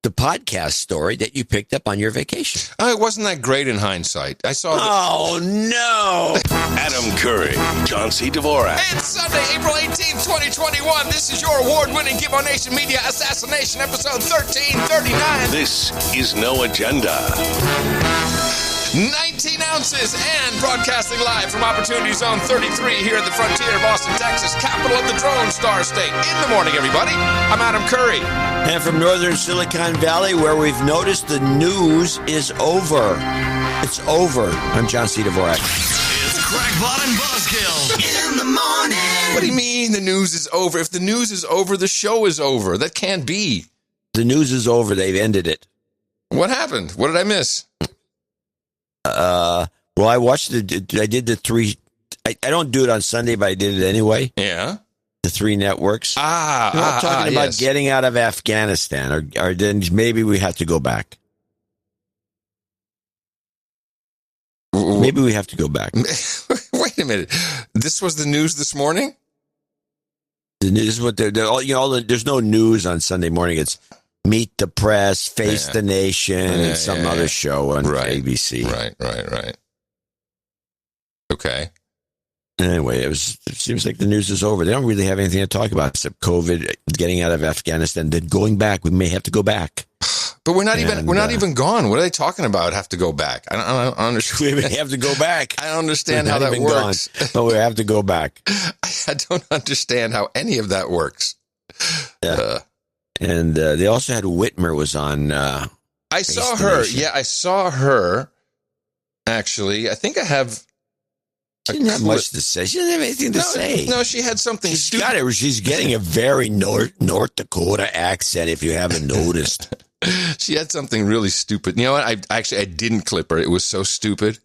the podcast story that you picked up on your vacation. Oh, it wasn't that great in hindsight. I saw. Oh, no. Adam Curry, John C. Dvorak. It's Sunday, April 18th, 2021. This is your award-winning Give Our Nation Media Assassination, episode 1339. This is No Agenda. 19 ounces and broadcasting live from Opportunity Zone 33 here at the frontier of Austin, Texas, capital of the Drone Star State. In the morning, everybody. I'm Adam Curry. And from northern Silicon Valley, where we've noticed the news is over. It's over. I'm John C. Dvorak. It's Crackpot and Buzzkill. In the morning. What do you mean the news is over? If the news is over, the show is over. That can't be. The news is over. They've ended it. What happened? What did I miss? Well, I watched I did the three. I don't do it on Sunday, but I did it anyway. Yeah. The three networks. Talking about yes. getting out of Afghanistan, or then maybe we have to go back. Maybe we have to go back. Wait a minute. This was the news this morning? The news, what there's no news on Sunday morning. It's Meet the Press, Face the Nation, and some other show on ABC. Right. Okay. Anyway, it seems like the news is over. They don't really have anything to talk about except COVID, getting out of Afghanistan, then going back. We may have to go back. But we're not even gone. What are they talking about? Have to go back? I don't understand. We may have to go back. I don't understand how that works. But we have to go back. I don't understand how any of that works. Yeah. And they also had Whitmer was on. I saw her. Yeah, I saw her. Actually, I think I have. She didn't have much to say. She didn't have anything to say. No, she had something stupid. She's getting a very North Dakota accent, if you haven't noticed. She had something really stupid. You know what? I didn't clip her. It was so stupid.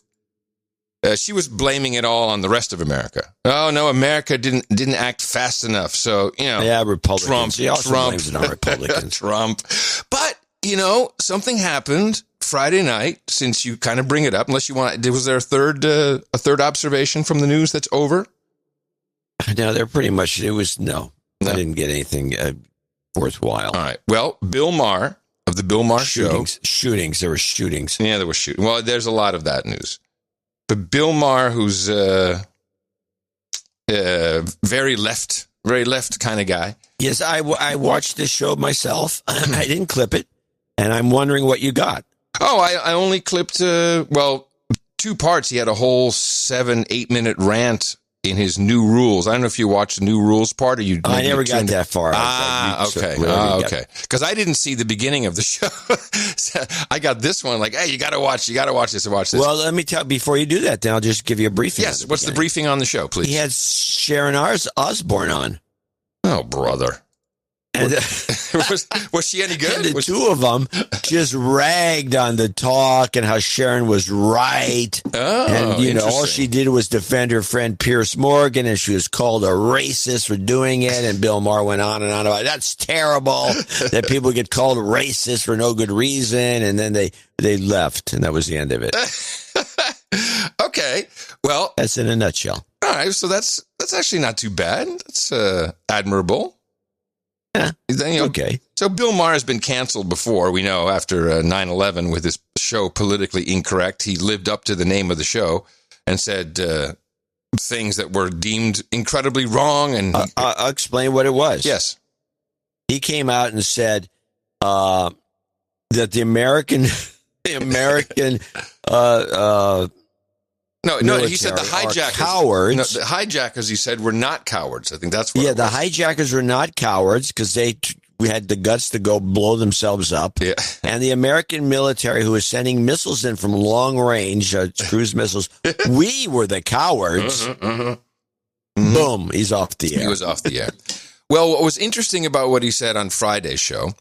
She was blaming it all on the rest of America. Oh no, America didn't act fast enough. So Republicans. Trump. She also blames it on Republicans. Trump. But something happened Friday night. Since you kind of bring it up, unless you want, was there a third observation from the news that's over? No, they're pretty much. It was no. I didn't get anything worthwhile. All right. Well, Bill Maher of the Bill Maher Show. Shootings. There were shootings. Yeah, there was shooting. Well, there's a lot of that news. But Bill Maher, who's very left kind of guy. Yes, I watched this show myself. I didn't clip it, and I'm wondering what you got. Oh, I only clipped, 2 parts. He had a whole 7-8 minute rant in his new rules. I don't know if you watched the new rules part or you. I never got that far. Okay. Because I didn't see the beginning of the show. So I got this one like, hey, you got to watch this and watch this. Well, let me tell before you do that, then I'll just give you a briefing. Yes. What's the briefing on the show, please? He had Sharon Osbourne on. Oh, brother. And, was she any good? And the two of them just ragged on the talk and how Sharon was right. Oh, and, all she did was defend her friend Pierce Morgan, and she was called a racist for doing it. And Bill Maher went on and on about, that's terrible that people get called racist for no good reason. And then they left, and that was the end of it. Okay. Well, that's in a nutshell. All right. So that's actually not too bad. That's admirable. Yeah. Okay. So Bill Maher has been canceled before, we know, after 9/11 with his show Politically Incorrect. He lived up to the name of the show and said things that were deemed incredibly wrong. And I'll explain what it was. Yes. He came out and said that the American No, he said the hijackers. Cowards. No, the hijackers, he said, were not cowards. I think that's what it was. The hijackers were not cowards because we had the guts to go blow themselves up. Yeah. And the American military, who was sending missiles in from long range, cruise missiles, we were the cowards. Boom, he's off the air. He was off the air. Well, what was interesting about what he said on Friday's show,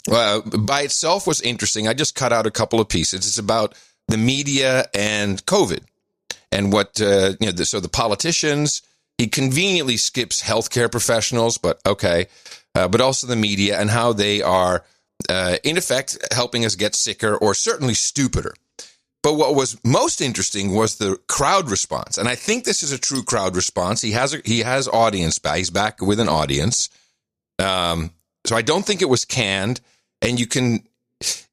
by itself was interesting. I just cut out a couple of pieces. It's about the media and COVID. And what, so the politicians, he conveniently skips healthcare professionals, but okay. But also the media and how they are, in effect, helping us get sicker or certainly stupider. But what was most interesting was the crowd response. And I think this is a true crowd response. He has audience back. He's back with an audience. So I don't think it was canned. And you can,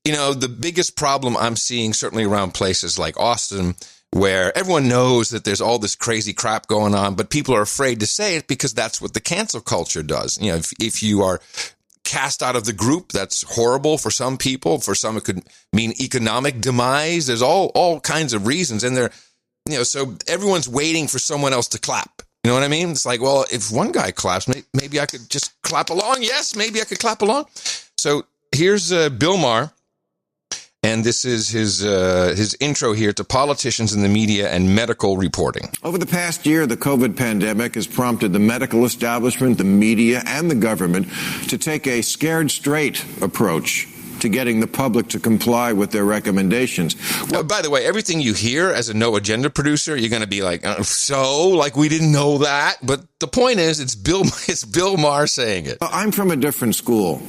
the biggest problem I'm seeing certainly around places like Austin, where everyone knows that there's all this crazy crap going on, but people are afraid to say it because that's what the cancel culture does. If you are cast out of the group, that's horrible for some people. For some, it could mean economic demise. There's all kinds of reasons. And so everyone's waiting for someone else to clap. You know what I mean? It's like, well, if one guy claps, maybe I could just clap along. Yes, maybe I could clap along. So here's Bill Maher. And this is his intro here to politicians in the media and medical reporting. Over the past year, the COVID pandemic has prompted the medical establishment, the media, and the government to take a scared straight approach to getting the public to comply with their recommendations. By the way, everything you hear as a no agenda producer, you're going to be like, we didn't know that. But the point is, it's Bill Maher saying it. I'm from a different school.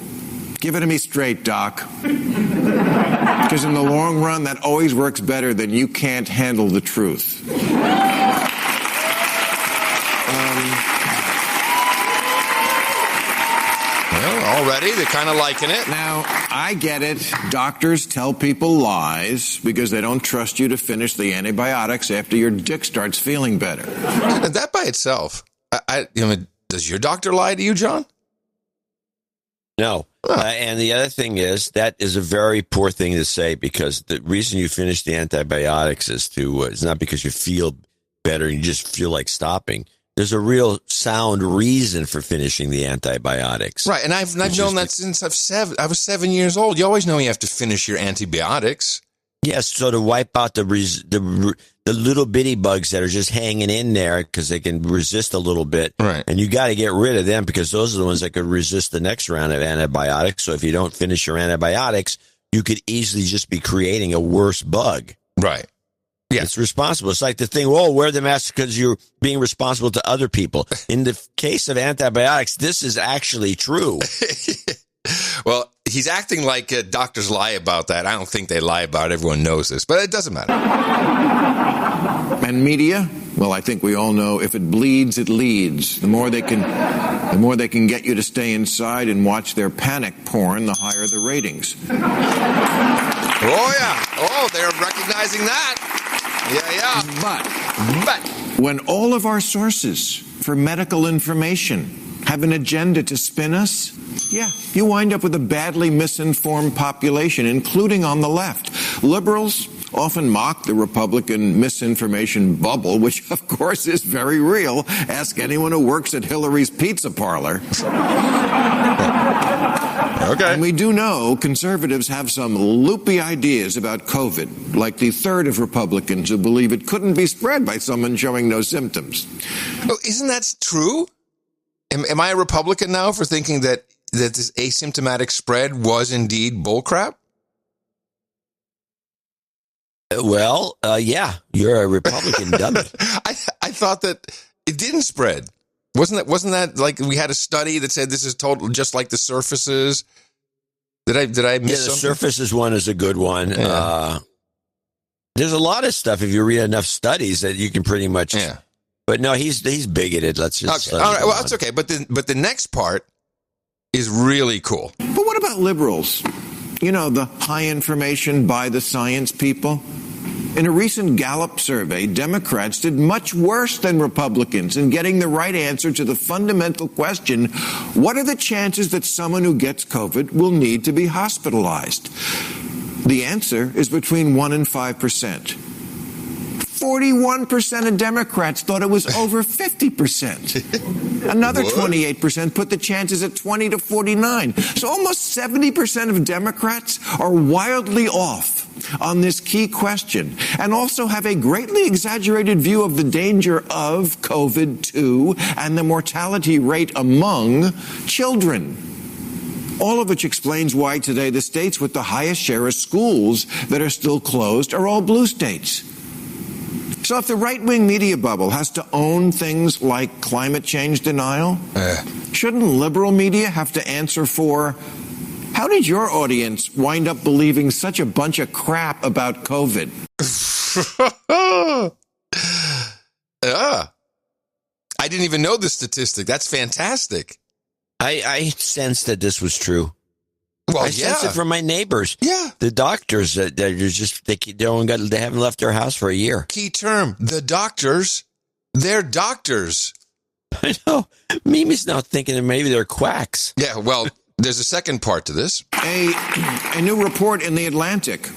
Give it to me straight, Doc. Because in the long run, that always works better than you can't handle the truth. Already, they're kind of liking it. Now, I get it. Doctors tell people lies because they don't trust you to finish the antibiotics after your dick starts feeling better. And that by itself, does your doctor lie to you, John? No. And the other thing is, that is a very poor thing to say, because the reason you finish the antibiotics is it's not because you feel better and you just feel like stopping. There's a real sound reason for finishing the antibiotics. Right, and I've known that since I was 7 years old. You always know you have to finish your antibiotics. Yes, so to wipe out the little bitty bugs that are just hanging in there because they can resist a little bit. Right. And you got to get rid of them because those are the ones that could resist the next round of antibiotics. So if you don't finish your antibiotics, you could easily just be creating a worse bug. Right. Yeah. It's responsible. It's like the thing, wear the mask because you're being responsible to other people. In the case of antibiotics, this is actually true. Well, he's acting like doctors lie about that. I don't think they lie about it. Everyone knows this, but it doesn't matter. And media? Well, I think we all know if it bleeds, it leads. The more they can get you to stay inside and watch their panic porn, the higher the ratings. Oh, yeah. Oh, they're recognizing that. Yeah. But when all of our sources for medical information have an agenda to spin us, you wind up with a badly misinformed population, including on the left. Liberals often mock the Republican misinformation bubble, which, of course, is very real. Ask anyone who works at Hillary's Pizza Parlor. Okay. And we do know conservatives have some loopy ideas about COVID, like the third of Republicans who believe it couldn't be spread by someone showing no symptoms. Oh, isn't that true? Am I a Republican now for thinking that this asymptomatic spread was indeed bullcrap? Well, yeah, you're a Republican dummy. I thought that it didn't spread. Wasn't that like we had a study that said this is total, just like the surfaces? Did I miss something? The surfaces one is a good one. Yeah. There's a lot of stuff if you read enough studies that you can pretty much. Yeah. But no, he's bigoted. Let's just. Okay. All right. Well, that's okay. But the next part is really cool. But what about liberals? The high information by the science people? In a recent Gallup survey, Democrats did much worse than Republicans in getting the right answer to the fundamental question, what are the chances that someone who gets COVID will need to be hospitalized? The answer is between 1% and 5%. 41% of Democrats thought it was over 50%. Another 28% put the chances at 20 to 49. So almost 70% of Democrats are wildly off on this key question and also have a greatly exaggerated view of the danger of COVID-2 and the mortality rate among children. All of which explains why today the states with the highest share of schools that are still closed are all blue states. So if the right-wing media bubble has to own things like climate change denial, shouldn't liberal media have to answer for, how did your audience wind up believing such a bunch of crap about COVID? I didn't even know this statistic. That's fantastic. I sensed that this was true. Well, I sense it from my neighbors. Yeah. The doctors that they're just they haven't left their house for a year. Key term: the doctors. They're doctors. I know. Mimi's now thinking that maybe they're quacks. Yeah. Well, there's a second part to this. A new report in The Atlantic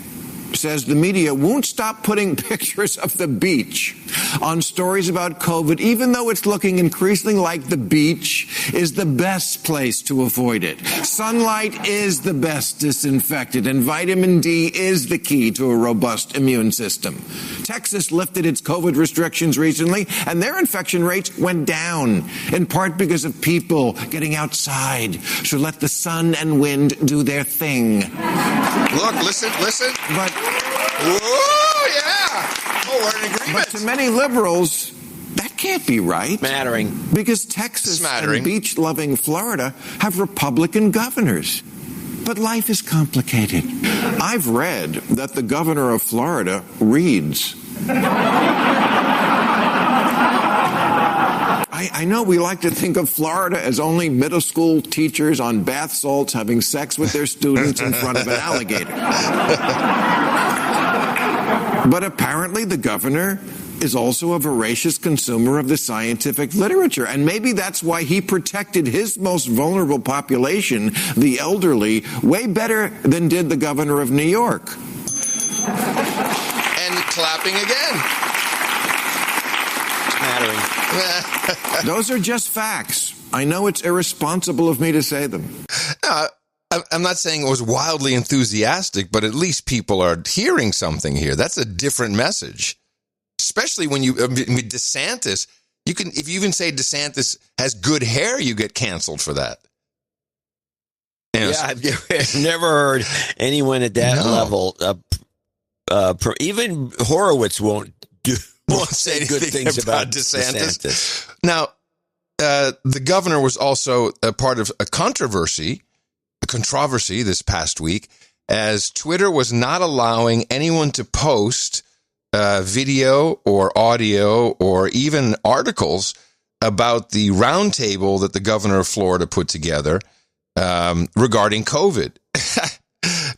says the media won't stop putting pictures of the beach on stories about COVID, even though it's looking increasingly like the beach is the best place to avoid it. Sunlight is the best disinfectant, and vitamin D is the key to a robust immune system. Texas lifted its COVID restrictions recently, and their infection rates went down, in part because of people getting outside. So let the sun and wind do their thing. Look, listen. But Whoa, yeah. Oh, we're in agreement. to many liberals, that can't be right. Smattering. Because Texas and beach-loving Florida have Republican governors. But life is complicated. I've read that the governor of Florida reads. I know we like to think of Florida as only middle school teachers on bath salts having sex with their students in front of an alligator. But apparently the governor is also a voracious consumer of the scientific literature. And maybe that's why he protected his most vulnerable population, the elderly, way better than did the governor of New York. And clapping again. Smattering. Those are just facts. I know it's irresponsible of me to say them. I'm not saying it was wildly enthusiastic, but at least people are hearing something here. That's a different message. Especially when DeSantis, if you even say DeSantis has good hair, you get canceled for that. Yeah, I've never heard anyone at that level. Even Horowitz won't say good things about DeSantis. Now, the governor was also a part of a controversy this past week, as Twitter was not allowing anyone to post video or audio or even articles about the roundtable that the governor of Florida put together regarding COVID.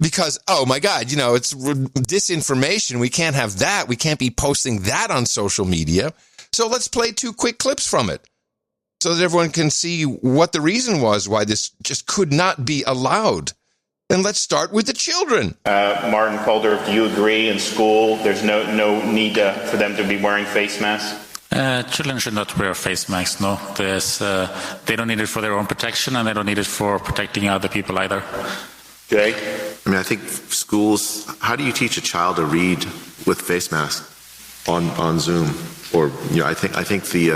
Because, oh my God, it's disinformation. We can't have that. We can't be posting that on social media. So let's play 2 quick clips from it, so that everyone can see what the reason was why this just could not be allowed. And let's start with the children. Martin Calder, do you agree in school there's no need for them to be wearing face masks? Children should not wear face masks, no. They don't need it for their own protection, and they don't need it for protecting other people either. Jay? I mean, I think schools, how do you teach a child to read with face mask on Zoom? Or, I think the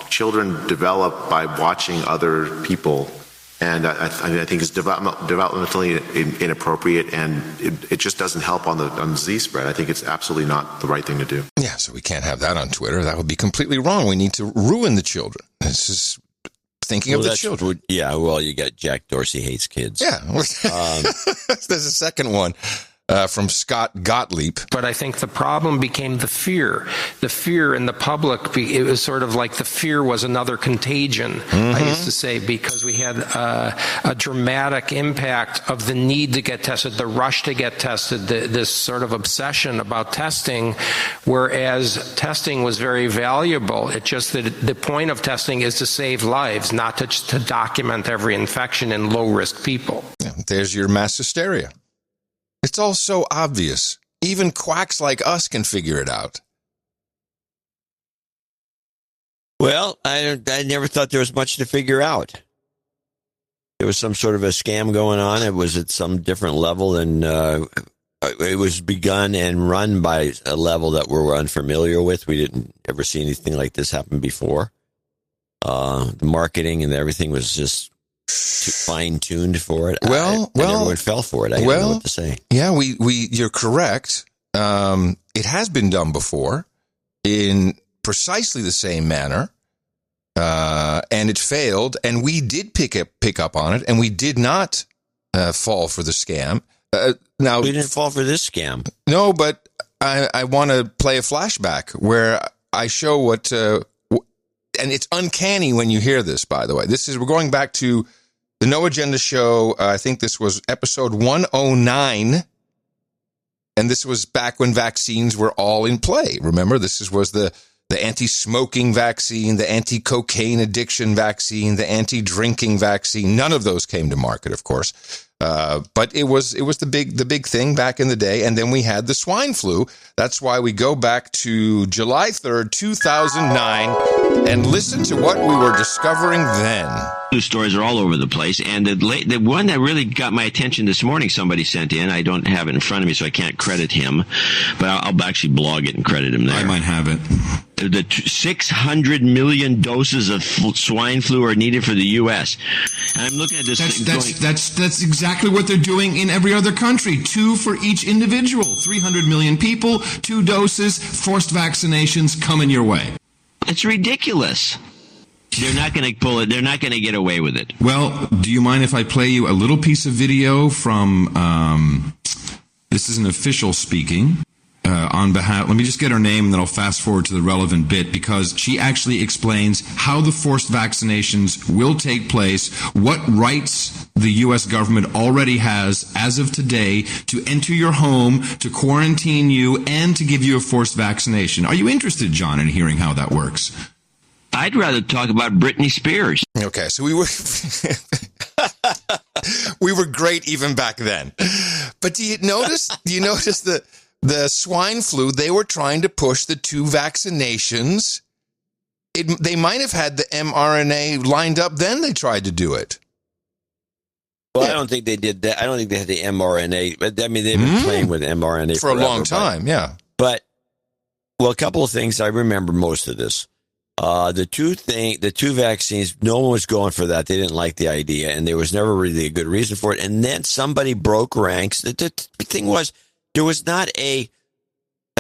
children develop by watching other people, and I think it's developmentally inappropriate, and it just doesn't help on the disease spread. I think it's absolutely not the right thing to do. Yeah, so we can't have that on Twitter. That would be completely wrong. We need to ruin the children. This is thinking of the children. Yeah, well, you got Jack Dorsey hates kids. Yeah, there's a second one. From Scott Gottlieb. But I think the problem became the fear in the public. It was sort of like the fear was another contagion, I used to say, because we had a dramatic impact of the need to get tested, the rush to get tested, this sort of obsession about testing, whereas testing was very valuable. It's just that the point of testing is to save lives, not to document every infection in low-risk people. Yeah, there's your mass hysteria. It's all so obvious. Even quacks like us can figure it out. Well, I never thought there was much to figure out. There was some sort of a scam going on. It was at some different level, and it was begun and run by a level that we're unfamiliar with. We didn't ever see anything like this happen before. The marketing and everything was just fine-tuned for it. And everyone fell for it. I don't know what to say. Yeah, you're correct. It has been done before in precisely the same manner, and it failed. And we did pick up on it, and we did not fall for the scam. Now we didn't fall for this scam. No, but I want to play a flashback where I show what. And it's uncanny when you hear this. By the way, we're going back to The No Agenda Show, I think this was episode 109, and this was back when vaccines were all in play. Remember, was the anti-smoking vaccine, the anti-cocaine addiction vaccine, the anti-drinking vaccine. None of those came to market, of course. But it was the big thing back in the day. And then we had the swine flu. That's why we go back to July 3rd, 2009, and listen to what we were discovering then. News stories are all over the place, and the one that really got my attention this morning, somebody sent in. I don't have it in front of me, so I can't credit him, but I'll actually blog it and credit him there. I might have it. The 600 million doses of swine flu are needed for the U.S. And I'm looking at this. That's exactly what they're doing in every other country. 2 for each individual. 300 million people, 2 doses, forced vaccinations coming your way. It's ridiculous. They're not going to pull it. They're not going to get away with it. Well, do you mind if I play you a little piece of video from, this is an official speaking on behalf, let me just get her name and then I'll fast forward to the relevant bit, because she actually explains how the forced vaccinations will take place, what rights the U.S. government already has as of today to enter your home, to quarantine you, and to give you a forced vaccination. Are you interested, John, in hearing how that works? I'd rather talk about Britney Spears. Okay, so we were we were great even back then. But do you notice the swine flu, they were trying to push the 2 vaccinations. They might have had the mRNA lined up, then they tried to do it. Well, I don't think they did that. I don't think they had the mRNA. But I mean, they've been playing with mRNA for a long time, yeah. But, well, a couple of things. I remember most of this. The two vaccines, no one was going for that. They didn't like the idea, and there was never really a good reason for it. And then somebody broke ranks. The thing was, there was not a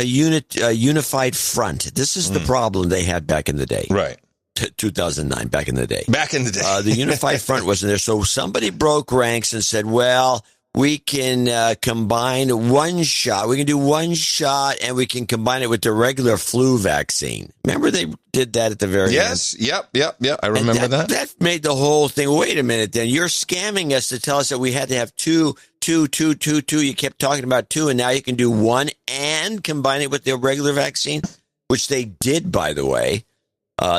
unified front. This is the problem they had back in the day. Right. 2009, back in the day. Back in the day. The unified front wasn't there. So somebody broke ranks and said, well, we can combine one shot. We can do one shot, and we can combine it with the regular flu vaccine. Remember they did that at the very end? Yes. Yep. I remember that. That made the whole thing. Wait a minute, then. You're scamming us to tell us that we had to have two. You kept talking about 2, and now you can do 1 and combine it with the regular vaccine, which they did, by the way.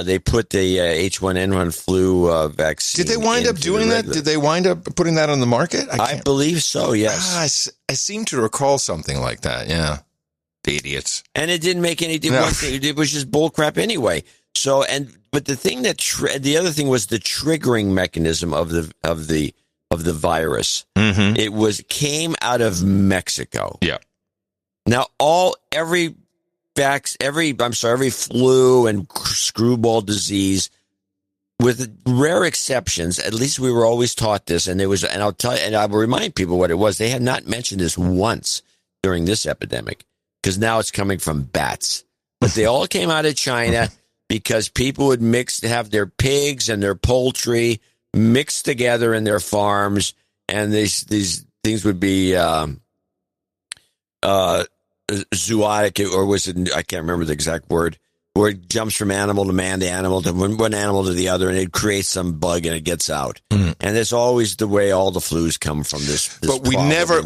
They put the H1N1 flu vaccine. Did they wind up doing that? Did they wind up putting that on the market? I believe so, yes. I seem to recall something like that, yeah. The idiots. And it didn't make any difference. It was just bullcrap anyway. So, but the thing the other thing was the triggering mechanism of the virus. Mm-hmm. It came out of Mexico. Yeah. Now every flu and screwball disease, with rare exceptions, at least we were always taught this, and I'll tell you, and I will remind people what it was. They have not mentioned this once during this epidemic, because now it's coming from bats. But they all came out of China because people would have their pigs and their poultry mixed together in their farms, and these things would be zootic, or was it? I can't remember the exact word. Where it jumps from animal to man to animal to one animal to the other, and it creates some bug and it gets out. And that's always the way all the flus come from this but we never,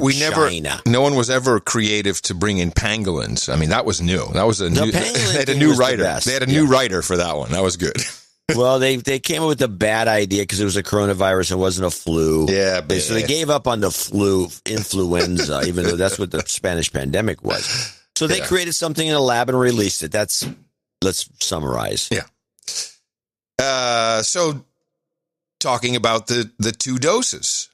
no one was ever creative to bring in pangolins. I mean, that was new. That was they had a new writer. They had a new writer for that one. That was good. Well, they came up with a bad idea because it was a coronavirus and wasn't a flu. Yeah. So they gave up on the influenza, even though that's what the Spanish pandemic was. So they created something in a lab and released it. Let's summarize. Yeah. So talking about the 2 doses.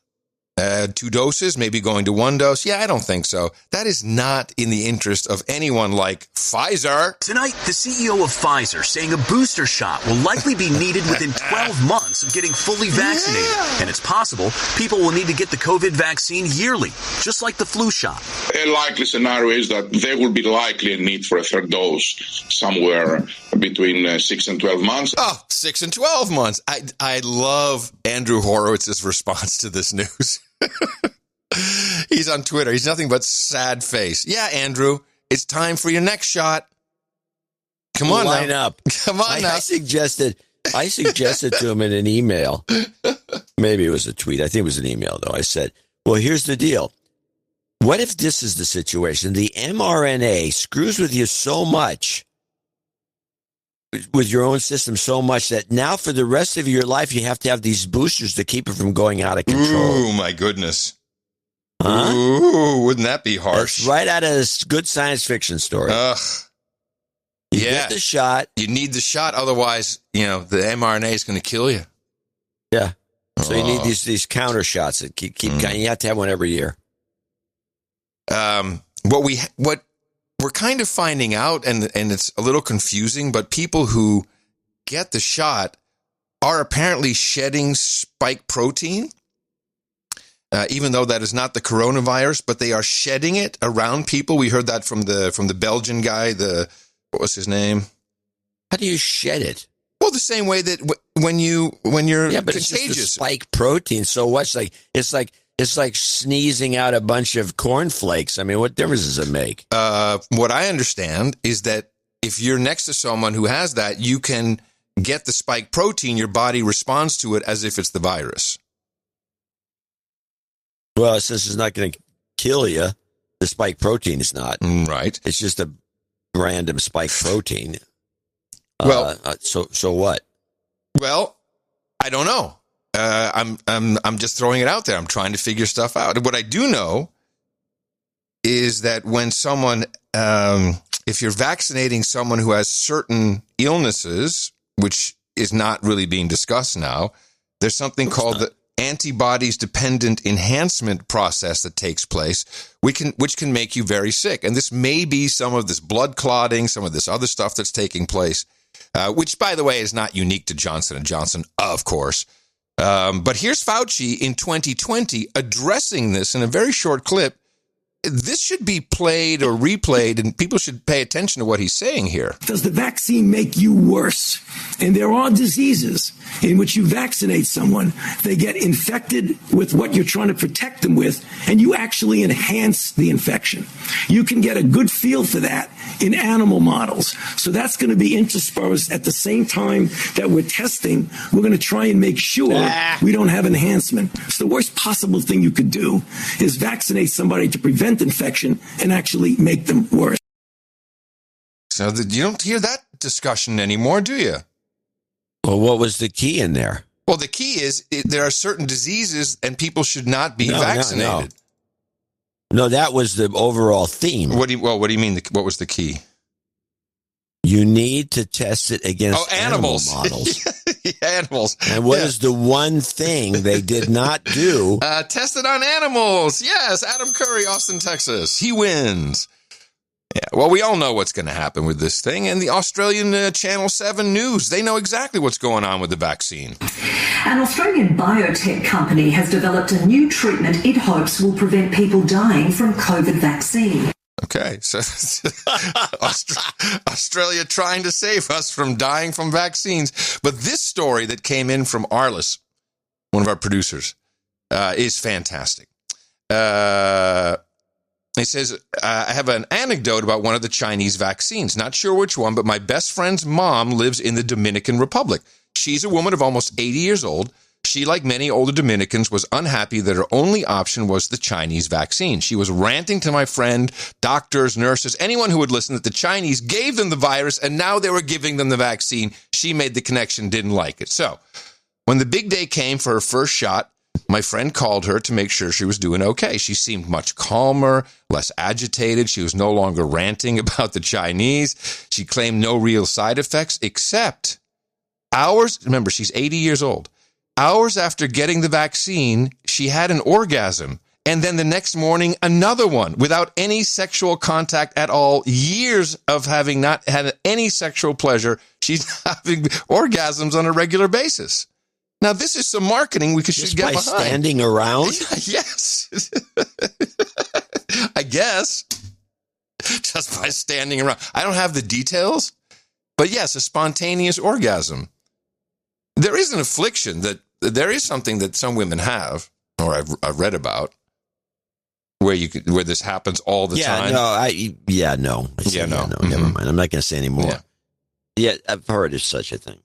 2 doses, maybe going to 1 dose. Yeah, I don't think so. That is not in the interest of anyone like Pfizer. Tonight, the CEO of Pfizer saying a booster shot will likely be needed within 12 months of getting fully vaccinated. Yeah. And it's possible people will need to get the COVID vaccine yearly, just like the flu shot. A likely scenario is that there will be likely a need for a 3rd dose somewhere between 6 and 12 months. Oh, 6 and 12 months. I love Andrew Horowitz's response to this news. He's on Twitter. He's nothing but sad face. Yeah, Andrew, it's time for your next shot. Come on, line now. up. Come on now. I suggested I suggested to him in an email, maybe it was a tweet, I think it was an email though. I said, well, here's the deal. What if this is the situation? The mRNA screws with you so much, with your own system so much, that now for the rest of your life, you have to have these boosters to keep it from going out of control. Ooh, my goodness. Huh? Ooh, wouldn't that be harsh? That's right out of a good science fiction story. Ugh. You get the shot. You need the shot. Otherwise, the mRNA is going to kill you. Yeah. So you need these counter shots that keep you have to have one every year. What we're kind of finding out, and it's a little confusing, but people who get the shot are apparently shedding spike protein, even though that is not the coronavirus, but they are shedding it around people. We heard that from the Belgian guy. What was his name? How do you shed it? Well, the same way that when you're but contagious. it's just the spike protein. So what's it's like sneezing out a bunch of cornflakes. I mean, what difference does it make? What I understand is that if you're next to someone who has that, you can get the spike protein. Your body responds to it as if it's the virus. Well, since it's not going to kill you, the spike protein is not. Right. It's just a random spike protein. Well, so what? Well, I don't know. I'm just throwing it out there. I'm trying to figure stuff out. What I do know is that when someone, if you're vaccinating someone who has certain illnesses, which is not really being discussed now, there's something called the antibodies dependent enhancement process that takes place, which can make you very sick. And this may be some of this blood clotting, some of this other stuff that's taking place, which, by the way, is not unique to Johnson & Johnson, of course. But here's Fauci in 2020 addressing this in a very short clip. This should be played or replayed, and people should pay attention to what he's saying here. Does the vaccine make you worse? And there are diseases in which you vaccinate someone, they get infected with what you're trying to protect them with, and you actually enhance the infection. You can get a good feel for that in animal models. So that's going to be interspersed at the same time that we're testing. We're going to try and make sure we don't have enhancement. So the worst possible thing you could do is vaccinate somebody to prevent infection and actually make them worse. So you don't hear that discussion anymore, do you? Well, what was the key in there? Well, the key is there are certain diseases and people should not be vaccinated. No, that was the overall theme. What do you mean? What was the key? You need to test it against animals. Models. Animals. And what is the one thing they did not do? Test it on animals. Yes, Adam Curry, Austin, Texas. He wins. Yeah, well, we all know what's going to happen with this thing. And the Australian Channel 7 News, they know exactly what's going on with the vaccine. An Australian biotech company has developed a new treatment it hopes will prevent people dying from COVID vaccine. Okay, so Australia trying to save us from dying from vaccines. But this story that came in from Arliss, one of our producers, is fantastic. He says, I have an anecdote about one of the Chinese vaccines. Not sure which one, but my best friend's mom lives in the Dominican Republic. She's a woman of almost 80 years old. She, like many older Dominicans, was unhappy that her only option was the Chinese vaccine. She was ranting to my friend, doctors, nurses, anyone who would listen, that the Chinese gave them the virus and now they were giving them the vaccine. She made the connection, didn't like it. So when the big day came for her first shot, my friend called her to make sure she was doing okay. She seemed much calmer, less agitated. She was no longer ranting about the Chinese. She claimed no real side effects, except hours. Remember, she's 80 years old. Hours after getting the vaccine, she had an orgasm. And then the next morning, another one without any sexual contact at all. Years of having not had any sexual pleasure. She's having orgasms on a regular basis. Now, this is some marketing we should get behind. Just by standing around? Yes. I guess. Just by standing around. I don't have the details, but yes, a spontaneous orgasm. There is an affliction there is something that some women have, or I've read about, where this happens all the time. No. Never mind. I'm not going to say anymore. Yeah, I've heard of such a thing.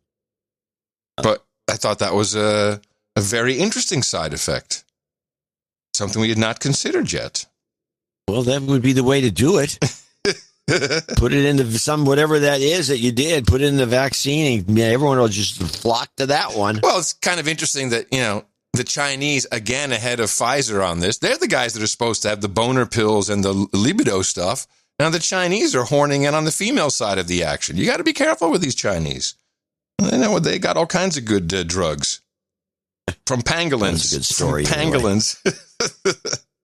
But I thought that was a very interesting side effect. Something we had not considered yet. Well, that would be the way to do it. Put it into whatever that is that you did. Put it in the vaccine, and everyone will just flock to that one. Well, it's kind of interesting that, the Chinese, again, ahead of Pfizer on this, they're the guys that are supposed to have the boner pills and the libido stuff. Now, the Chinese are horning in on the female side of the action. You got to be careful with these Chinese. They got all kinds of good drugs. From pangolins. That's a good story. Pangolins.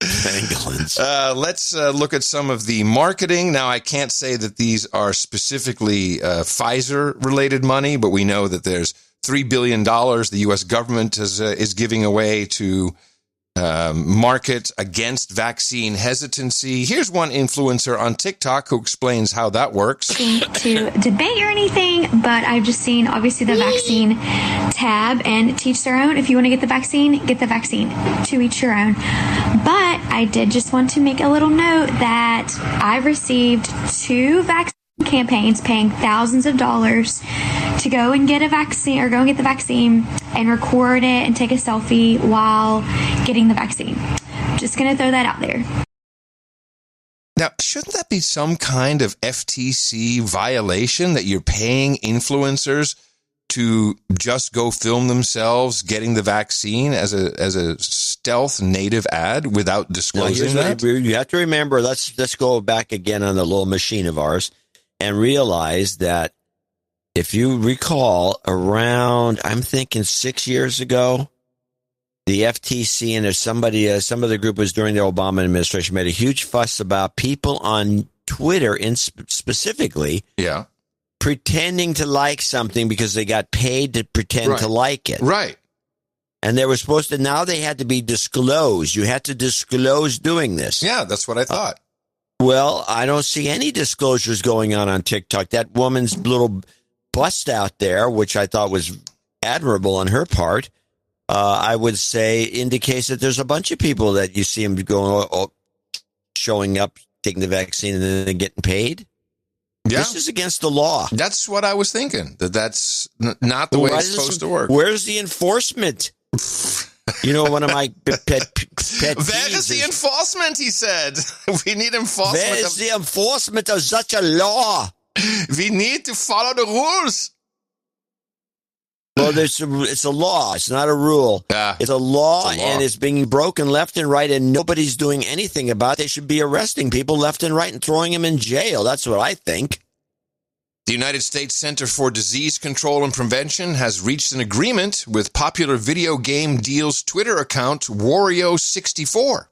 Pangolins. Let's look at some of the marketing. Now, I can't say that these are specifically Pfizer-related money, but we know that there's $3 billion the U.S. government is giving away to market against vaccine hesitancy. Here's one influencer on TikTok who explains how that works. To debate or anything, but I've just seen obviously the vaccine tab and teach their own. If you want to get the vaccine, to each your own. But I did just want to make a little note that I've received 2 vaccine campaigns paying thousands of dollars to go and get a vaccine or go and get the vaccine and record it and take a selfie while getting the vaccine. Just going to throw that out there. Now, shouldn't that be some kind of FTC violation that you're paying influencers to just go film themselves getting the vaccine as a stealth native ad without disclosing that? You have to remember, let's go back again on the little machine of ours and realize that if you recall, around, I'm thinking 6 years ago, the FTC and there's somebody, some of the group was during the Obama administration, made a huge fuss about people on Twitter, specifically, pretending to like something because they got paid to pretend to like it. Right. And they were supposed to, now they had to be disclosed. You had to disclose doing this. Yeah, that's what I thought. Well, I don't see any disclosures going on TikTok. That woman's little bust out there, which I thought was admirable on her part, I would say indicates that there's a bunch of people that you see them going, showing up, taking the vaccine, and then getting paid. Yeah. This is against the law. That's what I was thinking, that's not the way it's supposed to work. Where's the enforcement? One of my pet peeves. Where is the enforcement, he said. We need enforcement. Where is the enforcement of such a law? We need to follow the rules. Well, it's a law. It's not a rule. It's a law, and it's being broken left and right, and nobody's doing anything about it. They should be arresting people left and right and throwing them in jail. That's what I think. The United States Center for Disease Control and Prevention has reached an agreement with popular video game deals Twitter account Wario64.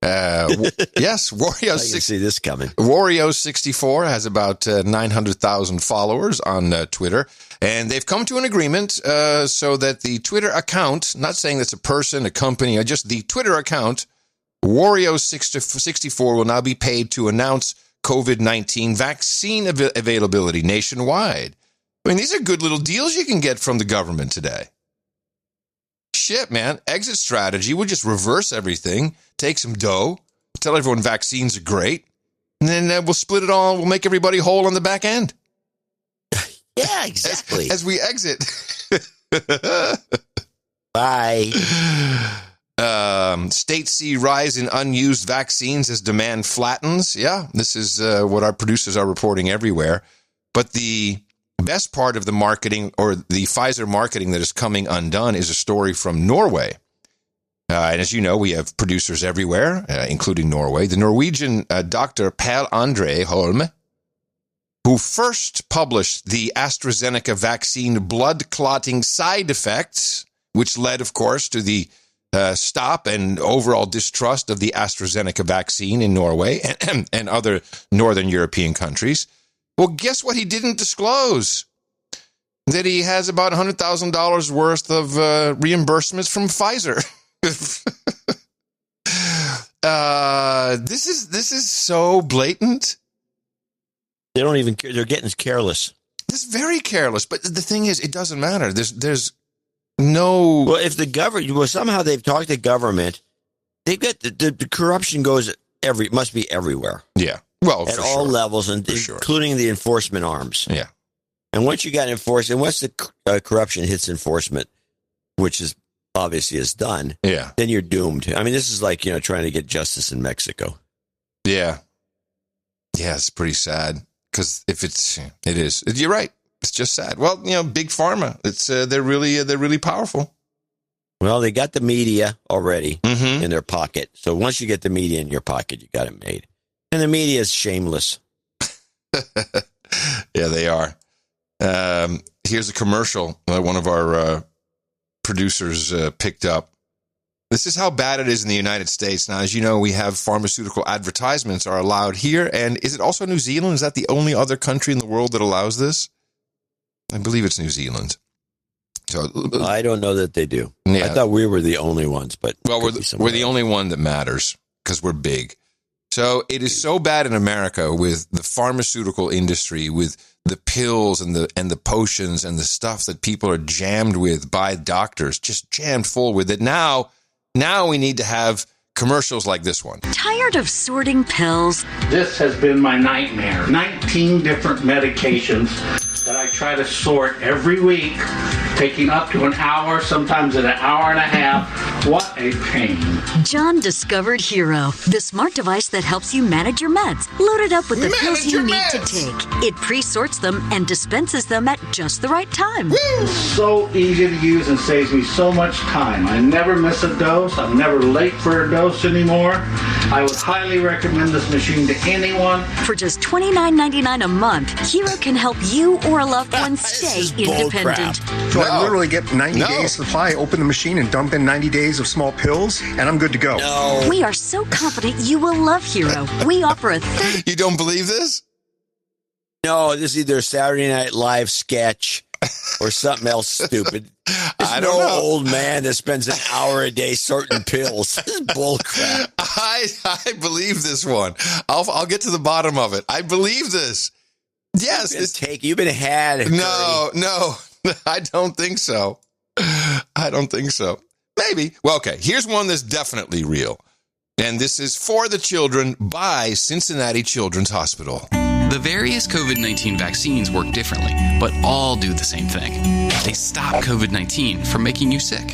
Yes, Wario. I can see this coming. Wario64 has about 900,000 followers on Twitter, and they've come to an agreement so that the Twitter account, not saying that's a person, a company, or just the Twitter account, Wario64 will now be paid to announce COVID-19 vaccine availability nationwide. I mean, these are good little deals you can get from the government today. Shit, man. Exit strategy. We'll just reverse everything, take some dough, tell everyone vaccines are great, and then we'll split it all. We'll make everybody whole on the back end. Yeah, exactly. As we exit. Bye. States see rise in unused vaccines as demand flattens. Yeah, this is what our producers are reporting everywhere. But the best part of the marketing, or the Pfizer marketing that is coming undone, is a story from Norway. And as you know, we have producers everywhere, including Norway. The Norwegian Dr. Per Andre Holm, who first published the AstraZeneca vaccine blood clotting side effects, which led, of course, to the stop and overall distrust of the AstraZeneca vaccine in Norway and other northern European countries. Well, guess what he didn't disclose? That he has about $100,000 worth of reimbursements from Pfizer. This is so blatant. They don't even care. They're getting careless. It's very careless. But the thing is, it doesn't matter. There's no. Well, if the government, somehow they've talked to government, they've got the corruption goes must be everywhere. Yeah. Well, at all levels, and including the enforcement arms. Yeah. And once you got enforcement, once the corruption hits enforcement, which is obviously is done, then you're doomed. I mean, this is like, trying to get justice in Mexico. Yeah. Yeah, it's pretty sad because it is. You're right. It's just sad. Well, big pharma. It's they're really powerful. Well, they got the media already in their pocket. So once you get the media in your pocket, you got it made. And the media is shameless. Yeah, they are. Here's a commercial one of our producers picked up. This is how bad it is in the United States. Now, as you know, we have pharmaceutical advertisements are allowed here. And is it also New Zealand? Is that the only other country in the world that allows this? I believe it's New Zealand. So I don't know that they do. Yeah. I thought we were the only ones, but we're the only one that matters because we're big. So it is so bad in America with the pharmaceutical industry, with the pills and the potions and the stuff that people are jammed with by doctors, just jammed full with it. Now we need to have commercials like this one. Tired of sorting pills? This has been my nightmare. 19 different medications that I try to sort every week, taking up to an hour, sometimes an hour and a half. What a pain. John discovered Hero, the smart device that helps you manage your meds, loaded up with the pills you need to take. It pre-sorts them and dispenses them at just the right time. It's so easy to use and saves me so much time. I never miss a dose. I'm never late for a dose anymore. I would highly recommend this machine to anyone. For just $29.99 a month, Hero can help you or a loved one stay independent. So I literally get 90 days supply, open the machine and dump in 90 days of small pills, and I'm good to go. No. We are so confident you will love Hero. We offer a You don't believe this? No, this is either a Saturday Night Live sketch or something else stupid. There's no old man that spends an hour a day sorting pills. This is bullcrap. I believe this one. I'll get to the bottom of it. I believe this. Yes, you've been had. No, I don't think so. Maybe. Well, okay. Here's one that's definitely real. And this is For the Children by Cincinnati Children's Hospital. The various COVID-19 vaccines work differently, but all do the same thing. They stop COVID-19 from making you sick.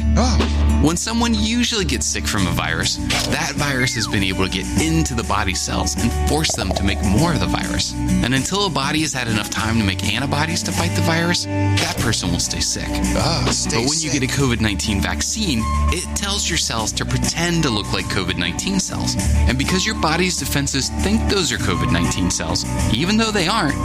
When someone usually gets sick from a virus, that virus has been able to get into the body's cells and force them to make more of the virus. And until a body has had enough time to make antibodies to fight the virus, that person will stay sick. But when you get a COVID-19 vaccine, it tells your cells to pretend to look like COVID-19 cells. And because your body's defenses think those are COVID-19 cells, even though they aren't,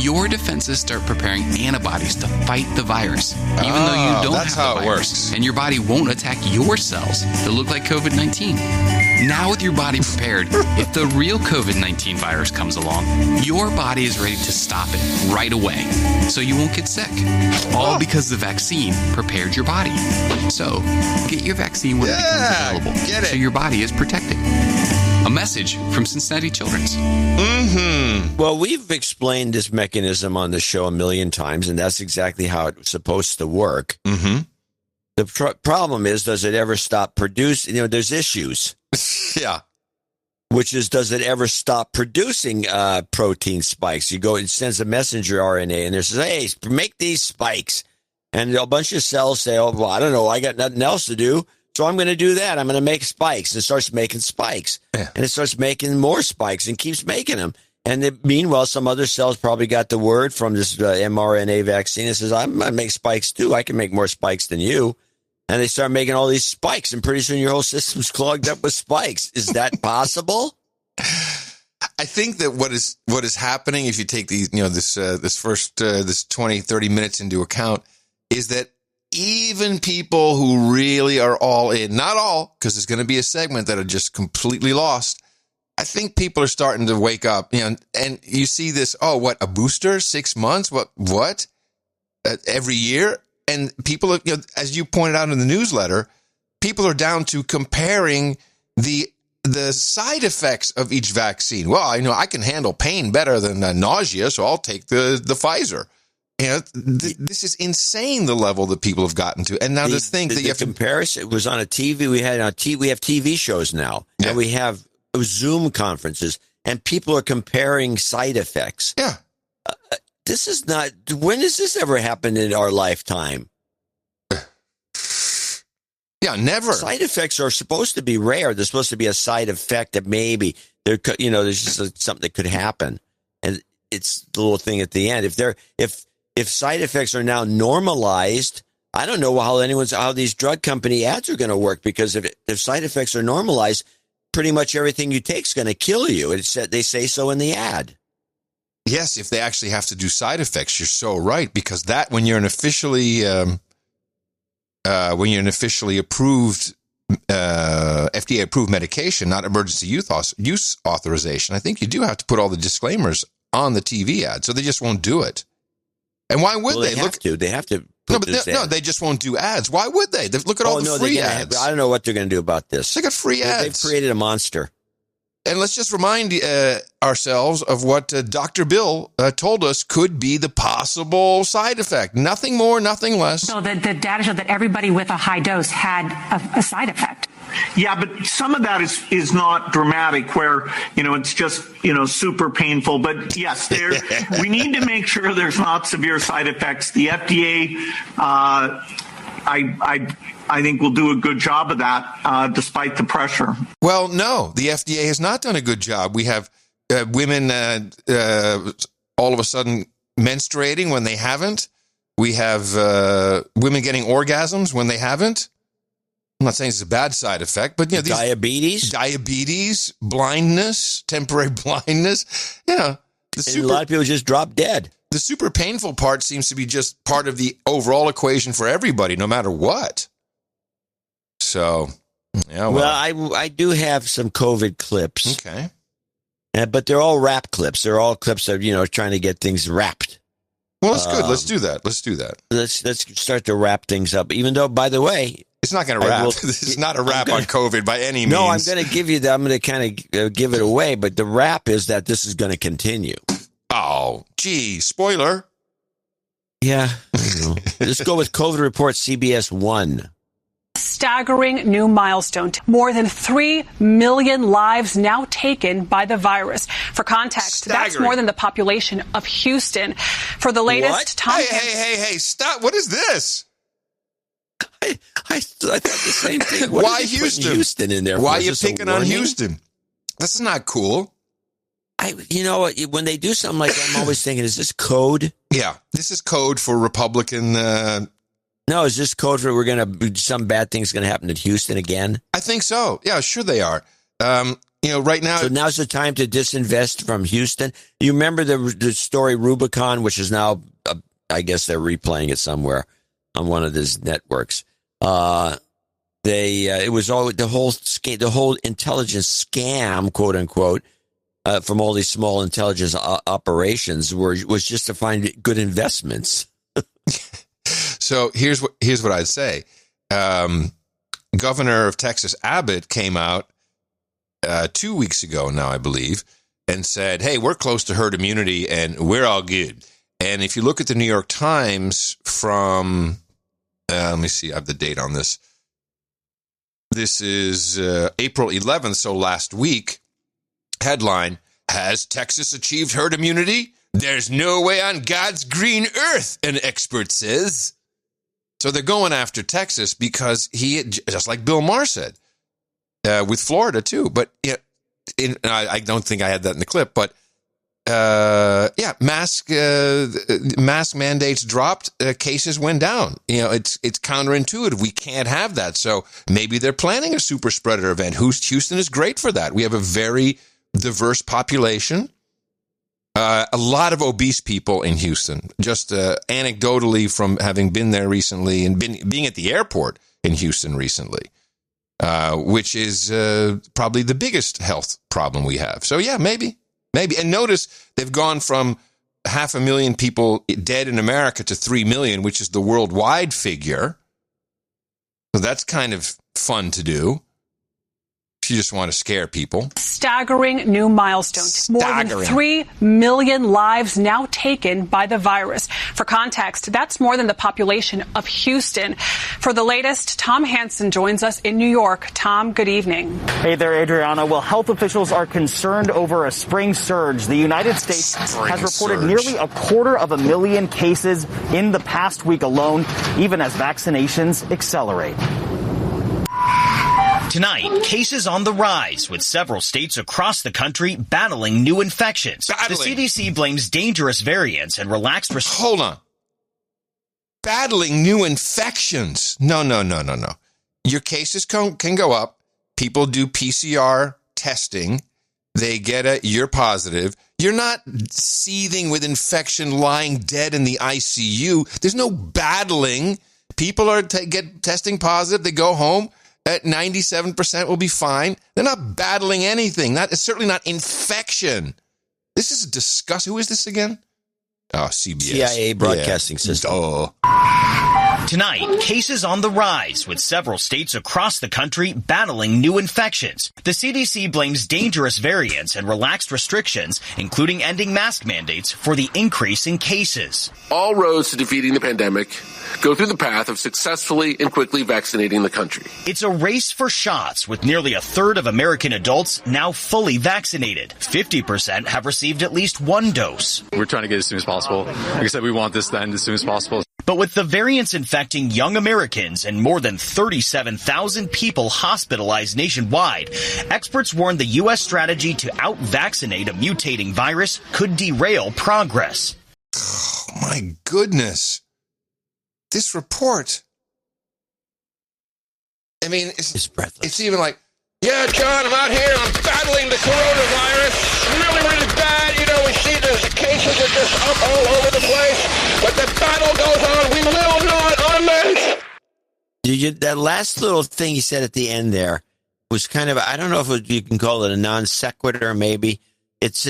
your defenses start preparing antibodies to fight the virus, even though you don't have the virus, and your body won't attack your cells that look like COVID-19. Now with your body prepared, if the real COVID-19 virus comes along, your body is ready to stop it right away, so you won't get sick. All because the vaccine prepared your body. So, get your vaccine when it becomes available, so your body is protected. A message from Cincinnati Children's. Well, we've explained this mechanism on the show a million times, and that's exactly how it's supposed to work. The problem is, does it ever stop producing? There's issues. Yeah. Which is, does it ever stop producing protein spikes? It sends a messenger RNA, and it says, hey, make these spikes. And a bunch of cells say, oh, well, I don't know, I got nothing else to do. So I'm going to do that. I'm going to make spikes. And it starts making spikes. Yeah. And it starts making more spikes and keeps making them. And meanwhile, some other cells probably got the word from this mRNA vaccine that says, I'm going to make spikes too. I can make more spikes than you. And they start making all these spikes. And pretty soon your whole system's clogged up with spikes. Is that possible? I think that what is happening, if you take these, this first 20, 30 minutes into account, is that even people who really are all in, not all, because there's going to be a segment that are just completely lost. I think people are starting to wake up, and you see this, a booster, 6 months? What? Every year? And people, as you pointed out in the newsletter, people are down to comparing the side effects of each vaccine. Well, I can handle pain better than nausea, so I'll take the Pfizer. This is insane, the level that people have gotten to. And now to think that you have to comparison, it was on a TV. We have TV shows now, and we have Zoom conferences, and people are comparing side effects. Yeah. this is not. When has this ever happened in our lifetime? Yeah, never. Side effects are supposed to be rare. There's supposed to be a side effect that maybe there could, there's just something that could happen, and it's the little thing at the end. If side effects are now normalized, I don't know how these drug company ads are going to work, because if side effects are normalized, pretty much everything you take is going to kill you. They say so in the ad. Yes, if they actually have to do side effects, you're so right, because when you're an officially approved FDA approved medication, not emergency use authorization, I think you do have to put all the disclaimers on the TV ad, so they just won't do it. And why would they? They have to. No, they just won't do ads. Why would they? Look at all the free ads. I don't know what they're going to do about this. They got free ads. They've created a monster. And let's just remind ourselves of what Dr. Bill told us could be the possible side effect. Nothing more, nothing less. So the data showed that everybody with a high dose had a side effect. Yeah, but some of that is not dramatic, where, it's just, super painful. But yes, we need to make sure there's not severe side effects. The FDA, I think, will do a good job of that, despite the pressure. Well, no, the FDA has not done a good job. We have women all of a sudden menstruating when they haven't. We have women getting orgasms when they haven't. I'm not saying it's a bad side effect, but diabetes, blindness, temporary blindness. A lot of people just drop dead. The super painful part seems to be just part of the overall equation for everybody, no matter what. So, yeah. Well, I do have some COVID clips. Okay. But they're all rap clips. They're all clips of, trying to get things wrapped. Well, that's good. Let's do that. Let's start to wrap things up. Even though, by the way, it's not going to wrap. This is not a wrap on COVID by any means. No, I'm going to give you that. I'm going to kind of give it away. But the wrap is that this is going to continue. Oh, gee, spoiler. Yeah. Let's go with COVID report CBS 1. Staggering new milestone. More than 3 million lives now taken by the virus. For context, that's more than the population of Houston. For the latest time. Hey, stop. What is this? I thought the same thing. Why Houston? Houston in there. Why are you picking on Houston? That's not cool. When they do something like that, I'm always thinking, is this code? Yeah, this is code for Republican. No, is this code for some bad thing's going to happen in Houston again? I think so. Yeah, sure they are. Right now. So now's the time to disinvest from Houston. You remember the story Rubicon, which is now, I guess they're replaying it somewhere on one of these networks. It was all the whole intelligence scam, quote unquote, from all these small intelligence operations was just to find good investments. So here's what I'd say. Governor of Texas Abbott came out 2 weeks ago now, I believe, and said, "Hey, we're close to herd immunity and we're all good." And if you look at the New York Times from, let me see, I have the date on this. This is April 11th, so last week. Headline: Has Texas achieved herd immunity? There's no way on God's green earth, an expert says. So they're going after Texas because just like Bill Maher said, with Florida too. But I don't think I had that in the clip. But mask mandates dropped, cases went down. It's counterintuitive. We can't have that. So maybe they're planning a super spreader event. Houston is great for that. We have a very diverse population. A lot of obese people in Houston, just anecdotally from having been there recently and being at the airport in Houston recently, which is probably the biggest health problem we have. So, yeah, maybe. And notice they've gone from 500,000 people dead in America to 3 million, which is the worldwide figure. So that's kind of fun to do. if you just want to scare people. Staggering new milestone. More than 3 million lives now taken by the virus. For context, that's more than the population of Houston. For the latest, Tom Hansen joins us in New York. Tom, good evening. Hey there, Adriana. Well, health officials are concerned over a spring surge. The United States has reported nearly 250,000 cases in the past week alone, even as vaccinations accelerate. Tonight, cases on the rise, with several states across the country battling new infections. The CDC blames dangerous variants and relaxed restrictions. Hold on. Battling new infections. No. Your cases can go up. People do PCR testing. They get it. You're positive. You're not seething with infection, lying dead in the ICU. There's no battling. People are get testing positive. They go home. At 97% will be fine. They're not battling anything. It's certainly not infection. This is disgusting. Who is this again? Oh, CBS. CIA broadcasting system. Oh. Tonight, cases on the rise, with several states across the country battling new infections. The CDC blames dangerous variants and relaxed restrictions, including ending mask mandates, for the increase in cases. All roads to defeating the pandemic go through the path of successfully and quickly vaccinating the country. It's a race for shots, with nearly a third of American adults now fully vaccinated. 50% have received at least one dose. We're trying to get it as soon as possible. Like I said, we want this to end as soon as possible. But with the variants infecting young Americans and more than 37,000 people hospitalized nationwide, experts warn the U.S. strategy to out-vaccinate a mutating virus could derail progress. Oh, my goodness. This report. I mean, it's breathless. It's even like, yeah, John, I'm out here. I'm battling the coronavirus. Really, really bad. You know, we see the cases are just up all over the place. But the battle goes on. We will not unless. That last little thing he said at the end there was kind of, I don't know if you can call it a non sequitur, maybe. It's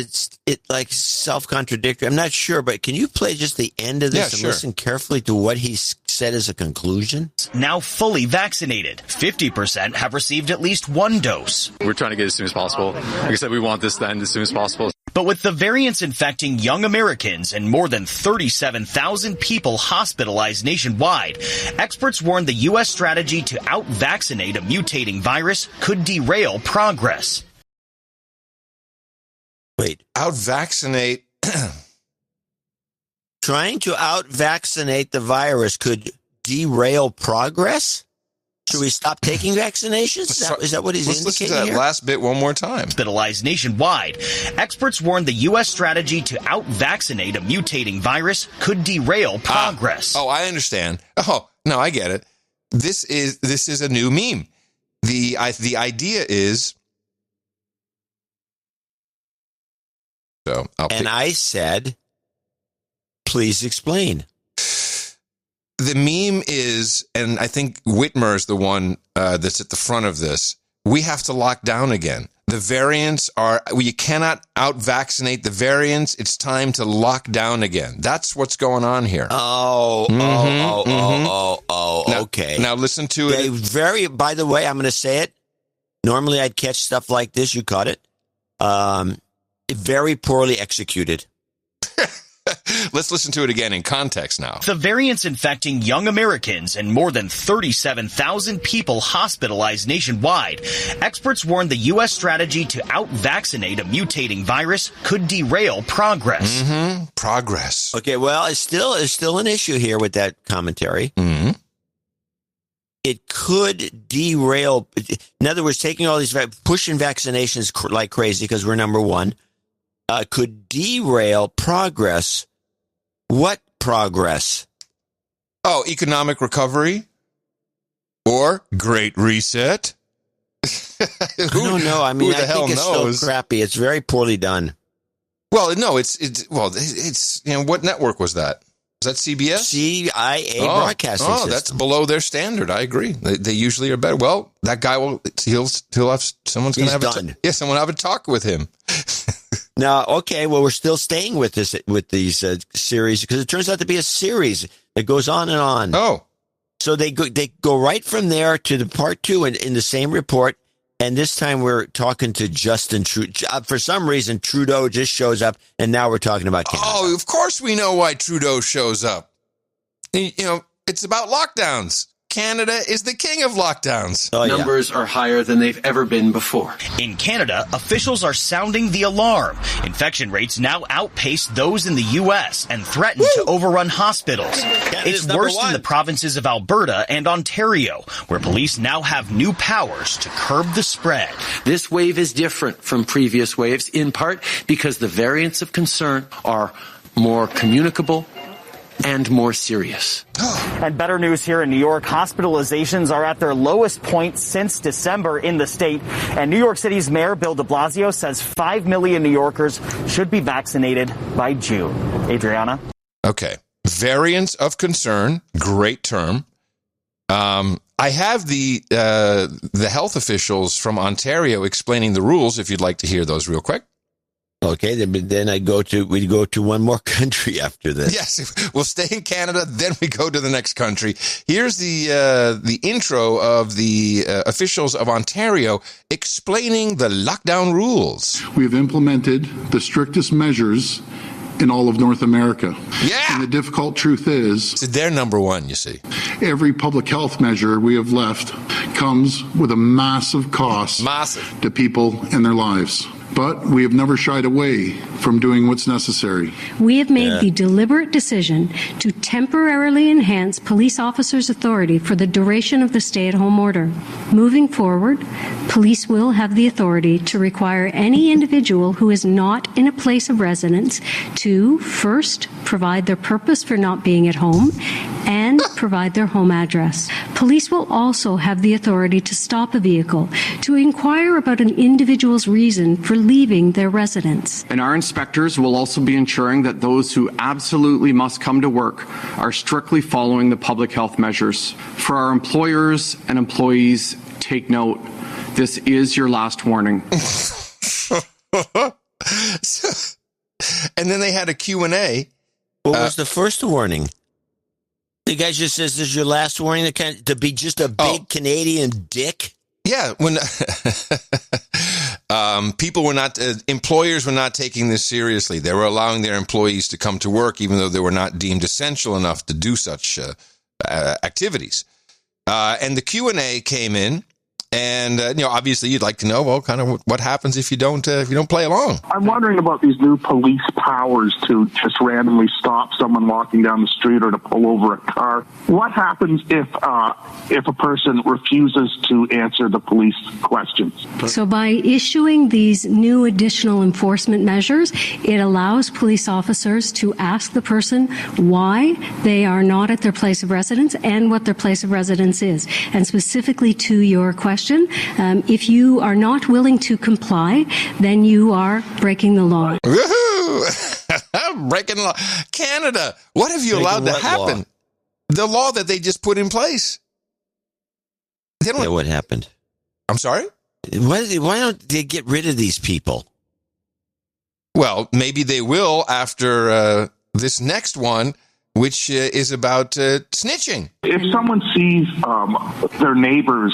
like self-contradictory. I'm not sure, but can you play just the end of this and listen carefully to what he said as a conclusion? Now fully vaccinated. 50% have received at least one dose. We're trying to get it as soon as possible. Like I said, we want this to end as soon as possible. But with the variants infecting young Americans and more than 37,000 people hospitalized nationwide, experts warn the U.S. strategy to out-vaccinate a mutating virus could derail progress. Wait. Out-vaccinate? Trying to out-vaccinate the virus could derail progress? Should we stop taking vaccinations? Is that what he's indicating? Let's listen to that last bit one more time. Hospitalized nationwide. Experts warn the U.S. strategy to out-vaccinate a mutating virus could derail progress. I understand. Oh, no, I get it. This is a new meme. The idea is. So I said, please explain. The meme is, and I think Whitmer is the one that's at the front of this, we have to lock down again. The variants you cannot out-vaccinate the variants. It's time to lock down again. That's what's going on here. Okay. Now listen to it. By the way, I'm going to say it. Normally I'd catch stuff like this. You caught it. Very poorly executed. Let's listen to it again in context now. The variants infecting young Americans and more than 37,000 people hospitalized nationwide. Experts warn the U.S. strategy to out-vaccinate a mutating virus could derail progress. Progress. Okay, well, it's still an issue here with that commentary. It could derail. In other words, taking all these, pushing vaccinations like crazy because we're number one. Could derail progress. What progress? Oh, economic recovery? Or Great Reset? I don't know. I mean, I think it's so crappy. It's very poorly done. Well, no, it's what network was that? Was that CBS? CIA broadcasting system. That's below their standard. I agree. They usually are better. Well, that guy he'll have someone's going to have someone have a talk with him. Now, okay, well, we're still staying with these series because it turns out to be a series that goes on and on. Oh, so they go right from there to the part two in the same report, And this time we're talking to Justin Trudeau. For some reason, Trudeau just shows up, and now we're talking about Canada. Oh, of course we know why Trudeau shows up. You know, it's about lockdowns. Canada is the king of lockdowns. Numbers are higher than they've ever been before. In Canada, officials are sounding the alarm. Infection rates now outpace those in the U.S. and threaten to overrun hospitals. It's worse in the provinces of Alberta and Ontario, where police now have new powers to curb the spread. This wave is different from previous waves, in part because the variants of concern are more communicable and more serious. And better news here in New York. Hospitalizations are at their lowest point since December in the state. And New York City's Mayor Bill de Blasio says 5 million New Yorkers should be vaccinated by June. Adriana? Okay. Variants of concern. Great term. I have the health officials from Ontario explaining the rules if you'd like to hear those real quick. Okay, then we go to one more country after this. Yes, we'll stay in Canada, then we go to the next country. Here's the intro of the officials of Ontario explaining the lockdown rules. We have implemented the strictest measures in all of North America. Yeah. And the difficult truth is, they're number one, you see. Every public health measure we have left comes with a massive cost to people and their lives. But we have never shied away from doing what's necessary. We have made the deliberate decision to temporarily enhance police officers' authority for the duration of the stay-at-home order. Moving forward, police will have the authority to require any individual who is not in a place of residence to, first, provide their purpose for not being at home and provide their home address. Police will also have the authority to stop a vehicle, to inquire about an individual's reason for leaving their residence. And our inspectors will also be ensuring that those who absolutely must come to work are strictly following the public health measures. For our employers and employees, take note, this is your last warning. And then they had a Q&A. What was the first warning? The guy just says this is your last warning to be just a big Canadian dick? Yeah, when people were not, employers were not taking this seriously. They were allowing their employees to come to work even though they were not deemed essential enough to do such activities. And the Q&A came in. And, obviously you'd like to know, well, kind of what happens if you don't play along. I'm wondering about these new police powers to just randomly stop someone walking down the street or to pull over a car. What happens if a person refuses to answer the police questions? So by issuing these new additional enforcement measures, it allows police officers to ask the person why they are not at their place of residence and what their place of residence is. And specifically to your question, if you are not willing to comply, then you are breaking the law. Woohoo! Breaking the law. Canada, what have you allowed to happen? Law? The law that they just put in place. What happened? I'm sorry? Why don't they get rid of these people? Well, maybe they will after this next one, which is about snitching. If someone sees their neighbors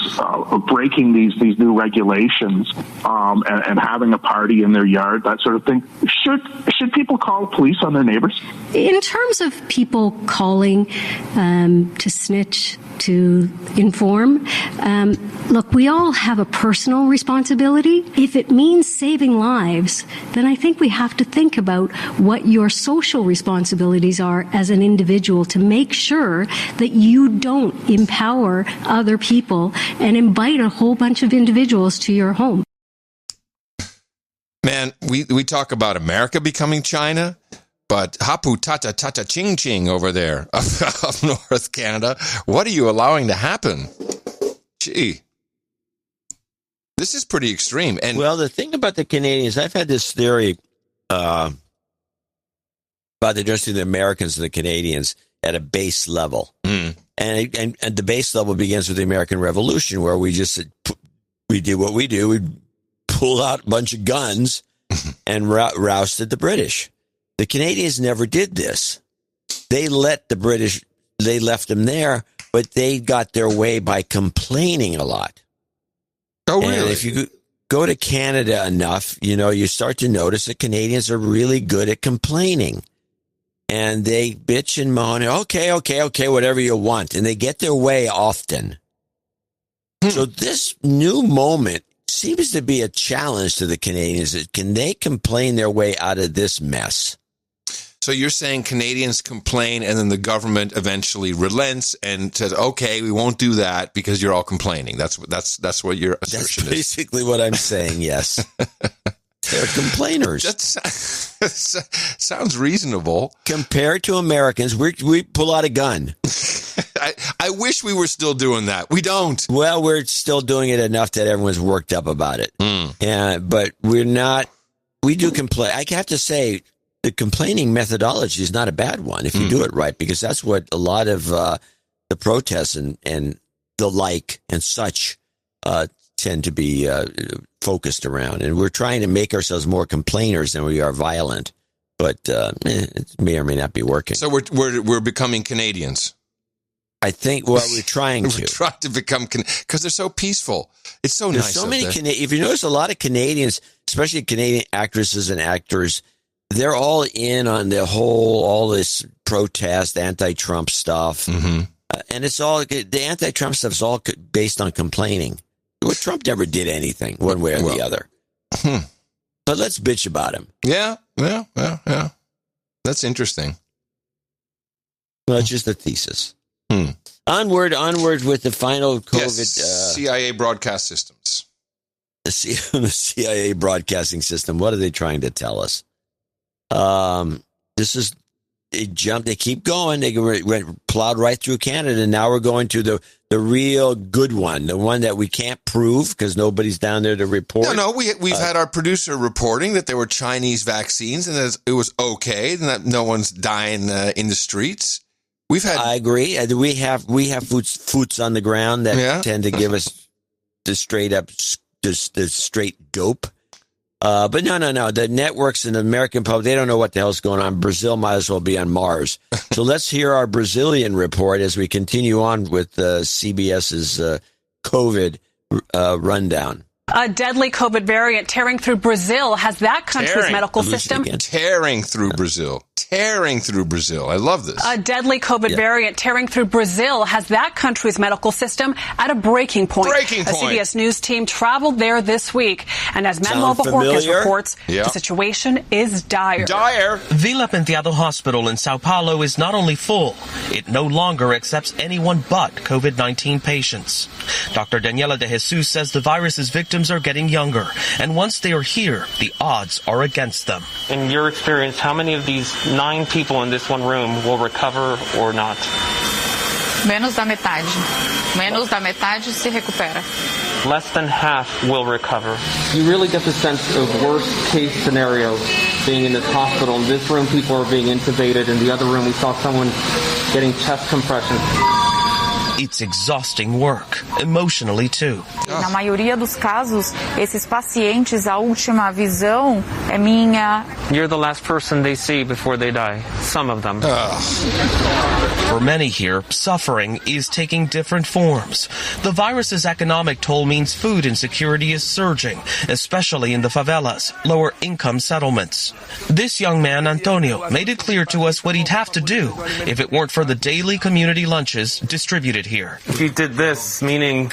breaking these new regulations and having a party in their yard, that sort of thing, should people call police on their neighbors? In terms of people calling to snitch, to inform, look, we all have a personal responsibility. If it means saving lives, then I think we have to think about what your social responsibilities are as an individual to make sure that you don't empower other people and invite a whole bunch of individuals to your home. Man, we talk about America becoming China, but hapu tata tata ching ching over there up north Canada. What are you allowing to happen? Gee, this is pretty extreme. And well, the thing about the Canadians, I've had this theory about addressing the Americans and the Canadians at a base level. And the base level begins with the American Revolution, where we did what we do. We pulled out a bunch of guns and rousted the British. The Canadians never did this. They let the British, they left them there, but they got their way by complaining a lot. Oh, really? And if you go to Canada enough, you start to notice that Canadians are really good at complaining. And they bitch and moan, okay, whatever you want. And they get their way often. So this new moment seems to be a challenge to the Canadians. Can they complain their way out of this mess? So you're saying Canadians complain and then the government eventually relents and says, okay, we won't do that because you're all complaining. That's what your assertion is. That's basically what I'm saying, yes. They're complainers. That sounds reasonable. Compared to Americans, we pull out a gun. I wish we were still doing that. We don't. Well, we're still doing it enough that everyone's worked up about it. But we're not. We do complain. I have to say, the complaining methodology is not a bad one if you do it right, because that's what a lot of the protests and the like and such tend to be focused around. And we're trying to make ourselves more complainers than we are violent. But it may or may not be working. So we're becoming Canadians. I think, we're trying to. We're trying to become, because they're so peaceful. It's so There's nice. So many if you notice, a lot of Canadians, especially Canadian actresses and actors, they're all in on all this protest, anti-Trump stuff. And it's all, the anti-Trump stuff is all based on complaining. Well, Trump never did anything one way or the other. But let's bitch about him. Yeah. That's interesting. Well, it's just a thesis. Onward with the final COVID. CIA broadcast systems. The CIA broadcasting system. What are they trying to tell us? They keep going. They went plowed right through Canada. Now we're going to the real good one, the one that we can't prove because nobody's down there to report. No, we've had our producer reporting that there were Chinese vaccines and that it was okay, and that no one's dying in the streets. I agree. We have foots on the ground that tend to give us the straight up, the straight dope. But no. The networks and the American public, they don't know what the hell's going on. Brazil might as well be on Mars. So let's hear our Brazilian report as we continue on with CBS's COVID rundown. A deadly COVID variant tearing through Brazil has that country's medical system tearing through Brazil. I love this. A deadly COVID variant tearing through Brazil has that country's medical system at a breaking point. A CBS News team traveled there this week, and as Manuel Bajorquez reports, the situation is dire. Vila Penteado Hospital in Sao Paulo is not only full, it no longer accepts anyone but COVID-19 patients. Dr. Daniela de Jesus says the virus's victims are getting younger, and once they are here, the odds are against them. In your experience, how many of these 9 people in this one room will recover or not? Menos da metade. Menos da metade se recupera. Less than half will recover. You really get the sense of worst case scenario being in this hospital. In this room, people are being intubated. In the other room, we saw someone getting chest compressions. It's exhausting work, emotionally too. Na maioria dos casos, esses pacientes, a última visão é minha. You're the last person they see before they die. Some of them. For many here, suffering is taking different forms. The virus's economic toll means food insecurity is surging, especially in the favelas, lower income settlements. This young man, Antonio, made it clear to us what he'd have to do if it weren't for the daily community lunches distributed here. If you did this, meaning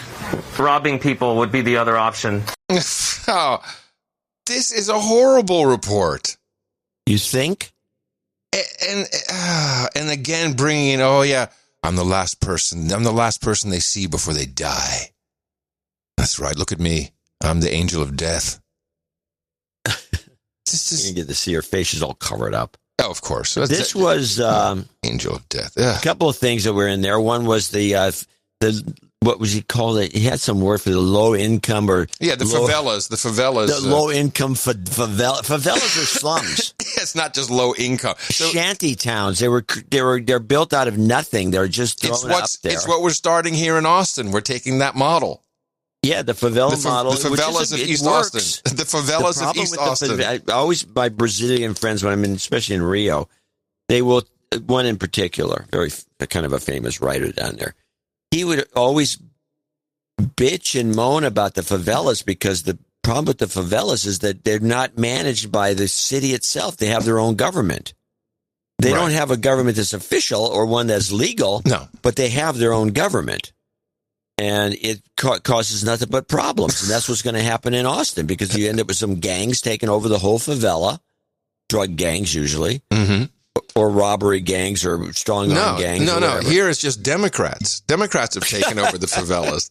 robbing people would be the other option. This is a horrible report. You think? And again, bringing in, I'm the last person they see before they die. That's right. Look at me. I'm the angel of death. You get to see her face. She's all covered up. Oh, of course. This was angel of death. A couple of things that were in there. One was the what was he called? He had some word for the low income or favelas. The favelas. The low income favelas are slums. It's not just low income. Shanty towns. They're built out of nothing. They're just thrown up there. It's what we're starting here in Austin. We're taking that model. Yeah, the favela model. The favelas of East Austin. The favelas of East Austin. I always, my Brazilian friends, when I'm in, especially in Rio, they will, one in particular, very kind of a famous writer down there, he would always bitch and moan about the favelas because the problem with the favelas is that they're not managed by the city itself. They have their own government. They don't have a government that's official or one that's legal, but they have their own government. And it causes nothing but problems. And that's what's going to happen in Austin because you end up with some gangs taking over the whole favela, drug gangs usually, or robbery gangs or strong-arm gangs. No. Here it's just Democrats. Democrats have taken over the favelas.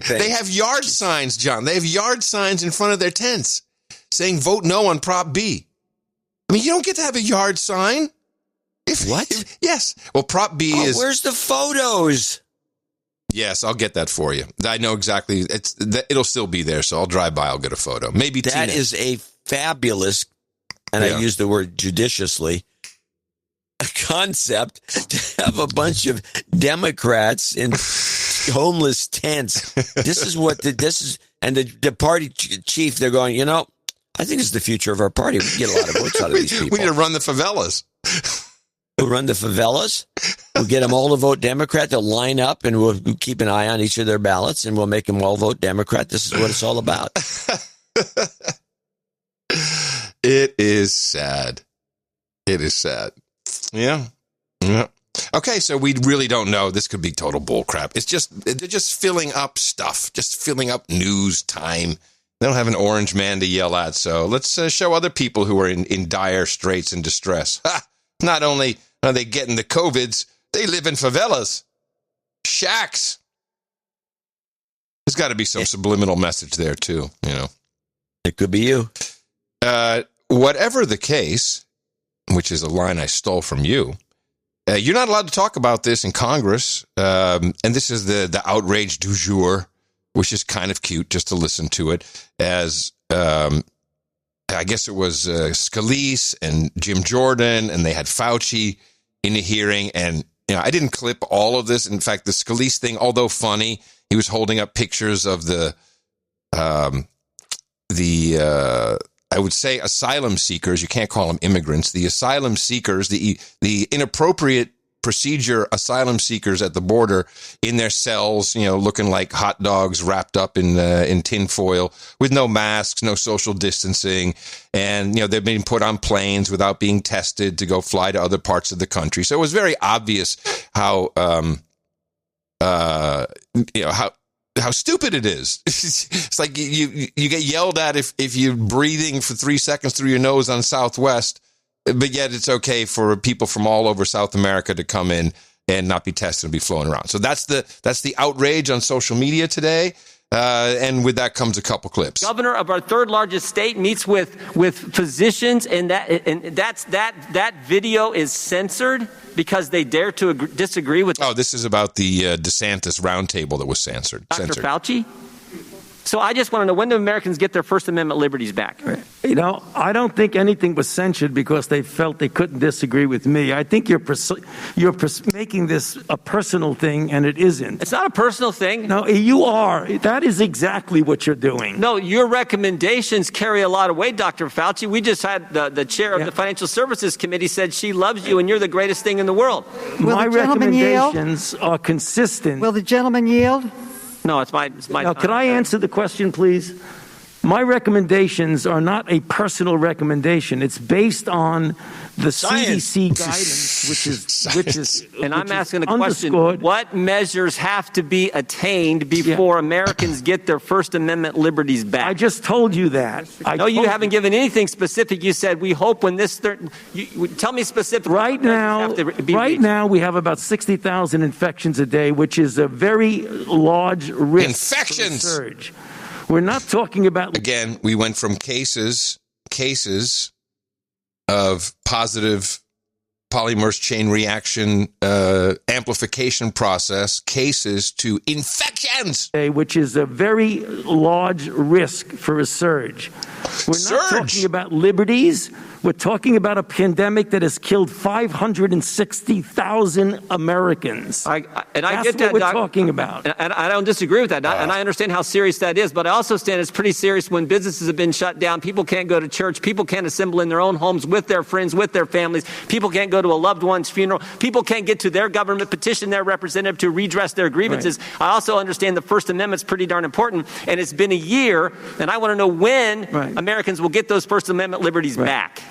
They have yard signs, John. They have yard signs in front of their tents saying vote no on Prop B. I mean, you don't get to have a yard sign. Yes. Well, Prop B is... Where's the photos? Yes, I'll get that for you. I know exactly. It'll still be there, so I'll drive by. I'll get a photo. Maybe that is a fabulous, and I use the word judiciously, a concept to have a bunch of Democrats in homeless tents. This is what this is, and the party chief. They're going. I think it's the future of our party. We get a lot of votes out of these people. We need to run the favelas. We'll run the favelas. We'll get them all to vote Democrat. They'll line up, and we'll keep an eye on each of their ballots, and we'll make them all vote Democrat. This is what it's all about. It is sad. It is sad. Yeah. Okay, so we really don't know. This could be total bullcrap. They're just filling up stuff, just filling up news time. They don't have an orange man to yell at, so let's show other people who are in dire straits and distress. Not only are they getting the COVIDs, they live in favelas, shacks. There's got to be some subliminal message there, too, It could be you. Whatever the case, which is a line I stole from you, you're not allowed to talk about this in Congress, and this is the outrage du jour, which is kind of cute just to listen to it, as... I guess it was Scalise and Jim Jordan, and they had Fauci in a hearing. And I didn't clip all of this. In fact, the Scalise thing, although funny, he was holding up pictures of the I would say asylum seekers. You can't call them immigrants. The asylum seekers, the inappropriate procedure asylum seekers at the border in their cells, looking like hot dogs wrapped up in tinfoil with no masks, no social distancing. And, they've been put on planes without being tested to go fly to other parts of the country. So it was very obvious how stupid it is. It's like you get yelled at if you're breathing for 3 seconds through your nose on Southwest. But yet it's okay for people from all over South America to come in and not be tested and be flown around. So that's the outrage on social media today. And with that comes a couple clips. Governor of our third largest state meets with physicians, and that video is censored because they dare to disagree with. Oh, this is about the DeSantis roundtable that was censored. Dr. Fauci. So I just want to know, when do Americans get their First Amendment liberties back? I don't think anything was censored because they felt they couldn't disagree with me. I think you're making this a personal thing, and it isn't. It's not a personal thing. No, you are. That is exactly what you're doing. No, your recommendations carry a lot of weight, Dr. Fauci. We just had the chair of the Financial Services Committee said she loves you and you're the greatest thing in the world. My recommendations are consistent. Will the gentleman yield? No, it's my now, could I answer the question, please? My recommendations are not a personal recommendation. It's based on the CDC guidance, which is. And I'm asking the question: what measures have to be attained before Americans get their First Amendment liberties back? I just told you that. No, you haven't given anything specific. You said we hope when this. Tell me specifically. Right now, we have about 60,000 infections a day, which is a very large risk for a surge. We're not talking about... Again, we went from cases of positive polymerase chain reaction amplification process, cases to infections. Which is a very large risk for a surge. We're not talking about liberties. We're talking about a pandemic that has killed 560,000 Americans. I That's get that, what we're Doc, talking about. and I don't disagree with that, and I understand how serious that is, but I also understand it's pretty serious when businesses have been shut down. People can't go to church. People can't assemble in their own homes with their friends, with their families. People can't go to a loved one's funeral. People can't get to their government, petition their representative to redress their grievances. Right. I also understand the First Amendment's pretty darn important, and it's been a year, and I want to know when Americans will get those First Amendment liberties back.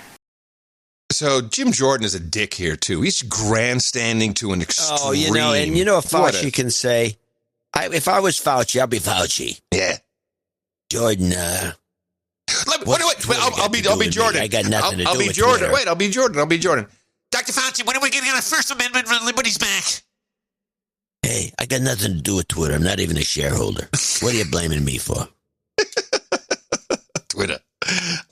So Jim Jordan is a dick here, too. He's grandstanding to an extreme. Oh, if Fauci can say, if I was Fauci, I'd be Fauci. Yeah. Jordan, I'll be Jordan. I got nothing to do with I'll be Jordan. Twitter. Wait, I'll be Jordan. Dr. Fauci, when are we getting our First Amendment liberties back? Hey, I got nothing to do with Twitter. I'm not even a shareholder. What are you blaming me for? Twitter.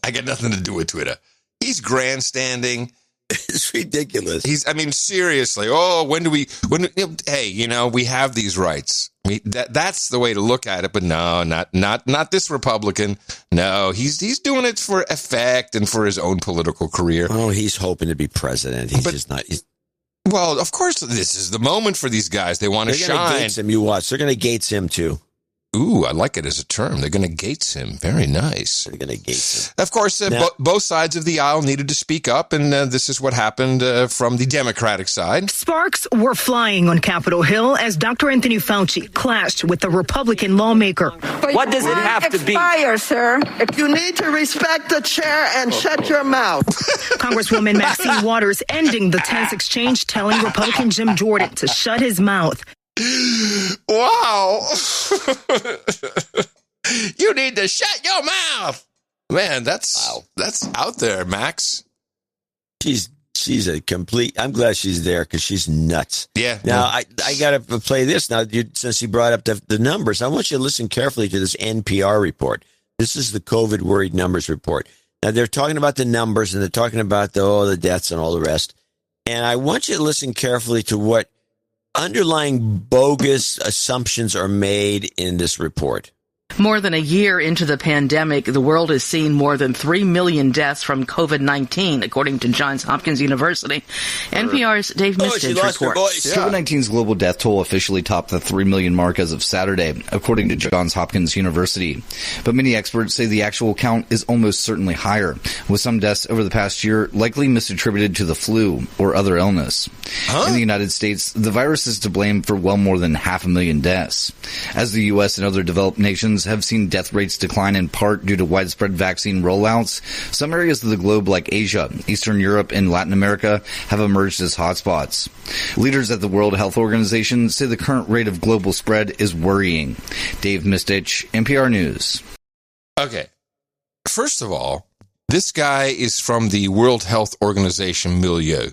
I got nothing to do with Twitter. He's grandstanding. It's ridiculous. Seriously. Oh, hey, we have these rights. That's the way to look at it, but no, not this Republican. No, he's doing it for effect and for his own political career. Oh, he's hoping to be president. Well, of course, this is the moment for these guys. They want to shine. They're going to Gates him. You watch. They're going to Gates him too. Ooh, I like it as a term. They're going to Gates him. Very nice. They're going to Gates him. Of course, both sides of the aisle needed to speak up, and this is what happened from the Democratic side. Sparks were flying on Capitol Hill as Dr. Anthony Fauci clashed with the Republican lawmaker. What does it have to be? Sir. You need to respect the chair and shut your mouth. Congresswoman Maxine Waters ending the tense exchange, telling Republican Jim Jordan to shut his mouth. Wow. You need to shut your mouth. Man, that's out there, Max. She's a complete. I'm glad she's there because she's nuts. Yeah. Now, I got to play this now. Since you brought up the numbers, I want you to listen carefully to this NPR report. This is the COVID worried numbers report. Now, they're talking about the numbers and they're talking about the deaths and all the rest. And I want you to listen carefully to what underlying bogus assumptions are made in this report. More than a year into the pandemic, the world has seen more than 3 million deaths from COVID-19, according to Johns Hopkins University. NPR's Dave Mistich reports. COVID-19's global death toll officially topped the 3 million mark as of Saturday, according to Johns Hopkins University. But many experts say the actual count is almost certainly higher, with some deaths over the past year likely misattributed to the flu or other illness. In the United States, the virus is to blame for well more than 500,000 deaths. As the U.S. and other developed nations have seen death rates decline in part due to widespread vaccine rollouts, some areas of the globe like Asia, Eastern Europe, and Latin America have emerged as hotspots. Leaders at the World Health Organization say the current rate of global spread is worrying. Dave Mistich, NPR News. Okay. First of all, this guy is from the World Health Organization milieu.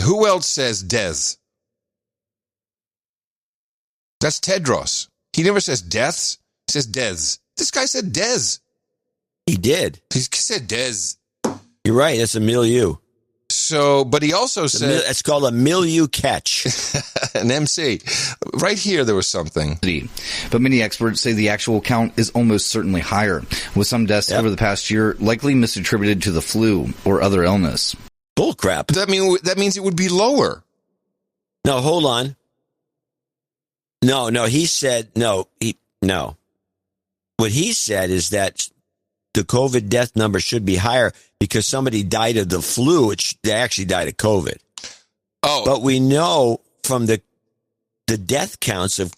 Who else says Des? That's Tedros. He never says deaths. He says Des. This guy said Des. He did. He said Des. You're right. It's a milieu. So, but he also said... It's called a milieu catch. An MC. Right here, there was something. But many experts say the actual count is almost certainly higher, with some deaths over the past year likely misattributed to the flu or other illness. Bullcrap. That means it would be lower. No, hold on. No, he said, no. What he said is that the COVID death number should be higher because somebody died of the flu, which they actually died of COVID. Oh. But we know from the death counts of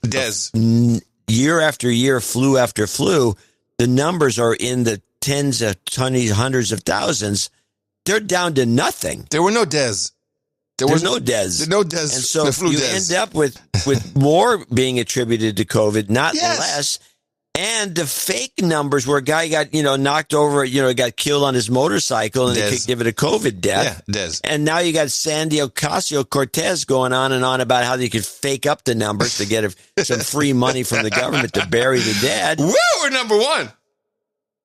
year after year, flu after flu, the numbers are in the tens of hundreds of thousands. They're down to nothing. There were no deaths. There's no des. And so you end up with more being attributed to COVID, not less. And the fake numbers where a guy got, knocked over, got killed on his motorcycle and they could give it a COVID death. Yeah, Des. And now you got Sandy Ocasio-Cortez going on and on about how they could fake up the numbers to get some free money from the government to bury the dead. Woo, we're number one.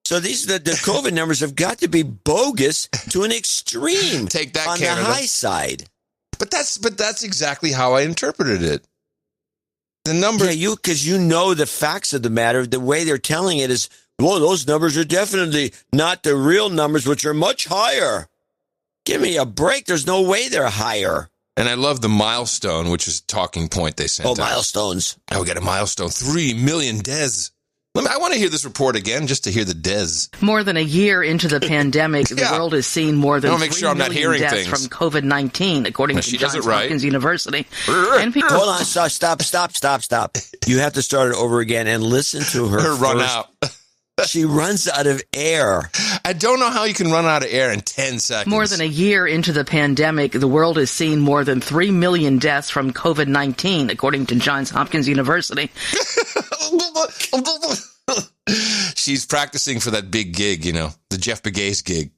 So the COVID numbers have got to be bogus to an extreme. Take that, on Canada. The high side. But that's exactly how I interpreted it. The number, because you know the facts of the matter. The way they're telling it is well, those numbers are definitely not the real numbers, which are much higher. Give me a break. There's no way they're higher. And I love the milestone, which is a talking point they sent out. Milestones. Oh, we got a milestone. 3 million deaths. I want to hear this report again, just to hear the des. More than a year into the pandemic, the world has seen more than 3 million deaths from COVID-19, according to Johns Hopkins University. Hold on, stop. You have to start it over again and listen to her run out. She runs out of air. I don't know how you can run out of air in 10 seconds. More than a year into the pandemic, the world has seen more than 3 million deaths from COVID-19, according to Johns Hopkins University. She's practicing for that big gig, the Jeff Bezos gig.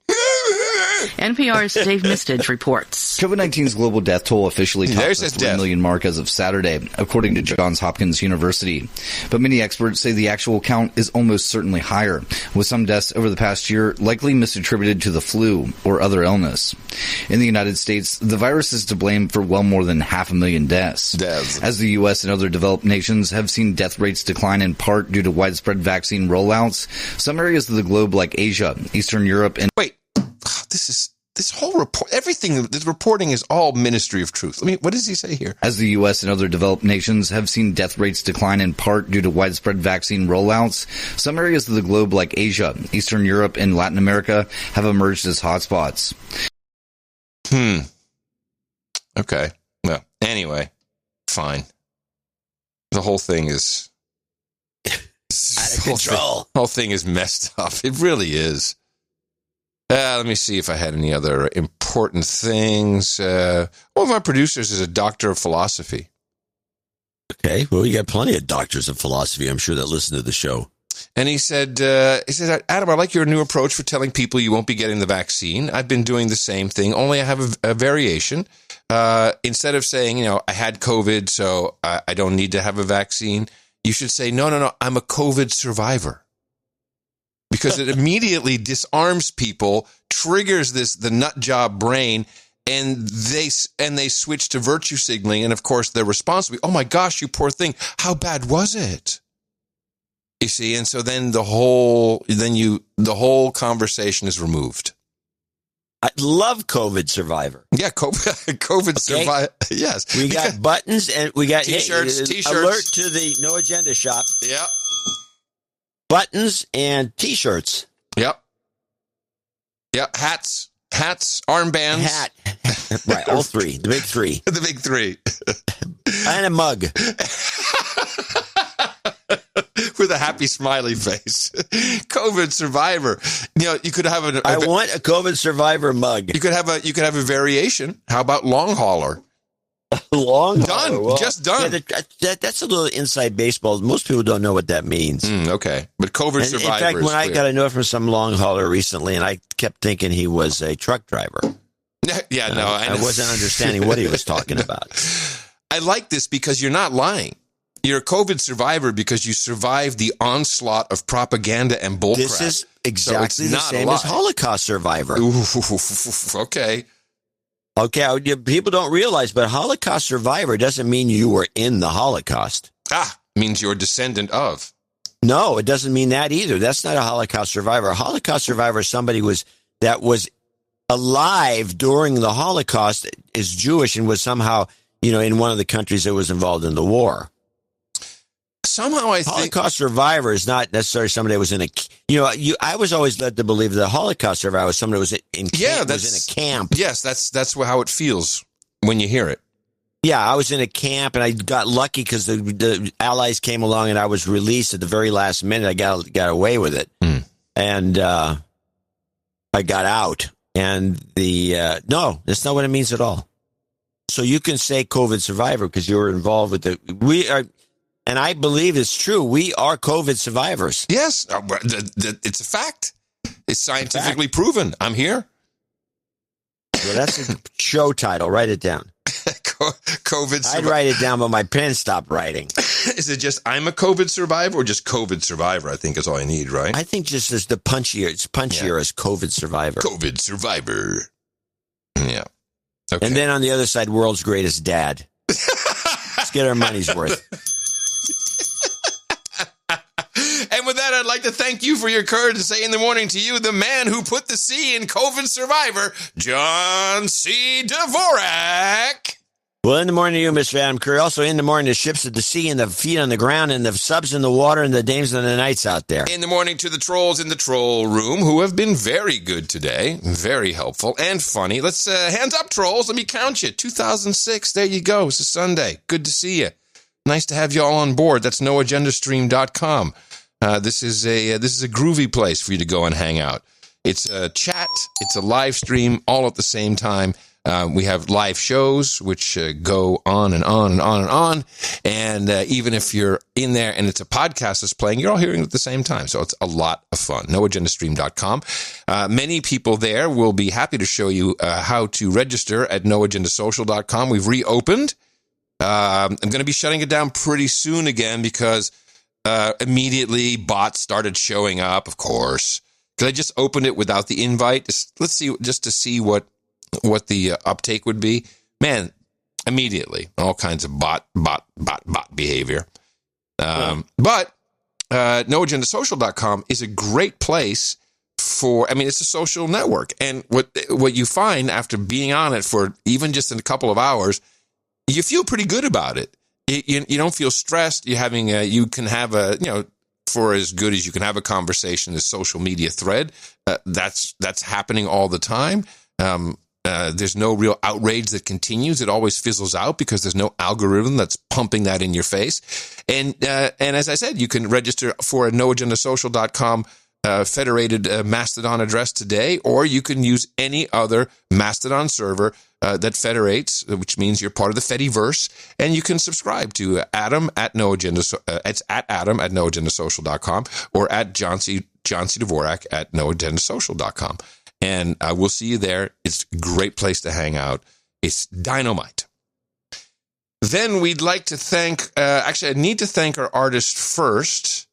NPR's Dave Mistage reports. COVID-19's global death toll officially topped the 3 million mark as of Saturday, according to Johns Hopkins University. But many experts say the actual count is almost certainly higher, with some deaths over the past year likely misattributed to the flu or other illness. In the United States, the virus is to blame for well more than 500,000 deaths. As the U.S. and other developed nations have seen death rates decline in part due to widespread vaccine rollouts, some areas of the globe like Asia, Eastern Europe, and... Wait. This whole report, everything, this reporting is all Ministry of Truth. What does he say here? As the U.S. and other developed nations have seen death rates decline in part due to widespread vaccine rollouts, some areas of the globe like Asia, Eastern Europe, and Latin America have emerged as hotspots. Okay. Well, anyway, fine. The whole thing is... out of control. The whole thing is messed up. It really is. Let me see if I had any other important things. One of our producers is a doctor of philosophy. Okay, well, you got plenty of doctors of philosophy, I'm sure, that listen to the show. And he said, Adam, I like your new approach for telling people you won't be getting the vaccine. I've been doing the same thing, only I have a variation. Instead of saying, I had COVID, so I don't need to have a vaccine, you should say, no, I'm a COVID survivor. Because it immediately disarms people, triggers the nut job brain, and they switch to virtue signaling. And of course, their response will be, "Oh my gosh, you poor thing! How bad was it?" You see, and so then the whole conversation is removed. I love COVID survivor. Yeah, COVID survivor. Yes, we got buttons and we got t-shirts. Alert to the No Agenda shop. Yeah. Buttons and T-shirts. Yep. Hats, armbands. Hat. Right, all three. The big three. The big three. And a mug. With a happy smiley face. COVID survivor. You could have I want a COVID survivor mug. You could have a variation. How about long hauler? Long done. hauler. Well, just done. Yeah, that's a little inside baseball. Most people don't know what that means. Okay, but COVID survivor. In fact, when I clear. got a note from some long hauler recently, and I kept thinking he was a truck driver. Yeah, no, I wasn't understanding what he was talking about. I like this because you're not lying. You're a COVID survivor because you survived the onslaught of propaganda and bullcrap. This is exactly the same as Holocaust survivor. Okay. Okay, people don't realize, but Holocaust survivor doesn't mean you were in the Holocaust. Means you're a descendant of. No, it doesn't mean that either. That's not a Holocaust survivor. A Holocaust survivor is somebody that was alive during the Holocaust, is Jewish, and was somehow, in one of the countries that was involved in the war. Somehow I think Holocaust survivor is not necessarily somebody that was in I was always led to believe that a Holocaust survivor was somebody that was in a camp. Yes, that's how it feels when you hear it. Yeah, I was in a camp and I got lucky because the Allies came along and I was released at the very last minute. I got away with it, and I got out. And no, that's not what it means at all. So you can say COVID survivor because you were involved with we are. And I believe it's true. We are COVID survivors. Yes, it's a fact. It's scientifically proven. I'm here. Well, that's a show title. Write it down. COVID survivor. I'd write it down, but my pen stopped writing. Is it just I'm a COVID survivor or just COVID survivor? I think is all I need, right? I think just as the punchier. It's punchier as COVID survivor. COVID survivor. Yeah. Okay. And then on the other side, world's greatest dad. Let's get our money's worth. And with that, I'd like to to thank you for your courage to say in the morning to you, the man who put the C in COVID survivor, John C. Dvorak. Well, in the morning to you, Mr. Adam Curry. Also in the morning, the ships at the sea and the feet on the ground and the subs in the water and the dames and the knights out there. In the morning to the trolls in the troll room, who have been very good today. Very helpful and funny. Let's, hands up, trolls. Let me count you. 2006. There you go. It's a Sunday. Good to see you. Nice to have you all on board. That's noagendastream.com. This is a groovy place for you to go and hang out. It's a chat. It's a live stream all at the same time. We have live shows, which go on and on and on and on. And even if you're in there and it's a podcast that's playing, you're all hearing it at the same time. So it's a lot of fun. NoAgendaStream.com. Many people there will be happy to show you how to register at NoAgendaSocial.com. We've reopened. I'm going to be shutting it down pretty soon again because immediately bots started showing up, of course. Because I just opened it without the invite. Let's see, just to see what the uptake would be. Man, immediately all kinds of bot behavior. But noagendasocial.com is a great place for, I mean, it's a social network. And what you find after being on it for even just a couple of hours, you feel pretty good about it. You don't feel stressed. You're having you can have for as good as you can have a conversation, this social media thread, that's happening all the time. There's no real outrage that continues. It always fizzles out because there's no algorithm that's pumping that in your face. And as I said, you can register for a noagendasocial.com federated Mastodon address today, or you can use any other Mastodon server that federates, which means you're part of the Fediverse, and you can subscribe to Adam at it's at Adam at noagendasocial.com or at John C. Dvorak at noagendasocial.com. And we'll see you there. It's a great place to hang out. It's dynamite. Then we'd like to thank, actually, I need to thank our artist first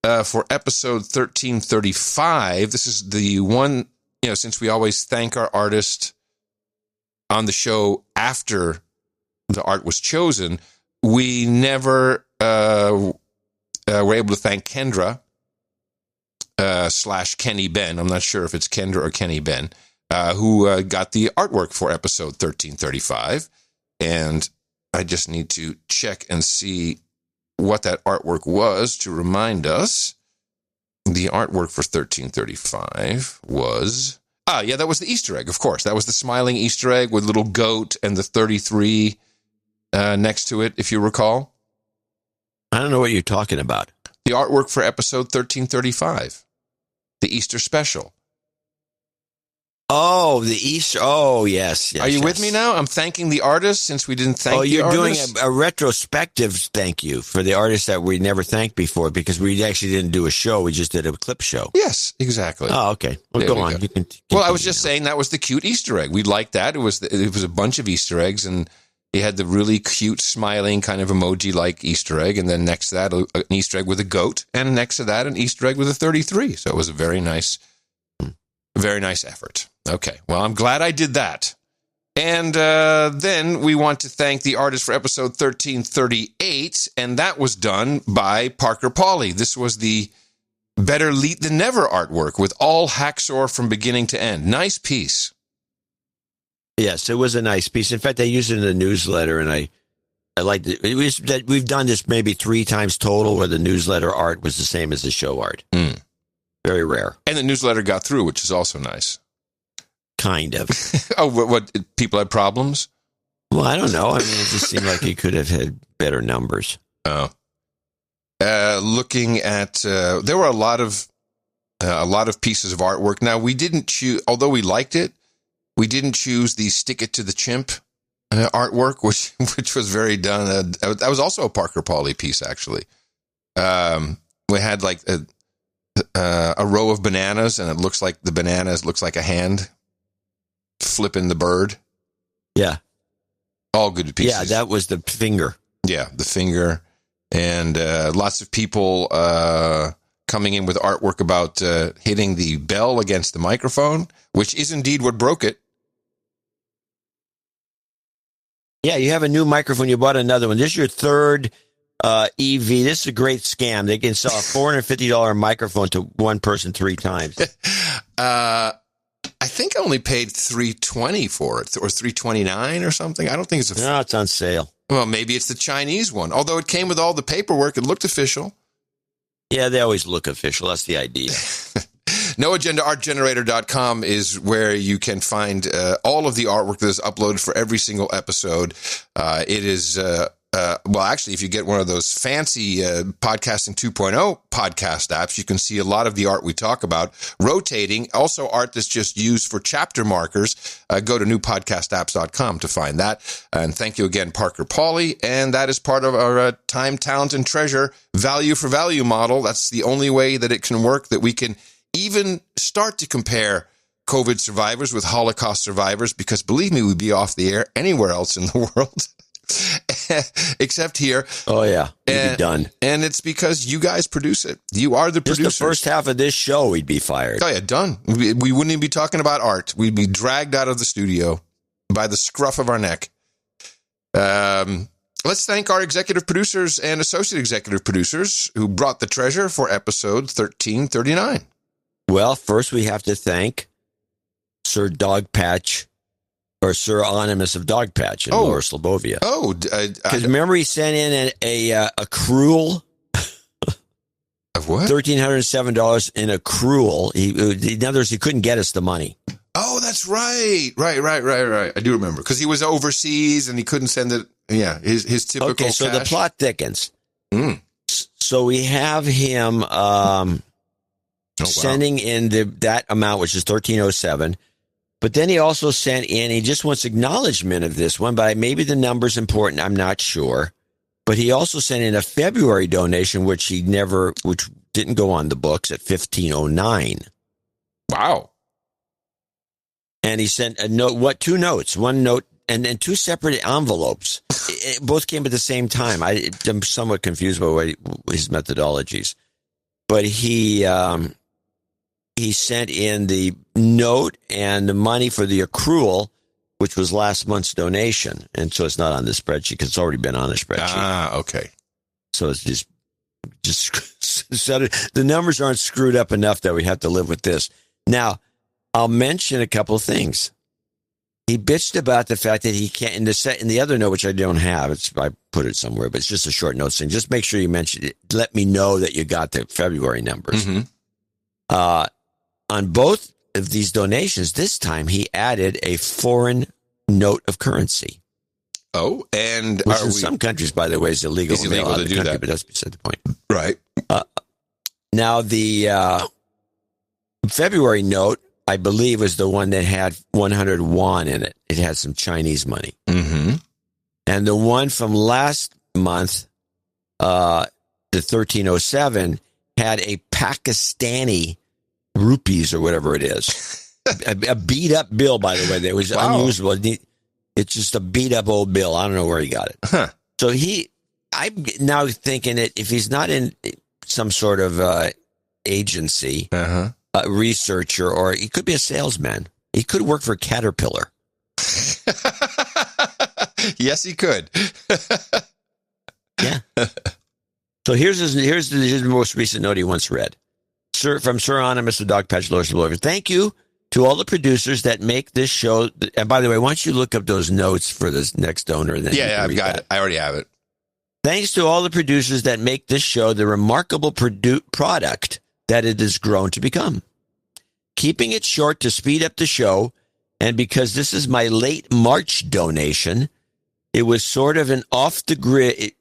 for episode 1335. This is the one, since we always thank our artist on the show after the art was chosen, we never were able to thank Kendra. / Kenny Ben. I'm not sure if it's Kendra or Kenny Ben, who got the artwork for episode 1335. And I just need to check and see what that artwork was to remind us. The artwork for 1335 was, that was the Easter egg, of course. That was the smiling Easter egg with little goat and the 33 next to it, if you recall. I don't know what you're talking about. The artwork for episode 1335. The Easter special. Oh, the Easter. Oh, yes. Are you with me now? I'm thanking the artist since we didn't thank the artist. Oh, you're doing a retrospective thank you for the artists that we never thanked before because we actually didn't do a show. We just did a clip show. Yes, exactly. Oh, okay. Well, go on. You can I was just saying that was the cute Easter egg. We liked that. It was a bunch of Easter eggs, and he had the really cute, smiling kind of emoji-like Easter egg, and then next to that, an Easter egg with a goat, and next to that, an Easter egg with a 33. So it was a very nice effort. Okay, well, I'm glad I did that. And then we want to thank the artist for episode 1338, and that was done by Parker Pauly. This was the Better Late Than Never artwork with all Hacksaw from beginning to end. Nice piece. Yes, it was a nice piece. In fact, I used it in the newsletter, and I liked it. We've done this maybe 3 times total where the newsletter art was the same as the show art. Very rare. And the newsletter got through, which is also nice. Kind of. Oh, what people had problems? Well, I don't know. I mean, it just seemed like it could have had better numbers. Oh. Looking at, there were a lot of pieces of artwork. Now, we didn't choose, although we liked it, we didn't choose the Stick It to the Chimp artwork, which was very done. That was also a Parker Pauly piece, actually. We had like a row of bananas, and it looks like the bananas looks like a hand flipping the bird. Yeah. All good pieces. Yeah, that was the finger. Yeah, the finger. And lots of people coming in with artwork about hitting the bell against the microphone, which is indeed what broke it. Yeah, you have a new microphone. You bought another one. This is your third EV. This is a great scam. They can sell a $450 microphone to one person 3 times. I think I only paid $320 for it, or $329 or something. I don't think it's No, it's on sale. Well, maybe it's the Chinese one. Although it came with all the paperwork, it looked official. Yeah, they always look official. That's the idea. NoAgendaArtGenerator.com is where you can find all of the artwork that is uploaded for every single episode. It is, well, actually, if you get one of those fancy Podcasting 2.0 podcast apps, you can see a lot of the art we talk about rotating. Also, art that's just used for chapter markers. Go to newpodcastapps.com to find that. And thank you again, Parker Pauly. And that is part of our time, talent, and treasure value for value model. That's the only way that it can work, that we can even start to compare COVID survivors with Holocaust survivors, because believe me, we'd be off the air anywhere else in the world except here. Oh, yeah. We'd be done. And it's because you guys produce it. You are the producers. Just the first half of this show, we'd be fired. Oh, yeah, done. We wouldn't even be talking about art. We'd be dragged out of the studio by the scruff of our neck. Let's thank our executive producers and associate executive producers who brought the treasure for episode 1339. Well, first we have to thank Sir Dogpatch, or Sir Anonymous of Dogpatch in Lower Slobovia. Because remember he sent in a accrual of what? $1,307 in accrual. In other words, he couldn't get us the money. Oh, that's right. Right. I do remember, because he was overseas and he couldn't send it. Yeah, his typical. Okay, so cash. the plot thickens. So we have him sending in that amount, which is $1,307. But then he also sent in, he just wants acknowledgement of this one, but maybe the number's important, I'm not sure. But he also sent in a February donation, which didn't go on the books, at $1,509. Wow. And he sent a note, 2 notes, one note, and then 2 separate envelopes. Both came at the same time. I'm somewhat confused by his methodologies. But he sent in the note and the money for the accrual, which was last month's donation. And so it's not on the spreadsheet because it's already been on the spreadsheet. Ah, okay. So it's just the numbers aren't screwed up enough that we have to live with this. Now, I'll mention a couple of things. He bitched about the fact that he can't, in the other note, which I don't have, I put it somewhere, but it's just a short note saying, just make sure you mention it. Let me know that you got the February numbers. Mm-hmm. On both of these donations, this time he added a foreign note of currency. Oh, and which in some countries, by the way, is illegal. It's illegal to do that. But that's beside the point. Right. Now, the February note, I believe, was the one that had 100 won in it. It had some Chinese money. Mm-hmm. And the one from last month, the 1307, had a Pakistani rupees or whatever it is. a beat up bill, by the way. That was unusable. It's just a beat up old bill. I don't know where he got it. Huh. So I'm now thinking that if he's not in some sort of agency, researcher, or he could be a salesman. He could work for Caterpillar. Yes, he could. Yeah. So here's his most recent note he once read. From Sir Anonymous of Dogpatch, Lower Slobovia. Thank you to all the producers that make this show. And by the way, why don't you look up those notes for this next donor? And then I've got it. I already have it. Thanks to all the producers that make this show the remarkable product that it has grown to become. Keeping it short to speed up the show, and because this is my late March donation, it was sort of off the grid.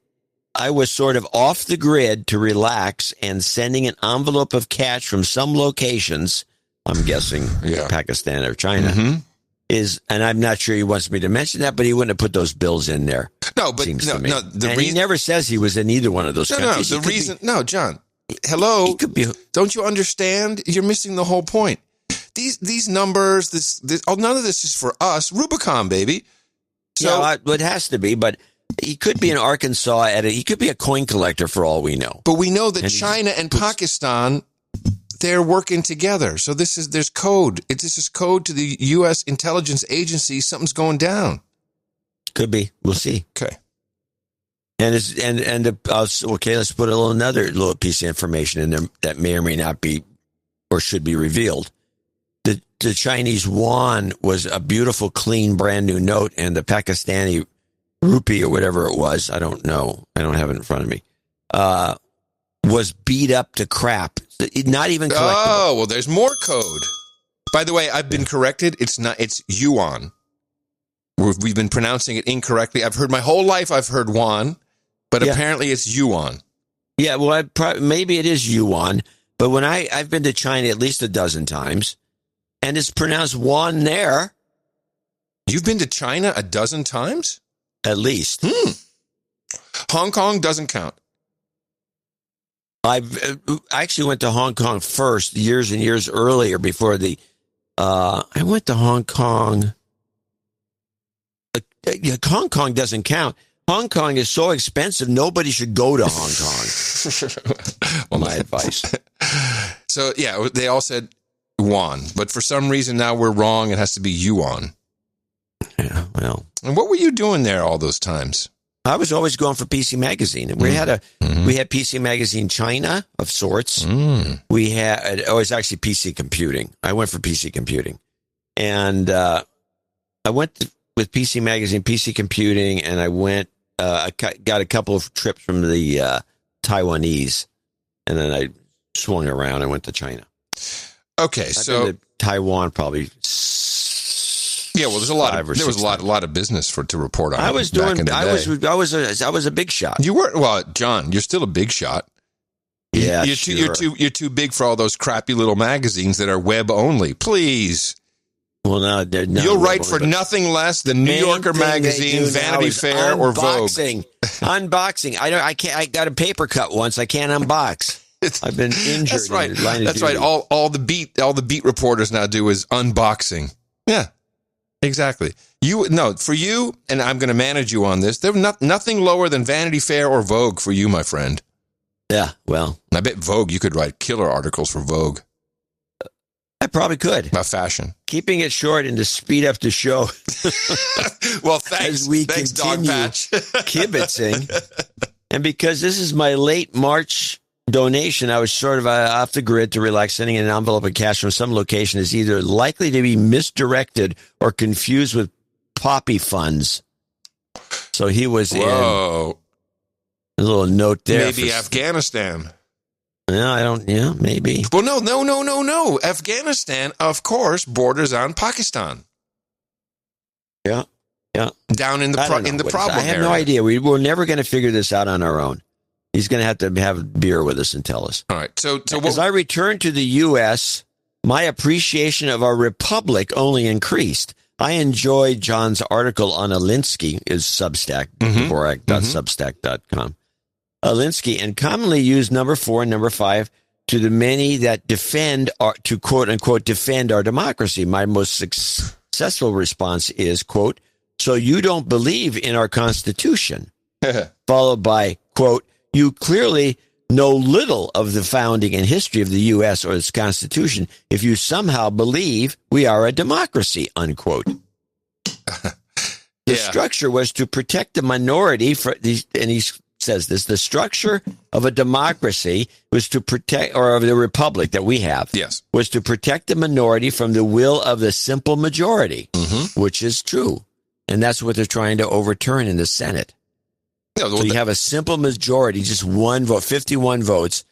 I was sort of off the grid to relax, and sending an envelope of cash from some locations, I'm guessing Pakistan or China, is, and I'm not sure he wants me to mention that, but he wouldn't have put those bills in there. No, but he never says he was in either one of those countries. John, hello, don't you understand? You're missing the whole point. These numbers, none of this is for us. Rubicon, baby. So it has to be, but he could be in Arkansas he could be a coin collector for all we know. But we know that China and Pakistan, they're working together. So there's code. This is code to the U.S. intelligence agency. Something's going down. Could be. We'll see. Okay. And okay, let's put another little piece of information in there that may or may not be or should be revealed. The Chinese yuan was a beautiful, clean, brand new note, and the Pakistani rupee or whatever it was, I don't know, I don't have it in front of me, was beat up to crap. Not even collectible. Oh, well, there's more code. By the way, I've been corrected. It's yuan. We've been pronouncing it incorrectly. I've heard my whole life, I've heard yuan, but apparently it's yuan. Yeah, well, maybe it is yuan, but when I've been to China at least a dozen times, and it's pronounced yuan there. You've been to China a dozen times? At least. Hong Kong doesn't count. I actually went to Hong Kong first, years and years earlier before I went to Hong Kong. Hong Kong doesn't count. Hong Kong is so expensive, nobody should go to Hong Kong. Well, my advice. So, yeah, they all said yuan, but for some reason now we're wrong. It has to be yuan. Yeah, well. And what were you doing there all those times? I was always going for PC Magazine. We had PC Magazine China of sorts. We had, it was actually PC Computing. I went for PC Computing. And I went with PC Magazine, PC Computing, and I went, I got a couple of trips from the Taiwanese, and then I swung around and went to China. Okay, so been to Taiwan probably. Yeah, well, there was a lot of business to report on. I was a big shot. You weren't, well, John. You're still a big shot. Yeah, you're too big for all those crappy little magazines that are web only. Please. Well, no, you'll write for nothing less than New Yorker Magazine, Vanity Fair, or Vogue. Unboxing. I got a paper cut once. I can't unbox. I've been injured. That's right. That's right. All the beat reporters now do is unboxing. Yeah. Exactly. For you, and I'm going to manage you on this, there's nothing lower than Vanity Fair or Vogue for you, my friend. Yeah, well. I bet Vogue, you could write killer articles for Vogue. I probably could. About fashion. Keeping it short and to speed up the show. Well, thanks. As we continue Dog Patch. Kibitzing. And because this is my late March donation, I was sort of off the grid to relax. Sending an envelope of cash from some location is either likely to be misdirected or confused with poppy funds. So he was in a little note there. Maybe Afghanistan. Yeah, maybe. Well, no. Afghanistan, of course, borders on Pakistan. Yeah. Down in the problem I have area. no idea. We're never going to figure this out on our own. He's going to have a beer with us and tell us. All right. So as I returned to the U.S., my appreciation of our republic only increased. I enjoyed John's article on Alinsky, his Substack, Dvorak.substack.com. Alinsky, and commonly use number 4 and number 5 to the many that defend, to quote unquote, defend our democracy. My most successful response is, quote, so you don't believe in our Constitution, followed by, quote, you clearly know little of the founding and history of the U.S. or its Constitution if you somehow believe we are a democracy, unquote. The structure was to protect the minority, and he says this, the structure of a democracy was to protect, or of the republic that we have, was to protect the minority from the will of the simple majority, which is true. And that's what they're trying to overturn in the Senate. So you have a simple majority, just one vote, 51 votes,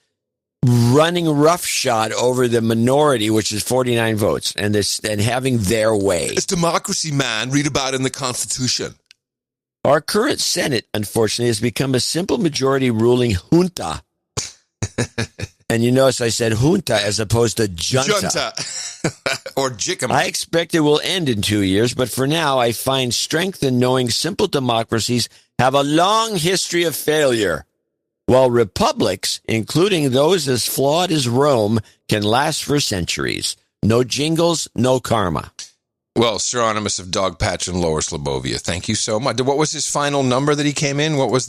running roughshod over the minority, which is 49 votes, and having their way. It's democracy, man. Read about it in the Constitution. Our current Senate, unfortunately, has become a simple majority ruling junta. And you notice I said junta as opposed to junta. Or jickum. I expect it will end in 2 years, but for now, I find strength in knowing simple democracies have a long history of failure, while republics, including those as flawed as Rome, can last for centuries. No jingles, no karma. Well, Seronimus of Dog Patch in Lower Slobovia, thank you so much. What was his final number that he came in? What was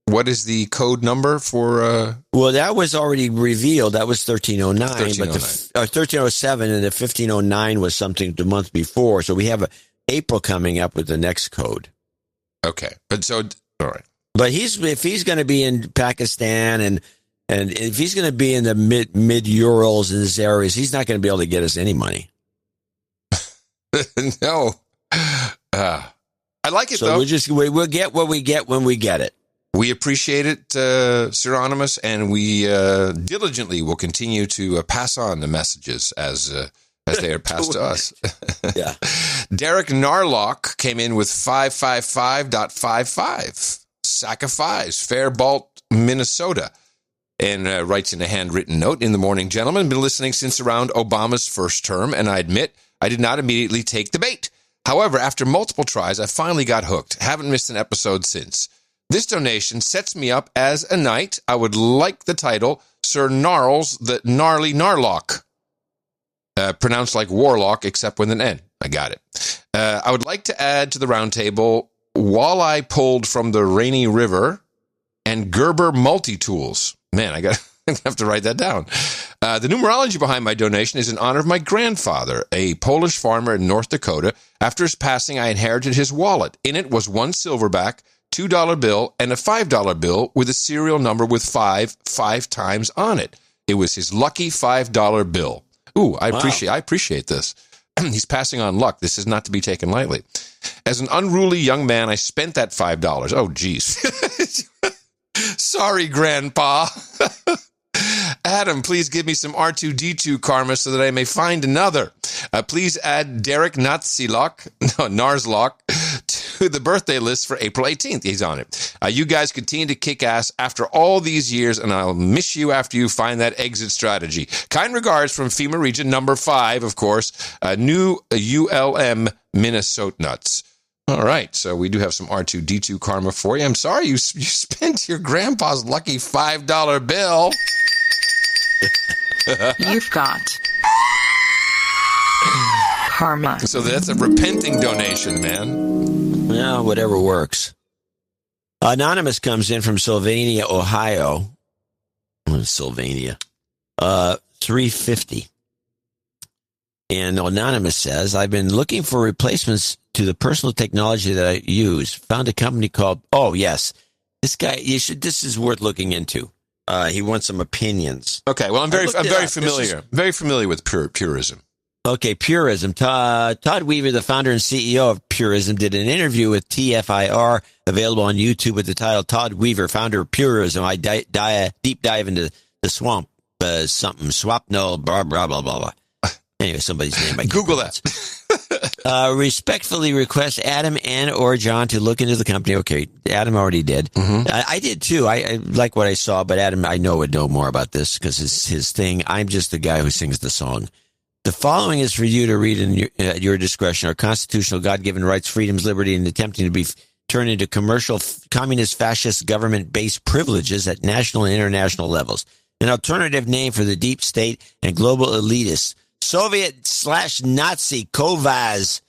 what is the code number for? Well, that was already revealed. That was 1309, but 1307, and the 1509 was something the month before. So we have April coming up with the next code. Okay, but all right. But if he's going to be in Pakistan and if he's going to be in the mid Urals in this areas, he's not going to be able to get us any money. No. I like it, though. We'll get what we get when we get it. We appreciate it, Sir Anonymous, and we diligently will continue to pass on the messages as they are passed to us. Yeah. Derek Narlock came in with 555.55. Sack of fives, Faribault, Minnesota. And writes in a handwritten note, "In the morning, gentlemen. Been listening since around Obama's first term, and I admit I did not immediately take the bait. However, after multiple tries, I finally got hooked. Haven't missed an episode since. This donation sets me up as a knight. I would like the title, Sir Gnarls, the Gnarly Narlock. Pronounced like Warlock, except with an N. I got it. I would like to add to the roundtable walleye pulled from the Rainy River and Gerber multi-tools." Man, I'm going to have to write that down. The numerology behind my donation is in honor of my grandfather, a Polish farmer in North Dakota. After his passing, I inherited his wallet. In it was one silverback, $2 bill, and a $5 bill with a serial number with five times on it. It was his lucky $5 bill. Ooh, I appreciate this. He's passing on luck. This is not to be taken lightly. As an unruly young man, I spent that $5. Oh, geez. Sorry, Grandpa. Adam, please give me some R2-D2 karma so that I may find another. Please add Derek Narslock to the birthday list for April 18th. He's on it. You guys continue to kick ass after all these years, and I'll miss you after you find that exit strategy. Kind regards from FEMA Region number 5, of course, New ULM, Minnesota Nuts. All right, so we do have some R2-D2 karma for you. I'm sorry you spent your grandpa's lucky $5 bill. You've got karma. So that's a repenting donation, man. Yeah, whatever works. Anonymous comes in from Sylvania, Ohio. Sylvania. 350. And Anonymous says, "I've been looking for replacements to the personal technology that I use. Found a company called," oh, yes. This guy, this is worth looking into. He wants some opinions. Okay, well, I'm very familiar. Very familiar with Purism. Okay, Purism. Todd Weaver, the founder and CEO of Purism, did an interview with TFIR, available on YouTube with the title "Todd Weaver, founder of Purism." I deep dive into the swamp, Swapno, blah, blah, blah, blah, blah. Anyway, somebody's name. Google that. Respectfully request Adam and or John to look into the company. Okay, Adam already did. Mm-hmm. I did too. I like what I saw, but Adam, I know would know more about this because it's his thing. I'm just the guy who sings the song. The following is for you to read at your discretion. Our constitutional, God-given rights, freedoms, liberty, and attempting to be turned into commercial, communist, fascist, government-based privileges at national and international levels. An alternative name for the deep state and global elitists. Soviet/Nazi Sovaz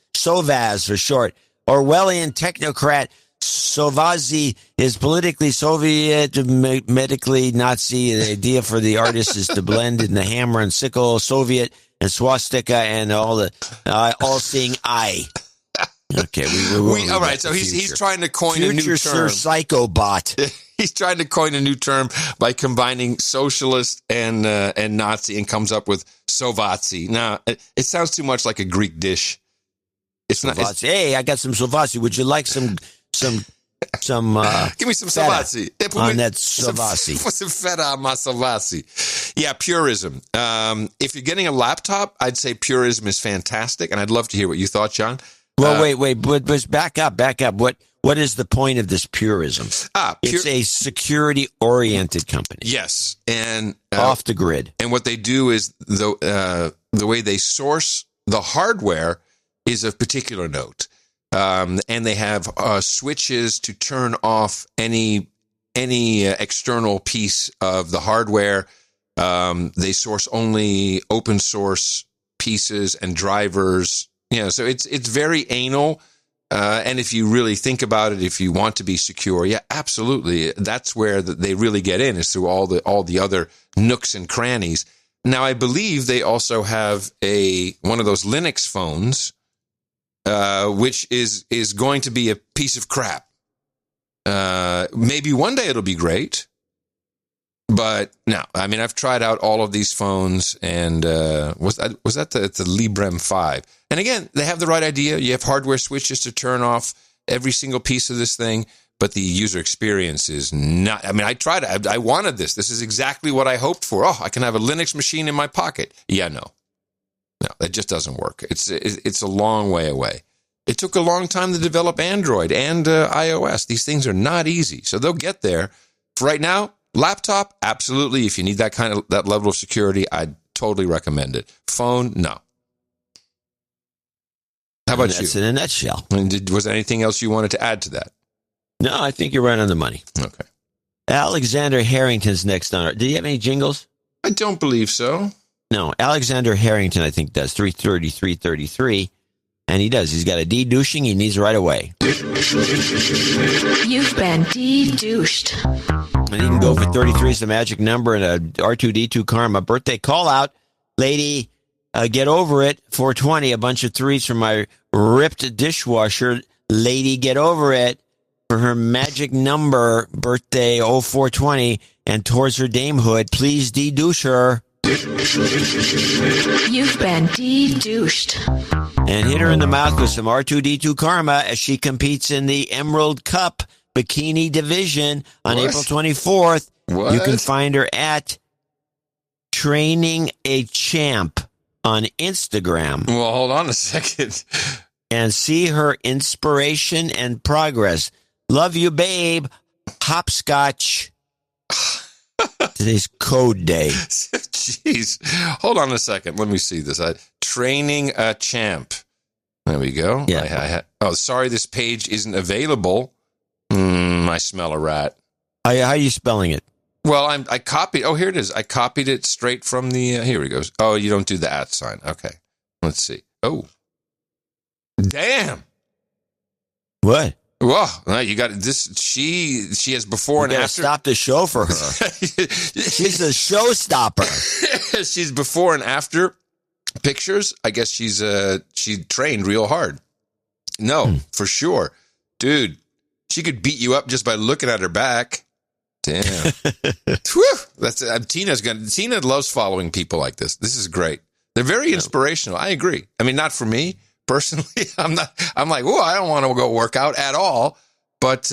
for short. Orwellian technocrat Sovazi is politically Soviet, medically Nazi. The idea for the artist is to blend in the hammer and sickle, Soviet and swastika and all seeing eye. Okay, all right. So he's trying to coin a new term. Future psychobot. He's trying to coin a new term by combining socialist and Nazi, and comes up with Sovatsi. Now, it sounds too much like a Greek dish. It's not. Hey, I got some Sovatsi. Would you like some? Give me some Sovatsi. On that Sovatsi. Put some feta on my Sovatsi. Yeah, Purism. If you're getting a laptop, I'd say Purism is fantastic, and I'd love to hear what you thought, John. Well, wait, but back up. What is the point of this Purism? It's a security-oriented company. Yes, and off the grid. And what they do is the way they source the hardware is of particular note, and they have switches to turn off any external piece of the hardware. They source only open source pieces and drivers. So it's very anal. And if you really think about it, if you want to be secure, yeah, absolutely. That's where they really get in, is through all the other nooks and crannies. Now, I believe they also have one of those Linux phones, which is going to be a piece of crap. Maybe one day it'll be great. But no, I mean, I've tried out all of these phones, and was that the Librem 5? And again, they have the right idea. You have hardware switches to turn off every single piece of this thing, but the user experience is not. I mean, I tried it. I wanted this. This is exactly what I hoped for. Oh, I can have a Linux machine in my pocket. Yeah, no, it just doesn't work. It's a long way away. It took a long time to develop Android and iOS. These things are not easy, so they'll get there. For right now, laptop, absolutely. If you need that level of security, I'd totally recommend it. Phone, no. How about you? That's in a nutshell. And was there anything else you wanted to add to that? No, I think you're right on the money. Okay. Alexander Harrington's next on. Did you have any jingles? I don't believe so. No, Alexander Harrington, I think, does 333. And he does. He's got a de-douching he needs right away. You've been de-douched. And he can go for 33 is the magic number and a R2D2 Karma birthday call out. Lady, get over it. 420, a bunch of threes from my ripped dishwasher. Lady, get over it. For her magic number birthday 0420 and towards her damehood, please de-douche her. You've been de-douched. And hit her in the mouth with some R2D2 Karma as she competes in the Emerald Cup Bikini Division on April 24th. What? You can find her at Training a Champ on Instagram. Well, hold on a second. And see her inspiration and progress. Love you, babe. Hopscotch. Today's code day. Jeez. Hold on a second. Let me see this. Training a Champ. There we go. Yeah. Sorry, this page isn't available. I smell a rat. How are you spelling it? Well, I copied. Oh, here it is. I copied it straight from the. Here it goes. Oh, you don't do the @ sign. Okay. Let's see. Oh. Damn. What? Whoa, you got this. She has before and after. Stop the show for her. She's a showstopper. She's before and after pictures. I guess she trained real hard. No, for sure, dude. She could beat you up just by looking at her back. Damn. Whew. Tina loves following people like this. This is great. They're very inspirational. I agree. I mean, not for me. Personally, I'm like, oh, I don't want to go work out at all. But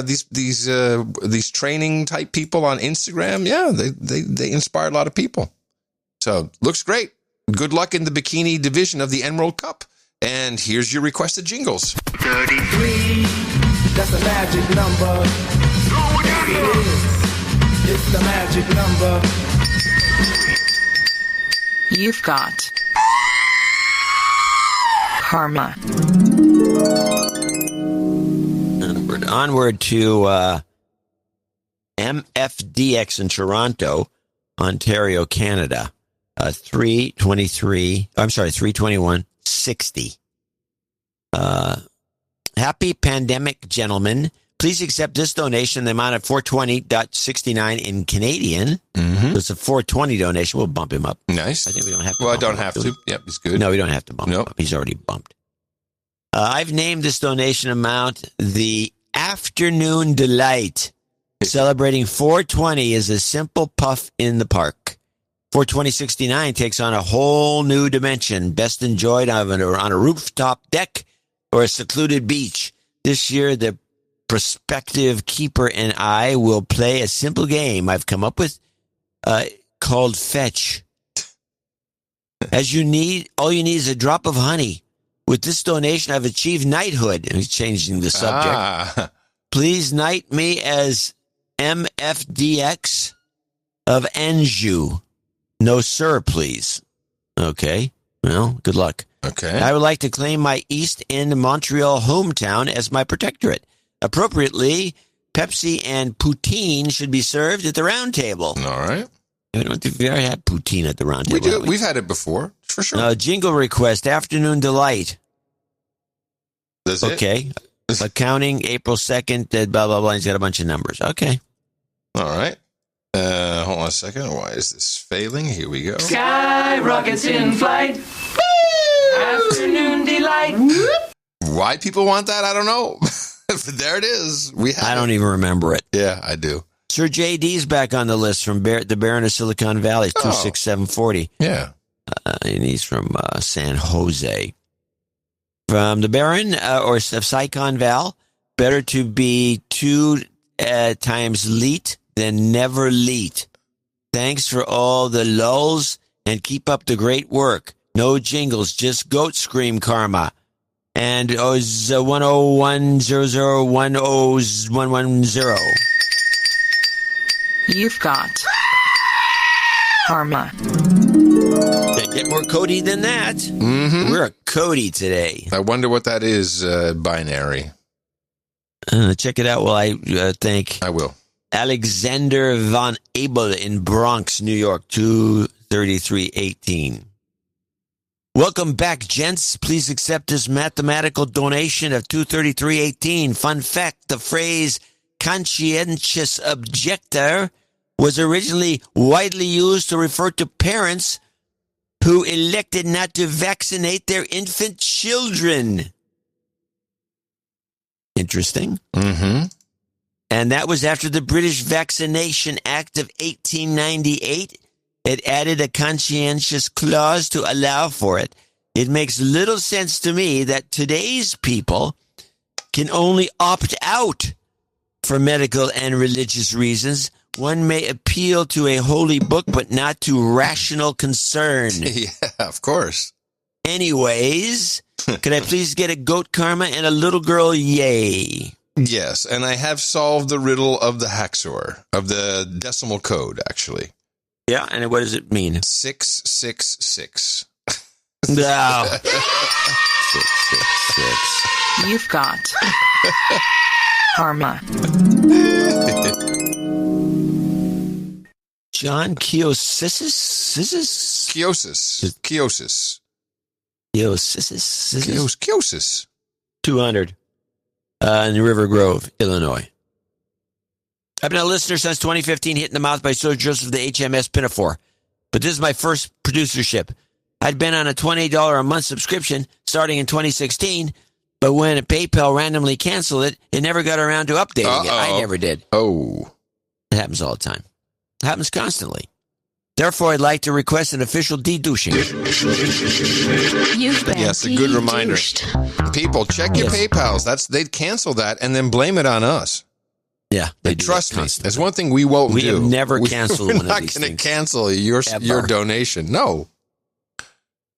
these training type people on Instagram, yeah, they inspire a lot of people. So looks great. Good luck in the bikini division of the Emerald Cup. And here's your requested jingles. 33, that's a magic number. It is. It's the magic number. You've got Karma. Onward to MFDX in Toronto, Ontario, Canada. 321.60. Happy pandemic, gentlemen. Please accept this donation in the amount of $420.69 in Canadian. Mm-hmm. So it's a $420 donation. We'll bump him up. Nice. I think we don't have to. Well, I don't have to. Yep, he's good. No, we don't have to bump him up. He's already bumped. I've named this donation amount the Afternoon Delight. Celebrating 420 is a simple puff in the park. 420.69 takes on a whole new dimension. Best enjoyed on a rooftop deck or a secluded beach. This year, the prospective keeper and I will play a simple game I've come up with called Fetch. All you need is a drop of honey. With this donation, I've achieved knighthood. And he's changing the subject. Please knight me as MFDX of Anjou. No, sir, please. Okay. Well, good luck. Okay. I would like to claim my East End Montreal hometown as my protectorate. Appropriately, Pepsi and poutine should be served at the round table. All right. I don't think we ever had poutine at the round table. We've had it before, for sure. Jingle request, Afternoon Delight. That's it? Okay. Accounting, April 2nd, blah, blah, blah. He's got a bunch of numbers. Okay. All right. Hold on a second. Why is this failing? Here we go. Sky rockets in flight. Afternoon Delight. Why people want that, I don't know. There it is. I don't even remember it. Yeah, I do. Sir JD's back on the list from the Baron of Silicon Valley, 26740. Yeah. And he's from San Jose. From the Baron or of Sicon Val, better to be 2 times leet than never leet. Thanks for all the lulls and keep up the great work. No jingles, just goat scream karma. And 101001010. You've got karma. Can't get more Cody than that. Mm-hmm. We're a Cody today. I wonder what that is, binary. Check it out while I thank. I will. Alexander Von Abel in Bronx, New York, 23318. Welcome back, gents. Please accept this mathematical donation of 23318. Fun fact, the phrase conscientious objector was originally widely used to refer to parents who elected not to vaccinate their infant children. Interesting. Mm-hmm. And that was after the British Vaccination Act of 1898. It added a conscientious clause to allow for it. It makes little sense to me that today's people can only opt out for medical and religious reasons. One may appeal to a holy book, but not to rational concern. Yeah, of course. Anyways, could I please get a goat karma and a little girl yay? Yes, and I have solved the riddle of the Haxor, of the decimal code, actually. Yeah, and what does it mean? 666. No. 666. You've got karma. John Kiosis? Kiosis. 200. In River Grove, Illinois. I've been a listener since 2015, hitting the mouth by Sir Joseph the HMS Pinafore. But this is my first producership. I'd been on a $20 a month subscription starting in 2016, but when PayPal randomly canceled it, it never got around to updating it. I never did. Oh. It happens all the time. It happens constantly. Therefore, I'd like to request an official de-douching. You've been yes, a good reminder. People, check your PayPals. They'd cancel that and then blame it on us. Yeah, they trust me. That's one thing we won't do. We have never canceled one of these We're not going to cancel your donation. No.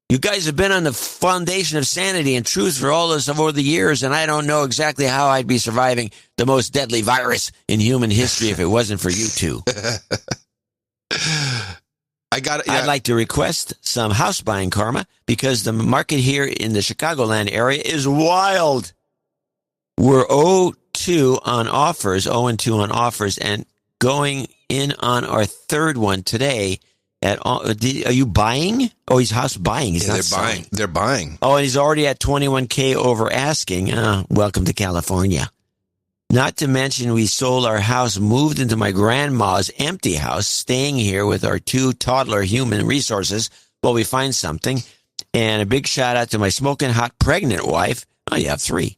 You guys have been on the foundation of sanity and truth for all this over the years, and I don't know exactly how I'd be surviving the most deadly virus in human history if it wasn't for you two. I'd like to request some house buying karma because the market here in the Chicagoland area is wild. We're 0-2 on offers, and going in on our third one today. Are you buying? Oh, he's house buying. He's not selling. They're buying. Oh, and he's already at 21K over asking. Welcome to California. Not to mention we sold our house, moved into my grandma's empty house, staying here with our 2 toddler human resources while we find something. And a big shout out to my smoking hot pregnant wife. Oh, you have 3,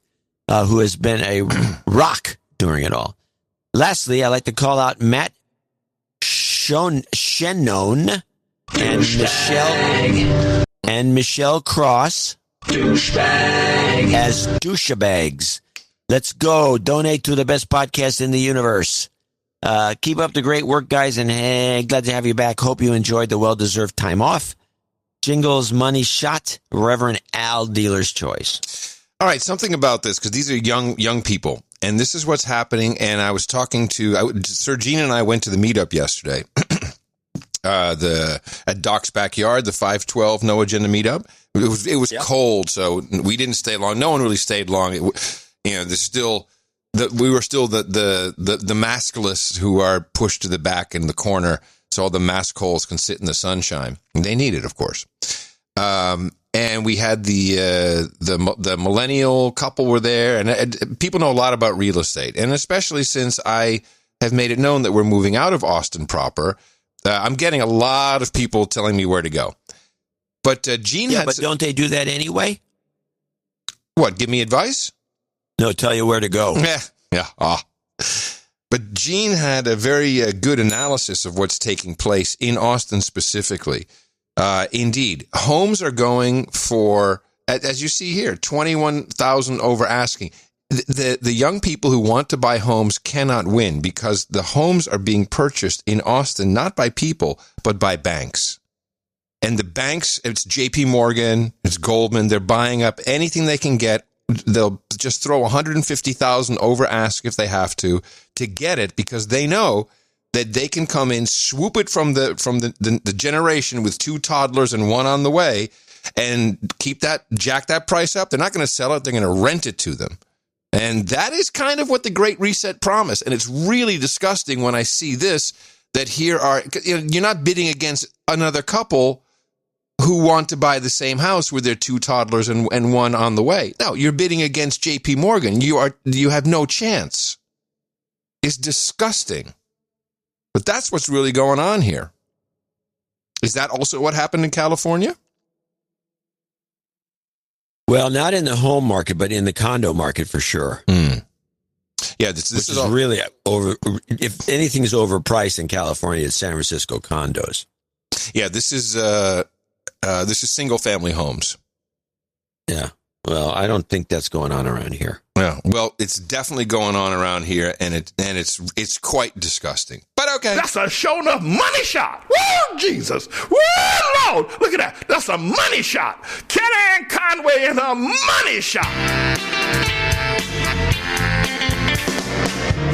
who has been a rock during it all. Lastly, I'd like to call out Matt Shenone and Michelle Cross as douchebags. Let's go. Donate to the best podcast in the universe. Keep up the great work, guys, and hey, glad to have you back. Hope you enjoyed the well-deserved time off. Jingles, money shot, Reverend Al, dealer's choice. All right, something about this, because these are young people, and this is what's happening, and I was talking to, Sir Gene and I went to the meetup yesterday, at Doc's backyard, the 512 No Agenda meetup. It was cold, so we didn't stay long. No one really stayed long. There's still we were still the maskless who are pushed to the back in the corner, so all the mask holes can sit in the sunshine. And they need it, of course. And we had the millennial couple were there, and people know a lot about real estate, and especially since I have made it known that we're moving out of Austin proper, I'm getting a lot of people telling me where to go. But Gene, but don't they do that anyway? What? Give me advice? No, tell you where to go. Yeah. But Gene had a very good analysis of what's taking place in Austin specifically. Indeed, homes are going for, as you see here, $21,000 over asking. The young people who want to buy homes cannot win because the homes are being purchased in Austin not by people, but by banks. And the banks, it's JP Morgan, it's Goldman, they're buying up anything they can get. They'll just throw $150,000 over ask if they have to get it because they know that they can come in, swoop it from the generation with 2 toddlers and 1 on the way and jack that price up. They're not going to sell it. They're going to rent it to them. And that is kind of what the Great Reset promised. And it's really disgusting when I see this, that you're not bidding against another couple who want to buy the same house with their 2 toddlers and 1 on the way. No, you're bidding against JP Morgan. You have no chance. It's disgusting. But that's what's really going on here. Is that also what happened in California? Well, not in the home market, but in the condo market for sure. Yeah, this is really over. If anything's overpriced in California, it's San Francisco condos. Yeah, this is single family homes. Yeah. Well, I don't think that's going on around here. Yeah. Well, it's definitely going on around here, and it's quite disgusting. But okay, that's a sure enough money shot. Woo, Jesus! Woo, Lord! Look at that. That's a money shot. Kellyanne Conway is a money shot.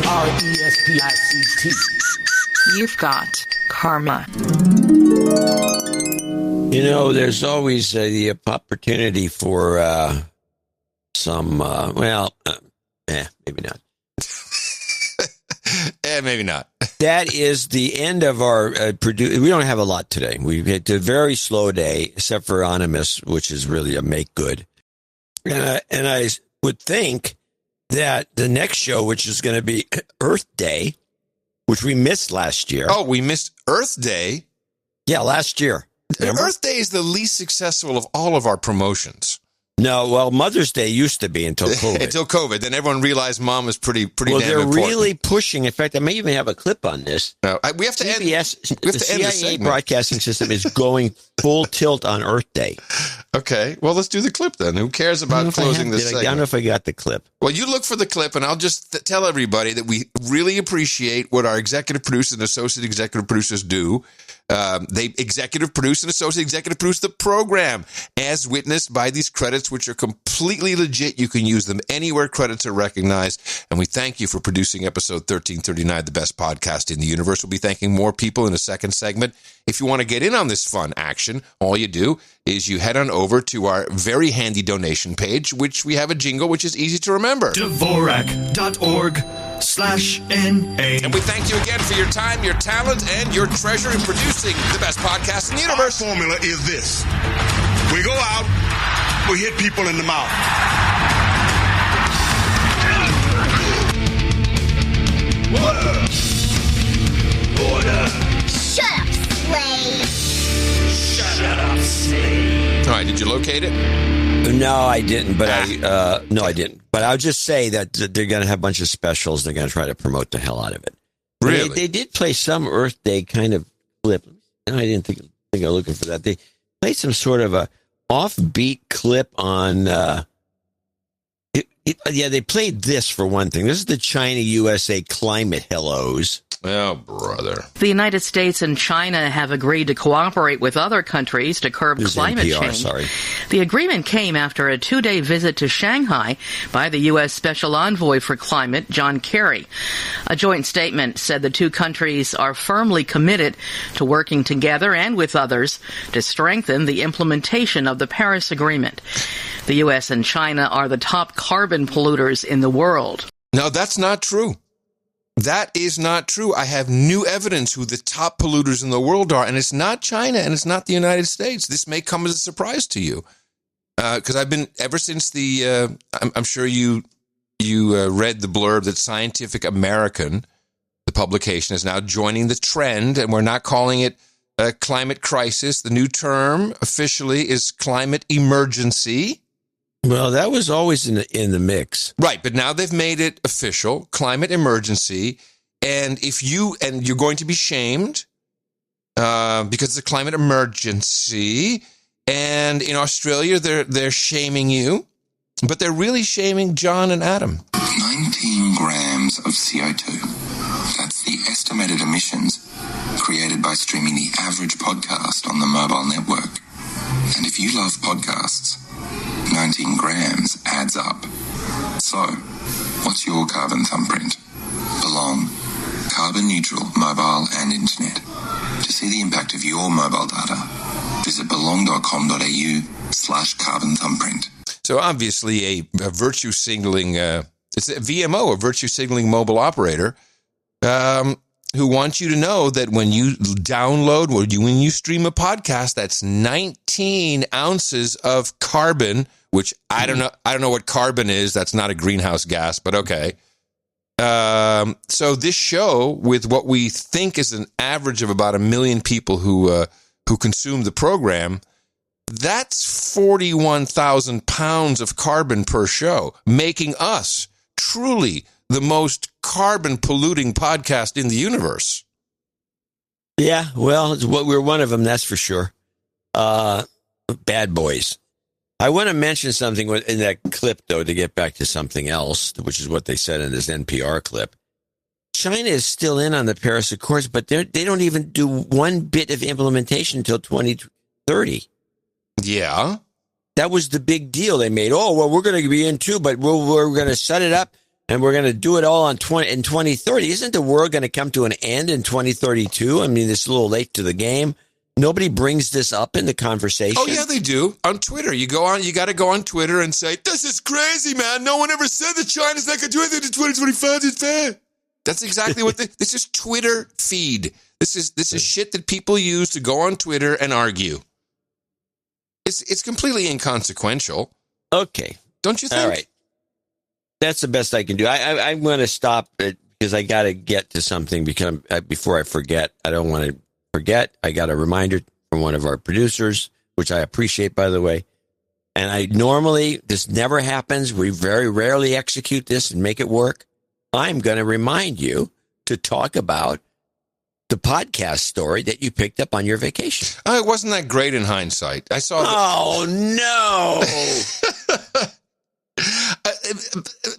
RESPICT. You've got karma. You know, there's always the opportunity for some, maybe not. Maybe not. That is the end of our we don't have a lot today. We've had a very slow day, except for Animus, which is really a make good. And I would think that the next show, which is going to be Earth Day, which we missed last year. Oh, we missed Earth Day? Yeah, last year. Remember? Earth Day is the least successful of all of our promotions. No, well, Mother's Day used to be until COVID. Until COVID. Then everyone realized Mom was pretty well, damn they're important. Really pushing. In fact, I may even have a clip on this. No, we have to CBS, end. We have the to end the CIA segment. broadcasting system is going full tilt on Earth Day. Okay, well, let's do the clip then. Who cares about closing this segment? I don't know if I got the clip. Well, you look for the clip, and I'll just tell everybody that we really appreciate what our executive producers and associate executive producers do. They executive produce and associate executive produce the program, as witnessed by these credits, which are completely legit. You can use them anywhere credits are recognized. And we thank you for producing episode 1339, the best podcast in the universe. We'll be thanking more people in a second segment. If you want to get in on this fun action, all you do is you head on over to our very handy donation page, which we have a jingle, which is easy to remember. Dvorak.org/NA. And we thank you again for your time, your talent, and your treasure in producing the best podcast in the universe. Our formula is this. We go out, we hit people in the mouth. Order! Order! Shut up, slave! Shut up, slave! All right, did you locate it? No, I didn't. But I didn't. But I'll just say that they're going to have a bunch of specials. They're going to try to promote the hell out of it. Really? They did play some Earth Day kind of clip. And I didn't think I was looking for that. They played some sort of a offbeat clip on. They played this for one thing. This is the China USA climate hellos. Oh, brother. The United States and China have agreed to cooperate with other countries to curb climate change. Sorry. The agreement came after a 2-day visit to Shanghai by the U.S. Special Envoy for Climate, John Kerry. A joint statement said the two countries are firmly committed to working together and with others to strengthen the implementation of the Paris Agreement. The U.S. and China are the top carbon polluters in the world. No, that's not true. That is not true. I have new evidence who the top polluters in the world are, and it's not China, and it's not the United States. This may come as a surprise to you, because I've been, ever since the, I'm sure you read the blurb that Scientific American, the publication, is now joining the trend, and we're not calling it a climate crisis. The new term officially is climate emergency. Well, that was always in the mix. Right, but now they've made it official, climate emergency, and you're going to be shamed because it's a climate emergency, and in Australia they're shaming you, but they're really shaming John and Adam. 19 grams of CO2. That's the estimated emissions created by streaming the average podcast on the mobile network. And if you love podcasts, 19 grams adds up. So, what's your carbon thumbprint? Belong. Carbon neutral, mobile and internet. To see the impact of your mobile data, visit belong.com.au/carbon thumbprint. So obviously a virtue signaling, it's a VMO, a virtue signaling mobile operator, who wants you to know that when you download, when you stream a podcast, that's 19 ounces of carbon, which I don't know what carbon is. That's not a greenhouse gas, but okay. So this show, with what we think is an average of about 1 million people who consume the program, that's 41,000 pounds of carbon per show, making us truly the most carbon polluting podcast in the universe. Yeah, well, we're one of them, that's for sure. Bad boys. I want to mention something in that clip, though, to get back to something else, which is what they said in this NPR clip. China is still in on the Paris Accords, but they don't even do one bit of implementation until 2030. Yeah. That was the big deal they made. Oh, well, we're going to be in too, but we're going to set it up and we're going to do it all in 2030. Isn't the world going to come to an end in 2032? I mean, it's a little late to the game. Nobody brings this up in the conversation. Oh, yeah, they do. On Twitter. You got to go on Twitter and say, this is crazy, man. No one ever said that China's not going to do anything to 2025. It's fair. That's exactly what this is. Twitter feed. This is shit that people use to go on Twitter and argue. It's completely inconsequential. Okay. Don't you think? All right. That's the best I can do. I'm going to stop it because I got to get to something before I forget. I don't want to forget. I got a reminder from one of our producers, which I appreciate, by the way. And this never happens. We very rarely execute this and make it work. I'm going to remind you to talk about the podcast story that you picked up on your vacation. Oh, it wasn't that great in hindsight. I saw. Oh, no.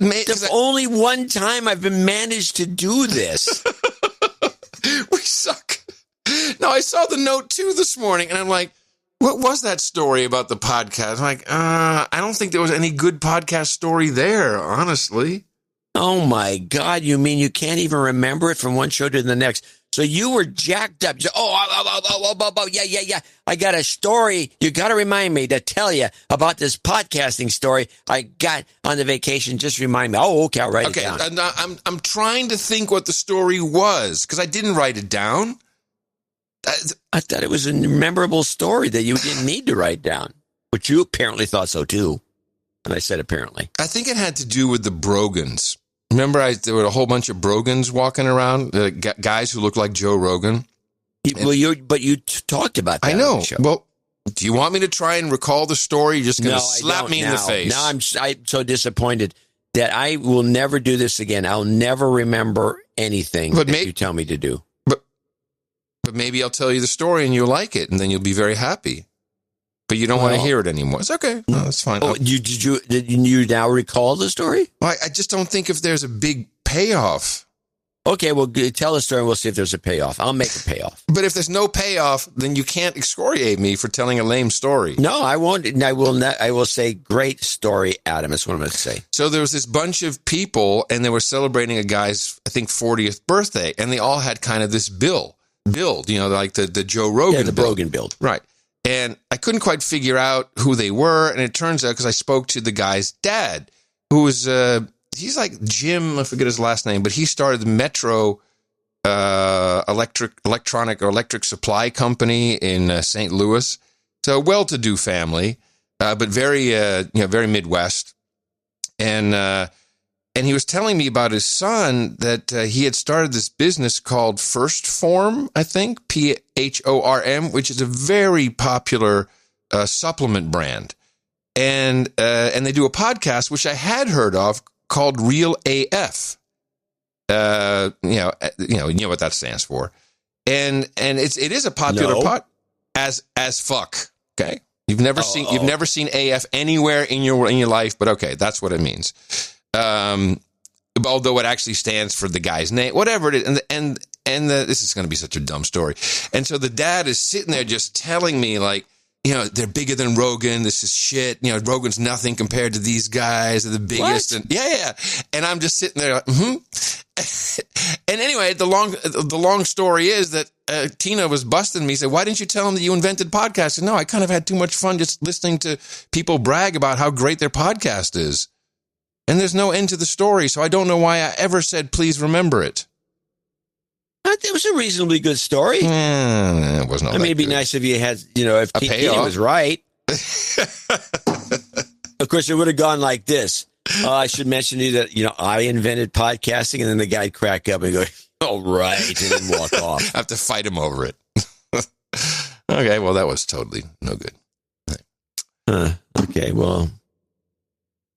There's only one time I've been managed to do this. We suck. No, I saw the note too this morning, and I'm like, what was that story about the podcast? I'm like, I don't think there was any good podcast story there, honestly. Oh, my God. You mean you can't even remember it from one show to the next? So you were jacked up. You said, yeah. I got a story. You got to remind me to tell you about this podcasting story I got on the vacation. Just remind me. Oh, okay, I'll write it down. I'm trying to think what the story was because I didn't write it down. I thought it was a memorable story that you didn't need to write down, but you apparently thought so too. And I said apparently. I think it had to do with the Brogans. Remember, there were a whole bunch of Brogans walking around, guys who looked like Joe Rogan. But you talked about that. I know. On the show. Well, do you want me to try and recall the story? You're just going to slap me in the face. Now I'm so disappointed that I will never do this again. I'll never remember anything that you tell me to do. But maybe I'll tell you the story and you'll like it, and then you'll be very happy. But you don't want to hear it anymore. It's okay. No, that's fine. Oh, did you now recall the story? Well, I just don't think if there's a big payoff. Okay, well, tell the story and we'll see if there's a payoff. I'll make a payoff. But if there's no payoff, then you can't excoriate me for telling a lame story. No, I won't. I will not. I will say, great story, Adam. That's what I'm going to say. So there was this bunch of people, and they were celebrating a guy's, I think, 40th birthday, and they all had kind of this build, like the Joe Rogan build. Rogan build. Right. And I couldn't quite figure out who they were. And it turns out, because I spoke to the guy's dad, who was, he's like Jim, I forget his last name, but he started the Metro electric supply company in St. Louis. So a well-to-do family, but very Midwest. And he was telling me about his son that he had started this business called First Form, I think, PHORM, which is a very popular supplement brand. and they do a podcast, which I had heard of, called Real AF. You know what that stands for. And it is a popular pod as fuck. Okay. You've never seen AF anywhere in your life, but okay, that's what it means. Although it actually stands for the guy's name, whatever it is. And this is going to be such a dumb story. And so the dad is sitting there just telling me, like, you know, they're bigger than Rogan. This is shit. You know, Rogan's nothing compared to these guys. They're the biggest. What? And yeah. And I'm just sitting there like, And anyway, the long story is that Tina was busting me. Said, "Why didn't you tell him that you invented podcasts?" I said, "No, I kind of had too much fun just listening to people brag about how great their podcast is. And there's no end to the story, so I don't know why I ever said, please remember it." It was a reasonably good story. It wasn't all I mean, that it'd be good. nice if you had, you know, if Tina was right. Of course, it would have gone like this. I should mention to you that, you know, I invented podcasting, and then the guy'd crack up and go, "Oh, right," and then walk off. I have to fight him over it. Okay, well, that was totally no good. Okay, well,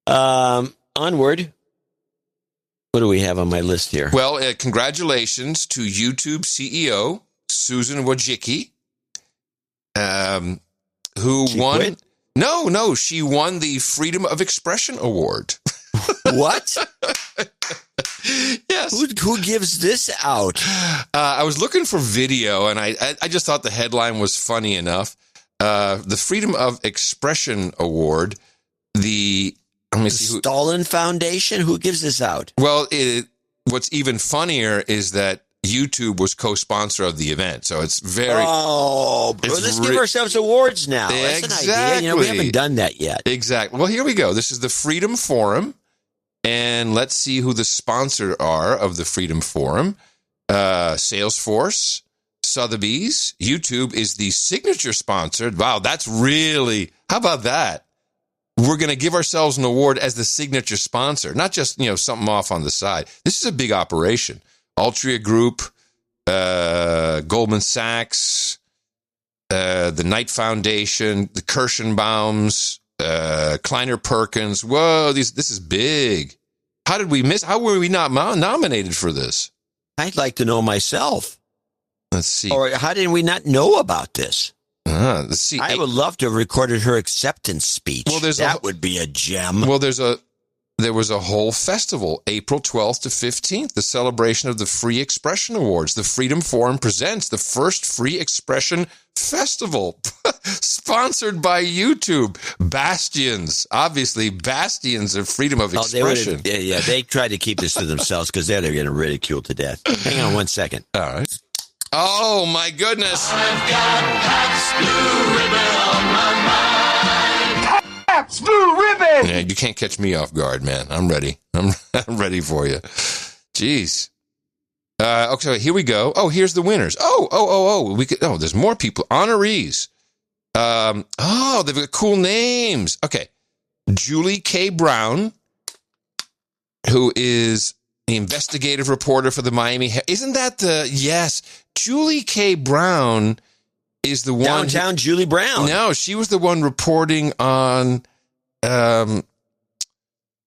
onward. What do we have on my list here? Well, congratulations to YouTube CEO Susan Wojcicki, who won. Quit? No, she won the Freedom of Expression Award. What? Yes. Who gives this out? I was looking for video, and I just thought the headline was funny enough. The Freedom of Expression Award. Let me see. Stalin Foundation? Who gives this out? Well, what's even funnier is that YouTube was co-sponsor of the event, so it's very. Oh, let's give ourselves awards now. That's an idea. You know, we haven't done that yet. Exactly. Well, here we go. This is the Freedom Forum, and let's see who the sponsors are of the Freedom Forum. Salesforce, Sotheby's, YouTube is the signature sponsor. Wow, that's really. How about that? We're going to give ourselves an award as the signature sponsor, not just, you know, something off on the side. This is a big operation. Altria Group, Goldman Sachs, the Knight Foundation, the Kirschenbaums, Kleiner Perkins. Whoa, this is big. How did we miss? How were we not nominated for this? I'd like to know myself. Let's see. Or how did we not know about this? Let's see. I would love to have recorded her acceptance speech. Well, that would be a gem. Well, there was a whole festival, April 12th to 15th, the celebration of the Free Expression Awards. The Freedom Forum presents the first Free Expression Festival, sponsored by YouTube. Bastions of freedom of expression. They tried to keep this to themselves because they're getting ridiculed to death. Hang on one second. All right. Oh, my goodness. I've got Pabst Blue Ribbon on my mind. Pabst Blue Ribbon! Yeah, you can't catch me off guard, man. I'm ready. I'm ready for you. Jeez. Okay, here we go. Oh, here's the winners. There's more people. Honorees. They've got cool names. Okay. Julie K. Brown, who is the investigative reporter for the Miami. Isn't that yes? Julie K. Brown is the one. Downtown Julie Brown. No, she was the one reporting on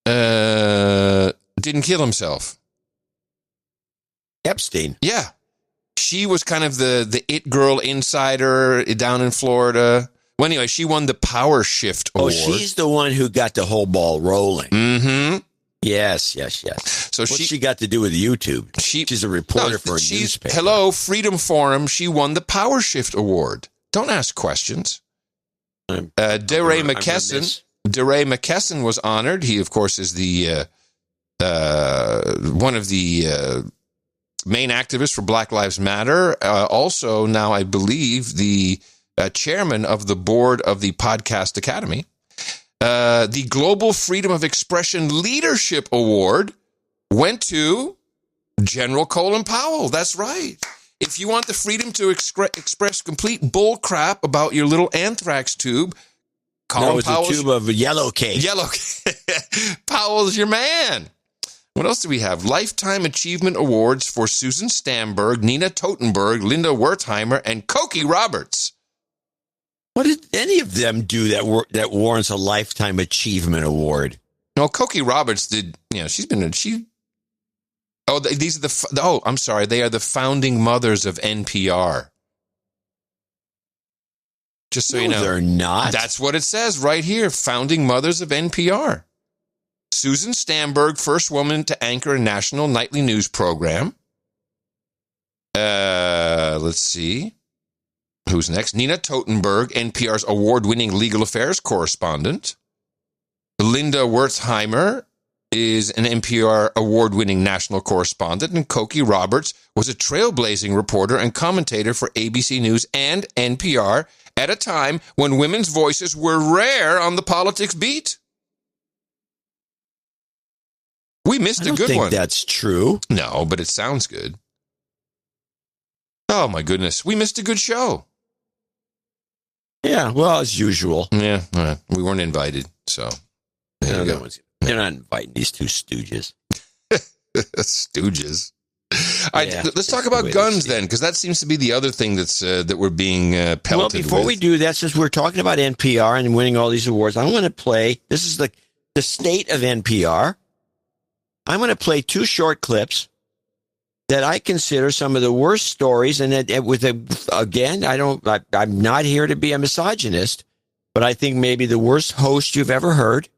didn't kill himself. Epstein. Yeah. She was kind of the it girl insider down in Florida. Well, anyway, she won the Power Shift Award. Oh, she's the one who got the whole ball rolling. Mm-hmm. Yes. So what's she got to do with YouTube? She's a reporter for a newspaper. Hello, Freedom Forum. She won the Power Shift Award. Don't ask questions. DeRay McKesson was honored. He, of course, is the one of the main activists for Black Lives Matter. Also, now I believe the chairman of the board of the Podcast Academy. The Global Freedom of Expression Leadership Award went to General Colin Powell. That's right. If you want the freedom to express complete bull crap about your little anthrax tube, Colin Powell's a tube of yellow cake. Powell's your man. What else do we have? Lifetime Achievement Awards for Susan Stamberg, Nina Totenberg, Linda Wertheimer, and Cokie Roberts. What did any of them do that warrants a Lifetime Achievement Award? No, Cokie Roberts did. I'm sorry. They are the founding mothers of NPR. Just so you know. They're not. That's what it says right here. Founding mothers of NPR. Susan Stamberg, first woman to anchor a national nightly news program. Let's see. Who's next? Nina Totenberg, NPR's award-winning legal affairs correspondent. Linda Wertheimer is an NPR award-winning national correspondent, and Cokie Roberts was a trailblazing reporter and commentator for ABC News and NPR at a time when women's voices were rare on the politics beat. We missed a good one. I don't think that's true. No, but it sounds good. Oh, my goodness. We missed a good show. Yeah, well, as usual. Yeah, we weren't invited, so there you go. They're not inviting these two stooges. Stooges. All right, let's talk about guns then, because that seems to be the other thing that we're being pelted Well, before we do that, since we're talking about NPR and winning all these awards, I want to play, this is the state of NPR. I'm going to play two short clips that I consider some of the worst stories, and I'm not here to be a misogynist, but I think maybe the worst host you've ever heard,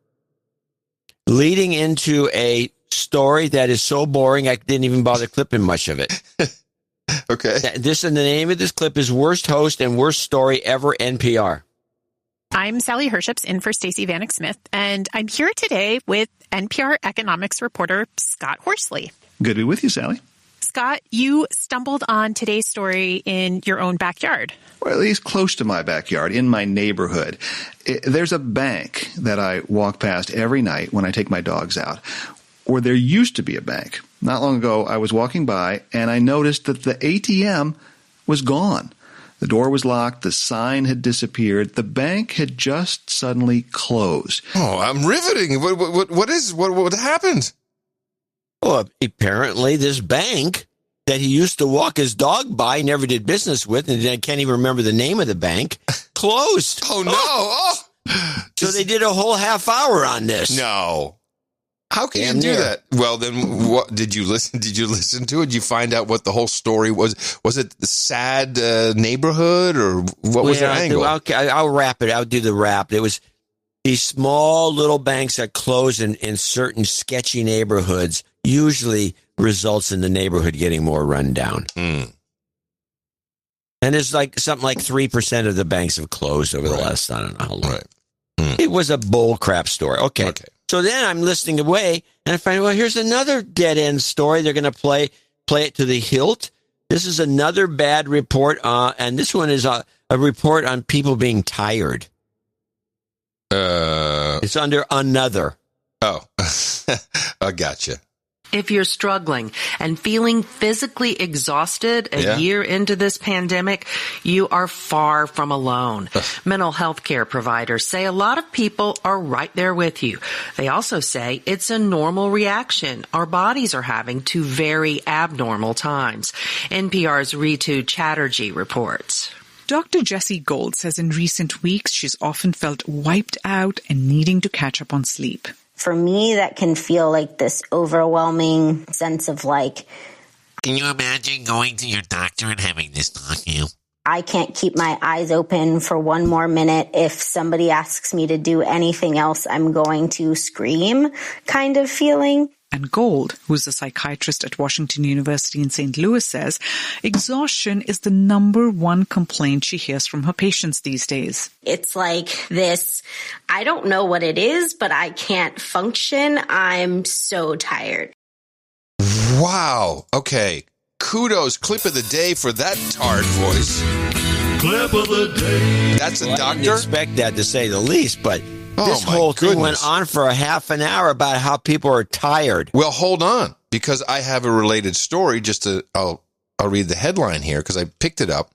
leading into a story that is so boring I didn't even bother clipping much of it. Okay. The name of this clip is Worst Host and Worst Story Ever NPR. I'm Sally Herships in for Stacey Vanek Smith, and I'm here today with NPR economics reporter Scott Horsley. Good to be with you, Sally. Scott, you stumbled on today's story in your own backyard. Or at least close to my backyard, in my neighborhood. There's a bank that I walk past every night when I take my dogs out. Or there used to be a bank. Not long ago, I was walking by, and I noticed that the ATM was gone. The door was locked, the sign had disappeared, the bank had just suddenly closed. Oh, I'm riveting. What happened? Well, apparently this bank that he used to walk his dog by, never did business with, and I can't even remember the name of the bank, closed. Oh, no. Oh. So they did a whole half hour on this. No. How can you do that? Well, then, what did you listen? Did you listen to it? Did you find out what the whole story was? Was it the sad neighborhood, or what was the angle? I'll wrap it. I'll do the wrap. It was these small little banks that close in certain sketchy neighborhoods usually results in the neighborhood getting more run down. Mm. And it's something like 3% of the banks have closed over the last, I don't know how long. Right. Mm. It was a bull crap story. Okay. So then I'm listening away, and I find, well, here's another dead-end story. They're going to play it to the hilt. This is another bad report, and this one is a report on people being tired. It's under another. Oh, I gotcha. If you're struggling and feeling physically exhausted a year into this pandemic, you are far from alone. Mental health care providers say a lot of people are right there with you. They also say it's a normal reaction our bodies are having to very abnormal times. NPR's Ritu Chatterjee reports. Dr. Jessie Gold says in recent weeks she's often felt wiped out and needing to catch up on sleep. For me, that can feel like this overwhelming sense of Can you imagine going to your doctor and having this talk to you? I can't keep my eyes open for one more minute. If somebody asks me to do anything else, I'm going to scream kind of feeling. And Gold, who's a psychiatrist at Washington University in St. Louis, says exhaustion is the number one complaint she hears from her patients these days. It's like this, I don't know what it is, but I can't function. I'm so tired. Wow. Okay. Kudos. Clip of the day for that tart voice. Clip of the day. That's a doctor? I didn't expect that, to say the least, but this whole thing went on for a half an hour about how people are tired. Well, hold on, because I have a related story. I'll read the headline here because I picked it up.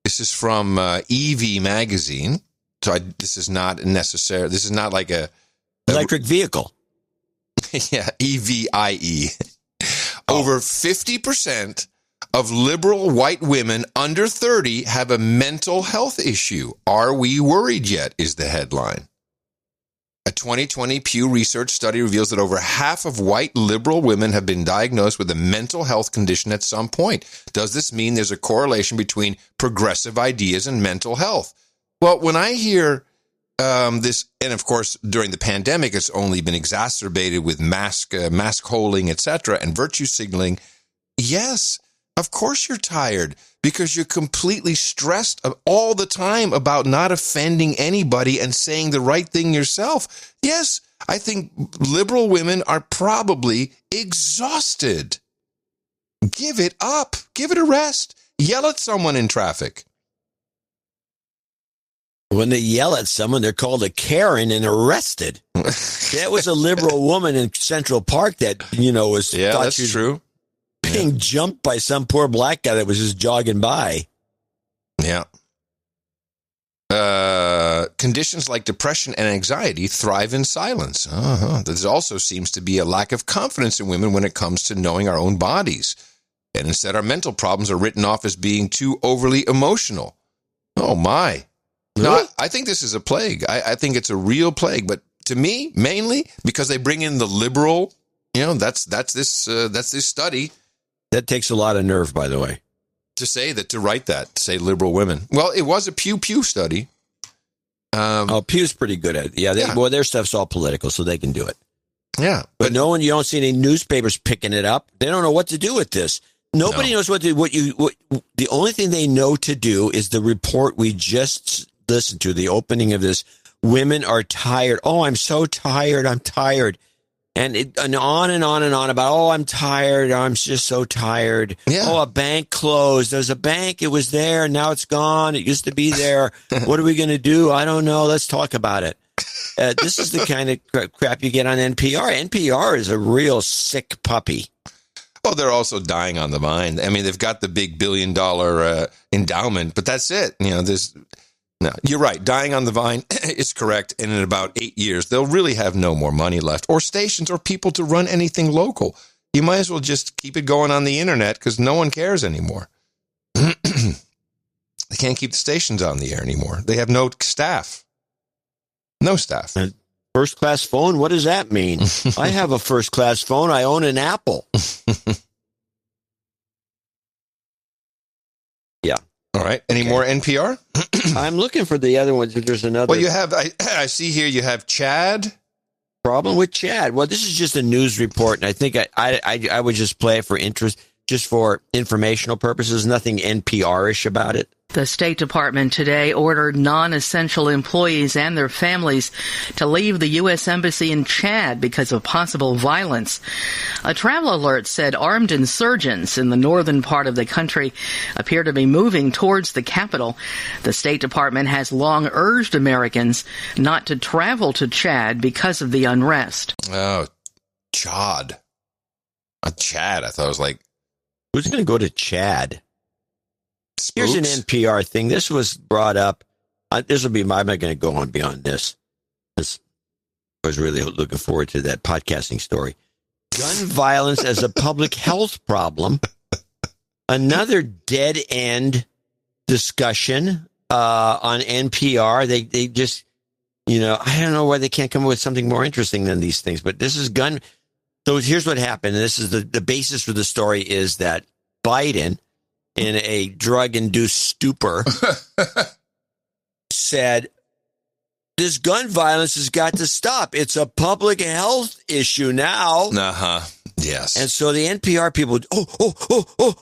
This is from EV magazine. So this is not necessary. This is not like a electric vehicle. Yeah, EVIE. Over 50% of liberal white women under 30 have a mental health issue. Are we worried yet, is the headline. A 2020 Pew Research study reveals that over half of white liberal women have been diagnosed with a mental health condition at some point. Does this mean there's a correlation between progressive ideas and mental health? Well, when I hear this, and of course, during the pandemic, it's only been exacerbated with mask holding, etc., and virtue signaling. Yes, of course you're tired because you're completely stressed all the time about not offending anybody and saying the right thing yourself. Yes, I think liberal women are probably exhausted. Give it up. Give it a rest. Yell at someone in traffic. When they yell at someone, they're called a Karen and arrested. That was a liberal woman in Central Park that, was thought she was true. Being jumped by some poor black guy that was just jogging by. Yeah. Conditions like depression and anxiety thrive in silence. There also seems to be a lack of confidence in women when it comes to knowing our own bodies. And instead, our mental problems are written off as being too overly emotional. Oh, my. No, I think this is a plague. I think it's a real plague. But to me, mainly because they bring in the liberal, that's this study. That takes a lot of nerve, by the way. To write that, say liberal women. Well, it was a Pew study. Pew's pretty good at it. Yeah, Well, their stuff's all political, so they can do it. Yeah. But you don't see any newspapers picking it up. They don't know what to do with this. Nobody knows what the only thing they know to do is the report we just listened to, the opening of this. Women are tired. Oh, I'm so tired. I'm tired. And on and on and on about, oh, I'm tired. I'm just so tired. Yeah. Oh, a bank closed. There's a bank. It was there. Now it's gone. It used to be there. What are we going to do? I don't know. Let's talk about it. This is the kind of crap you get on NPR. NPR is a real sick puppy. Well, they're also dying on the vine. I mean, they've got the big $1 billion endowment, but that's it. No, you're right. Dying on the vine is correct. And in about 8 years, they'll really have no more money left or stations or people to run anything local. You might as well just keep it going on the internet because no one cares anymore. They can't keep the stations on the air anymore. They have no staff. No staff. First class phone? What does that mean? I have a first class phone. I own an Apple. Yeah. All right. Any more NPR? I'm looking for the other ones. There's another. Well, you have, I see here you have Chad. Problem with Chad. Well, this is just a news report, and I think I would just play it for interest, just for informational purposes. Nothing NPR-ish about it. The State Department today ordered non-essential employees and their families to leave the U.S. Embassy in Chad because of possible violence. A travel alert said armed insurgents in the northern part of the country appear to be moving towards the capital. The State Department has long urged Americans not to travel to Chad because of the unrest. Oh, Chad. Chad. I thought it was like... Who's going to go to Chad? Spooks? Here's an NPR thing. This was brought up. This will be I'm not going to go on beyond this. I was really looking forward to that podcasting story. Gun violence as a public health problem. Another dead end discussion on NPR. They just, I don't know why they can't come up with something more interesting than these things. But this is gun. So here's what happened. And this is the basis for the story is that Biden, in a drug-induced stupor, said, this gun violence has got to stop. It's a public health issue now. Uh-huh. Yes. And so the NPR people,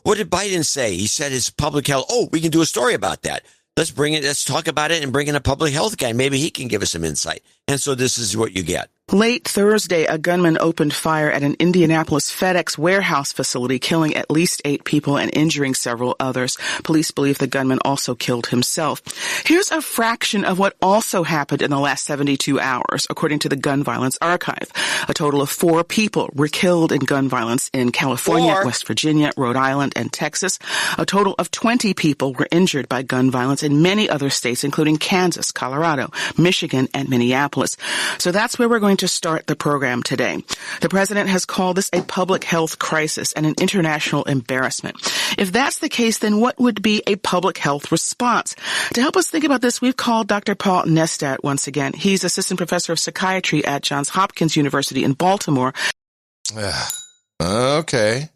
what did Biden say? He said it's public health. Oh, we can do a story about that. Let's talk about it and bring in a public health guy. Maybe he can give us some insight. And so this is what you get. Late Thursday, a gunman opened fire at an Indianapolis FedEx warehouse facility, killing at least 8 people and injuring several others. Police believe the gunman also killed himself. Here's a fraction of what also happened in the last 72 hours, according to the Gun Violence Archive. A total of 4 people were killed in gun violence in California, West Virginia, Rhode Island, and Texas. A total of 20 people were injured by gun violence in many other states, including Kansas, Colorado, Michigan, and Minneapolis. So that's where we're going to start the program today. The president has called this a public health crisis and an international embarrassment. If that's the case, then what would be a public health response? To help us think about this, we've called Dr. Paul Nestat once again. He's assistant professor of psychiatry at Johns Hopkins University in Baltimore. Okay.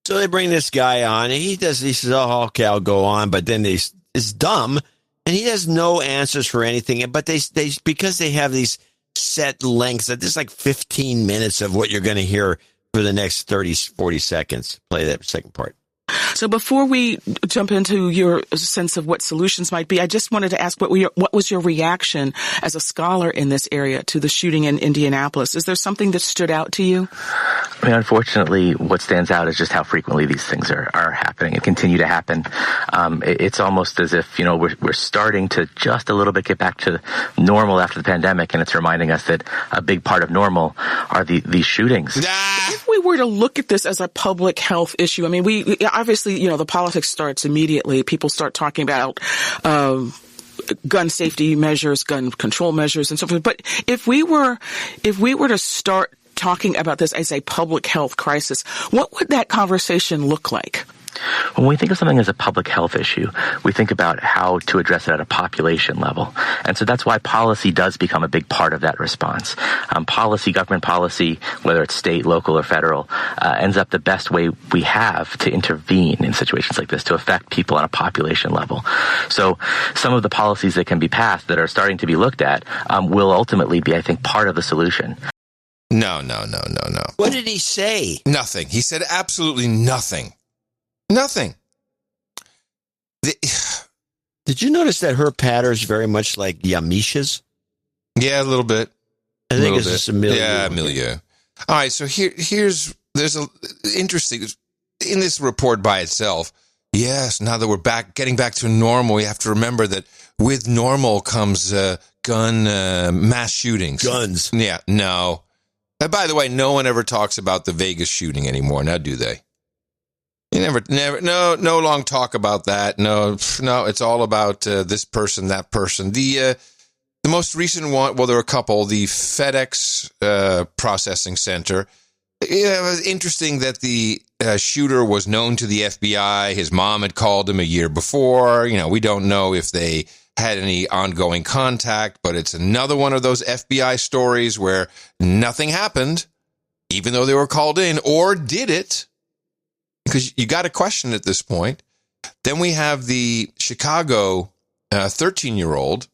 So they bring this guy on, and he says, oh, okay, I'll go on, but then it's dumb, and he has no answers for anything, but they because they have these set lengths, that there's like 15 minutes of what you're going to hear for the next 30, 40 seconds. Play that second part. So before we jump into your sense of what solutions might be, I just wanted to ask what was your reaction as a scholar in this area to the shooting in Indianapolis? Is there something that stood out to you? I mean, unfortunately, what stands out is just how frequently these things are happening and continue to happen. It's almost as if, we're starting to just a little bit get back to normal after the pandemic, and it's reminding us that a big part of normal are these shootings. If we were to look at this as a public health issue, I mean, we obviously, the politics starts immediately. People start talking about gun safety measures, gun control measures, and so forth. But if we were to start talking about this as a public health crisis, what would that conversation look like? When we think of something as a public health issue, we think about how to address it at a population level. And so that's why policy does become a big part of that response. Government policy, whether it's state, local, or federal, ends up the best way we have to intervene in situations like this, to affect people on a population level. So some of the policies that can be passed that are starting to be looked at will ultimately be, I think, part of the solution. No. What did he say? Nothing. He said absolutely nothing. Nothing. Did you notice that her patter is very much like Yamisha's? Yeah, a little bit. I think it's just a milieu. Yeah, milieu. All right, so there's a interesting, in this report by itself, yes, now that we're getting back to normal, we have to remember that with normal comes gun mass shootings. Guns. Yeah, no. And by the way, no one ever talks about the Vegas shooting anymore, now do they? You never, no long talk about that. No, it's all about this person, that person. The most recent one, well, there were a couple. The FedEx processing center. It was interesting that the shooter was known to the FBI. His mom had called him a year before. We don't know if they had any ongoing contact, but it's another one of those FBI stories where nothing happened, even though they were called in, or did it? Because you got to question at this point. Then we have the Chicago 13-year-old,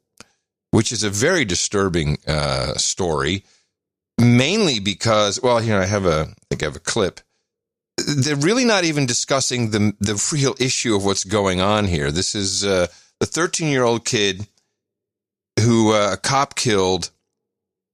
which is a very disturbing story, mainly because, well, I think I have a clip. They're really not even discussing the real issue of what's going on here. This is the 13-year-old kid who a cop killed.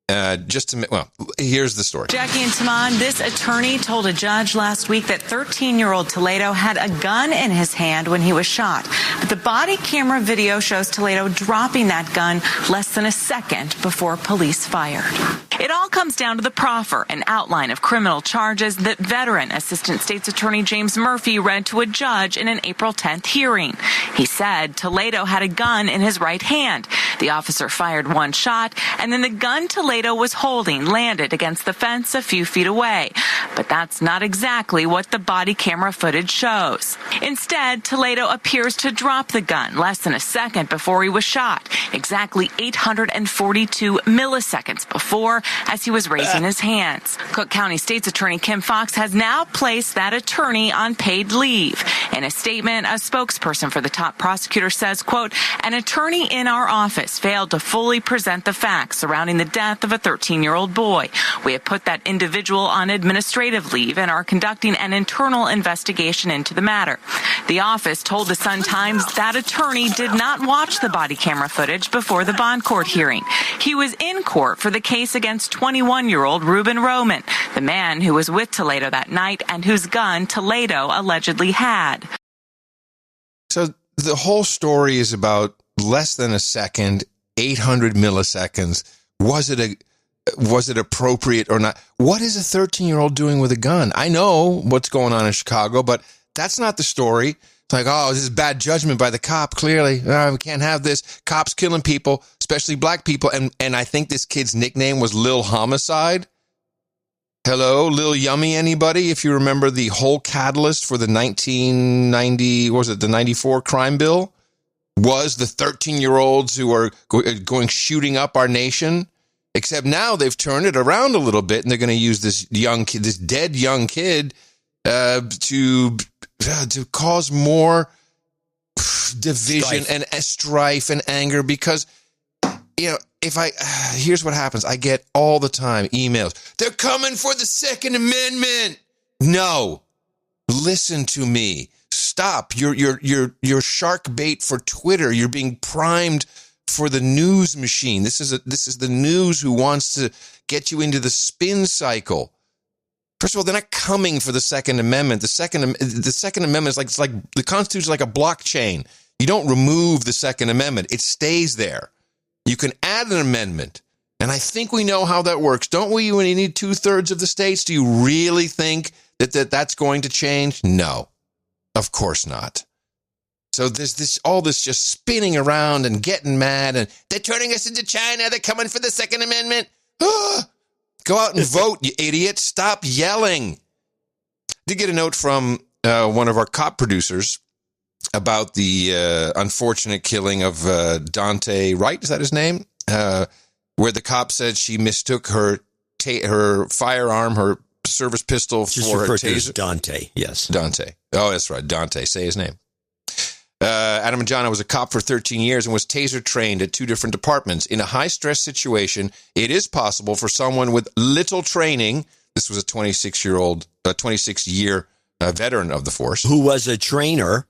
Here's the story. Jackie and Taman, this attorney told a judge last week that 13-year-old Toledo had a gun in his hand when he was shot. But the body camera video shows Toledo dropping that gun less than a second before police fired. It all comes down to the proffer, an outline of criminal charges that veteran Assistant State's Attorney James Murphy read to a judge in an April 10th hearing. He said Toledo had a gun in his right hand. The officer fired one shot, and then the gun Toledo was holding landed against the fence a few feet away. But that's not exactly what the body camera footage shows. Instead, Toledo appears to drop the gun less than a second before he was shot, exactly 842 milliseconds before, as he was raising his hands. Cook County State's Attorney Kim Fox has now placed that attorney on paid leave. In a statement, a spokesperson for the top prosecutor says, quote, an attorney in our office failed to fully present the facts surrounding the death of a 13-year-old boy. We have put that individual on administrative leave and are conducting an internal investigation into the matter. The office told the Sun-Times that attorney did not watch the body camera footage before the bond court hearing. He was in court for the case against 21-year-old Reuben Roman, the man who was with Toledo that night and whose gun Toledo allegedly had. So the whole story is about less than a second, 800 milliseconds. Was it appropriate or not? What is a 13-year-old doing with a gun? I know what's going on in Chicago, but that's not the story. It's like, oh, this is bad judgment by the cop. Clearly, we can't have this. Cops killing people. especially black people. And I think this kid's nickname was Lil Homicide. Hello, Lil Yummy, anybody? If you remember the whole catalyst for the 94 crime bill was the 13-year-olds who are going shooting up our nation. Except now they've turned it around a little bit, and they're going to use this young kid, this dead young kid, to cause more division and strife and anger. Because, you know, here's what happens. I get all the time emails. They're coming for the Second Amendment. No, listen to me. Stop. You're shark bait for Twitter. You're being primed for the news machine. This is the news who wants to get you into the spin cycle. First of all, they're not coming for the Second Amendment. The Second Amendment is it's like the Constitution is like a blockchain. You don't remove the Second Amendment. It stays there. You can add an amendment. And I think we know how that works, don't we? When you need 2/3 of the states, do you really think that's going to change? No, of course not. So there's all this just spinning around and getting mad, and they're turning us into China. They're coming for the Second Amendment. Go out and vote, you idiot. Stop yelling. I did get a note from one of our cop producers about the unfortunate killing of Dante Wright. Is that his name? Where the cop said she mistook her firearm, her service pistol, for a taser. Dante, yes. Dante. Oh, that's right. Dante. Say his name. Adam and John, I was a cop for 13 years and was taser trained at 2 different departments. In a high-stress situation, it is possible for someone with little training, this was a 26-year veteran of the force. Who was a trainer.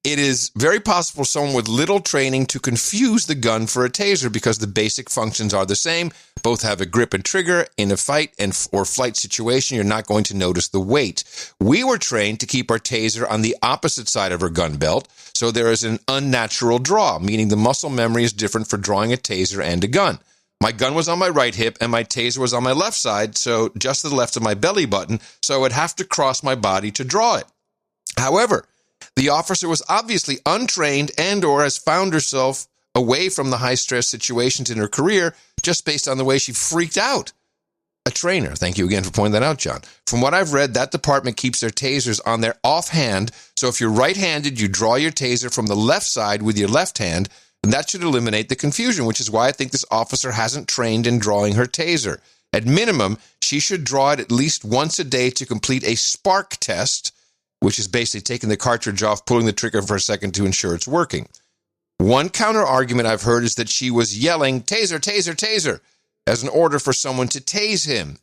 It is very possible for someone with little training to confuse the gun for a taser because the basic functions are the same. Both have a grip and trigger. In a fight or flight situation, you're not going to notice the weight. We were trained to keep our taser on the opposite side of our gun belt, so there is an unnatural draw, meaning the muscle memory is different for drawing a taser and a gun. My gun was on my right hip and my taser was on my left side, so just to the left of my belly button, so I would have to cross my body to draw it. However, the officer was obviously untrained and or has found herself away from the high-stress situations in her career just based on the way she freaked out. A trainer. Thank you again for pointing that out, John. From what I've read, that department keeps their tasers on their offhand, so if you're right-handed, you draw your taser from the left side with your left hand, and that should eliminate the confusion, which is why I think this officer hasn't trained in drawing her taser. At minimum, she should draw it at least once a day to complete a spark test, which is basically taking the cartridge off, pulling the trigger for a second to ensure it's working. One counter argument I've heard is that she was yelling, taser, taser, taser, as an order for someone to tase him.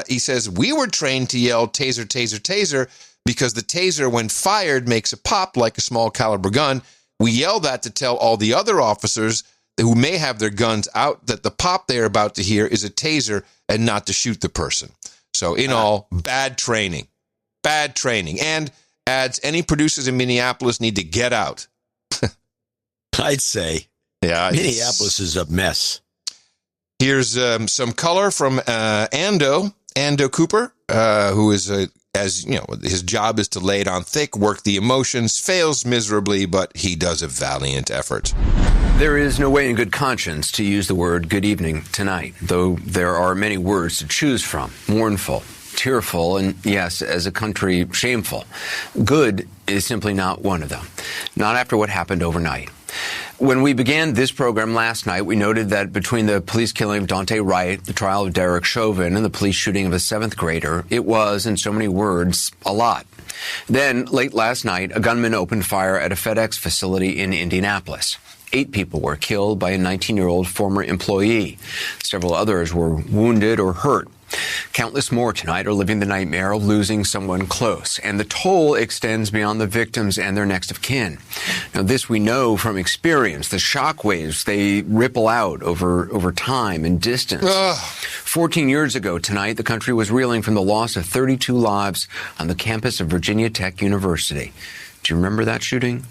He says, we were trained to yell taser, taser, taser, because the taser, when fired, makes a pop like a small caliber gun. We yell that to tell all the other officers who may have their guns out that the pop they're about to hear is a taser and not to shoot the person. So in all, bad training. Bad training. And adds, any producers in Minneapolis need to get out. I'd say. Yeah. Minneapolis is a mess. Here's some color from Ando Cooper, who is, as you know, his job is to lay it on thick, work the emotions, fails miserably, but he does a valiant effort. There is no way in good conscience to use the word good evening tonight, though there are many words to choose from. Mournful, tearful, and yes, as a country, shameful. Good is simply not one of them. Not after what happened overnight. When we began this program last night, we noted that between the police killing of Dante Wright, the trial of Derek Chauvin, and the police shooting of a 7th grader, it was, in so many words, a lot. Then, late last night, a gunman opened fire at a FedEx facility in Indianapolis. 8 people were killed by a 19-year-old former employee. Several others were wounded or hurt. Countless more tonight are living the nightmare of losing someone close, and the toll extends beyond the victims and their next of kin. Now, this we know from experience. The shockwaves, they ripple out over time and distance. 14 years ago tonight, the country was reeling from the loss of 32 lives on the campus of Virginia Tech University. Do you remember that shooting?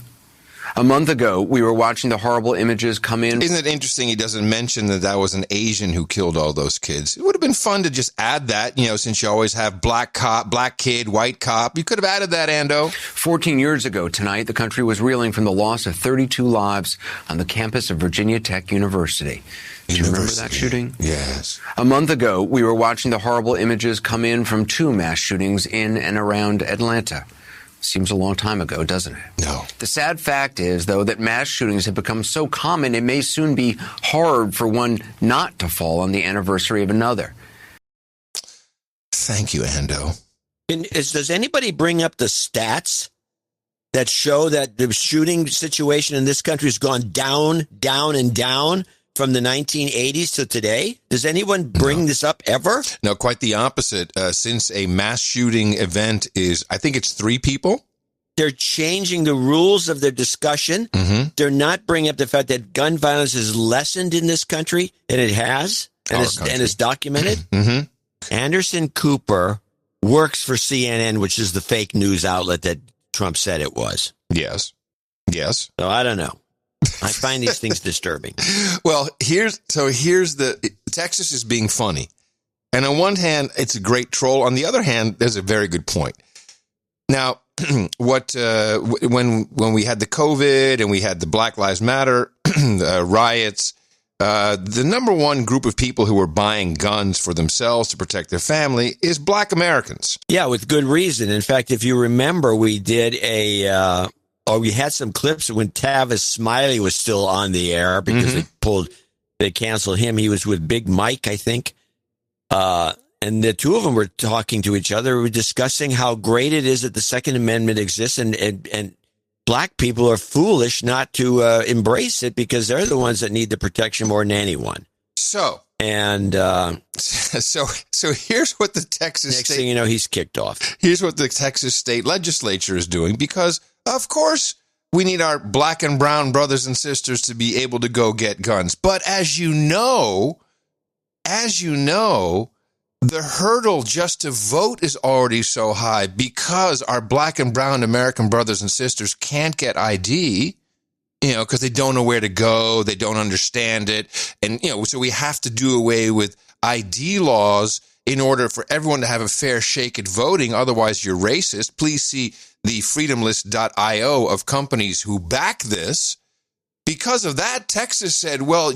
A month ago, we were watching the horrible images come in. Isn't it interesting he doesn't mention that was an Asian who killed all those kids? It would have been fun to just add that, since you always have black cop, black kid, white cop. You could have added that, Ando. 14 years ago tonight, the country was reeling from the loss of 32 lives on the campus of Virginia Tech University. Do you remember that shooting? Yes. A month ago, we were watching the horrible images come in from 2 mass shootings in and around Atlanta. Seems a long time ago, doesn't it? No. The sad fact is, though, that mass shootings have become so common, it may soon be hard for one not to fall on the anniversary of another. Thank you, Ando. Does anybody bring up the stats that show that the shooting situation in this country has gone down, down, and down from the 1980s to today? Does anyone bring this up ever? No, quite the opposite. Since a mass shooting event I think it's 3 people. They're changing the rules of their discussion. Mm-hmm. They're not bringing up the fact that gun violence is lessened in this country, and it has, and it's documented. Mm-hmm. Anderson Cooper works for CNN, which is the fake news outlet that Trump said it was. Yes. So I don't know. I find these things disturbing. Well, here's Texas is being funny. And on one hand, it's a great troll. On the other hand, there's a very good point. Now, when we had the COVID and we had the Black Lives Matter riots, the number one group of people who were buying guns for themselves to protect their family is Black Americans. Yeah, with good reason. In fact, if you remember, we did we had some clips when Tavis Smiley was still on the air because they canceled him. He was with Big Mike, I think. And the two of them were talking to each other. We were discussing how great it is that the Second Amendment exists and black people are foolish not to embrace it because they're the ones that need the protection more than anyone. So here's what the Texas next thing you know, he's kicked off. Here's what the Texas state legislature is doing because, of course, we need our black and brown brothers and sisters to be able to go get guns. But as you know, the hurdle just to vote is already so high because our black and brown American brothers and sisters can't get ID, because they don't know where to go. They don't understand it. And, so we have to do away with ID laws in order for everyone to have a fair shake at voting. Otherwise, you're racist. Please see the freedomlist.io of companies who back this. Because of that, Texas said, well,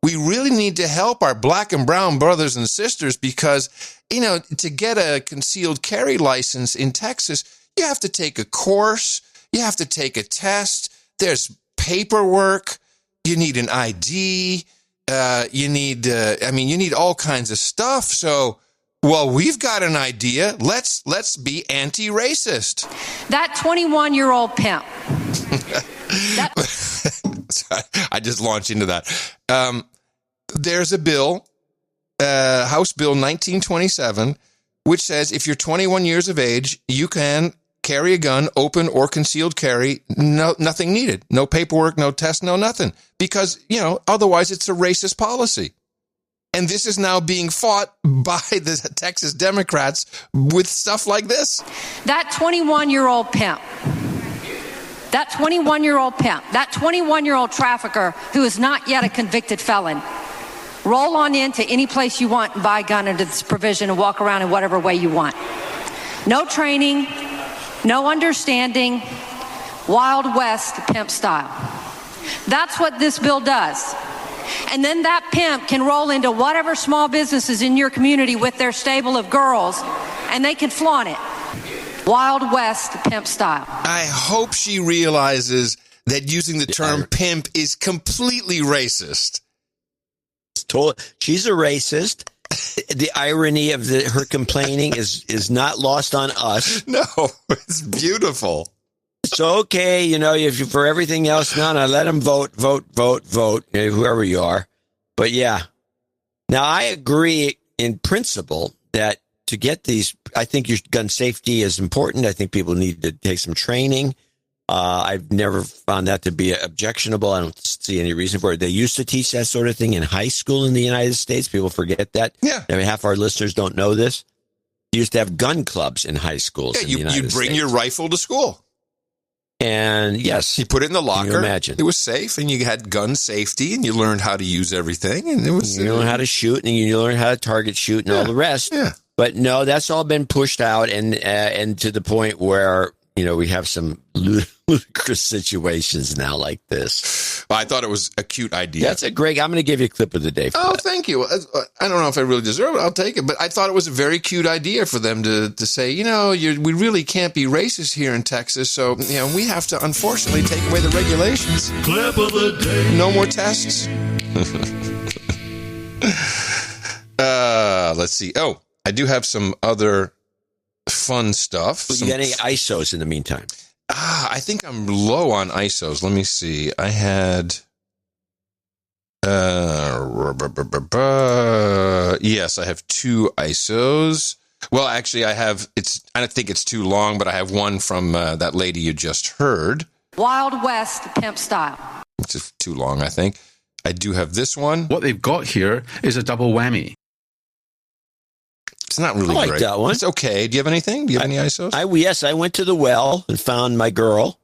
we really need to help our black and brown brothers and sisters because, to get a concealed carry license in Texas, you have to take a course. You have to take a test. There's paperwork. You need an ID. You need all kinds of stuff. So, well, we've got an idea. Let's be anti-racist. That 21-year-old pimp. I just launched into that. There's a bill, House Bill 1927, which says if you're 21 years of age, you can carry a gun, open or concealed carry, nothing needed. No paperwork, no test, no nothing. Because, otherwise it's a racist policy. And this is now being fought by the Texas Democrats with stuff like this. That 21-year-old pimp. That 21-year-old trafficker who is not yet a convicted felon. Roll on into any place you want and buy a gun under this provision and walk around in whatever way you want. No training, no understanding, Wild West pimp style. That's what this bill does. And then that pimp can roll into whatever small businesses in your community with their stable of girls, and they can flaunt it. Wild West pimp style. I hope she realizes that using the term pimp is completely racist. She's a racist. The irony of her complaining is not lost on us. No, it's beautiful. It's okay, if for everything else, no, let them vote, whoever you are. But yeah. Now, I agree in principle that to get these, I think your gun safety is important. I think people need to take some training. I've never found that to be objectionable. I don't see any reason for it. They used to teach that sort of thing in high school in the United States. People forget that. Yeah. Half our listeners don't know this. You used to have gun clubs in high schools in the United States. You bring your rifle to school. And yes, you put it in the locker. Can you imagine? It was safe, and you had gun safety, and you learned how to use everything, and it was you learn how to shoot, and you learn how to target shoot, and all the rest. Yeah. But no, that's all been pushed out, and to the point where we have some ludicrous situations now like this. I thought it was a cute idea. That's a great. I'm going to give you a clip of the day. Oh, thank you. I don't know if I really deserve it. I'll take it, but I thought it was a very cute idea for them to say, we really can't be racist here in Texas, so we have to unfortunately take away the regulations. Clip of the day. No more tests. Let's see. Oh, I do have some other fun stuff. You got any ISOs in the meantime? I think I'm low on ISOs. Let me see. I had... yes, I have 2 ISOs. Well, actually, I don't think it's too long, but I have one from that lady you just heard. Wild West pimp style. Which is too long, I think. I do have this one. What they've got here is a double whammy. It's not really I like great. that one. It's okay. Do you have anything? Do you have any ISOs? Yes, I went to the well and found my girl.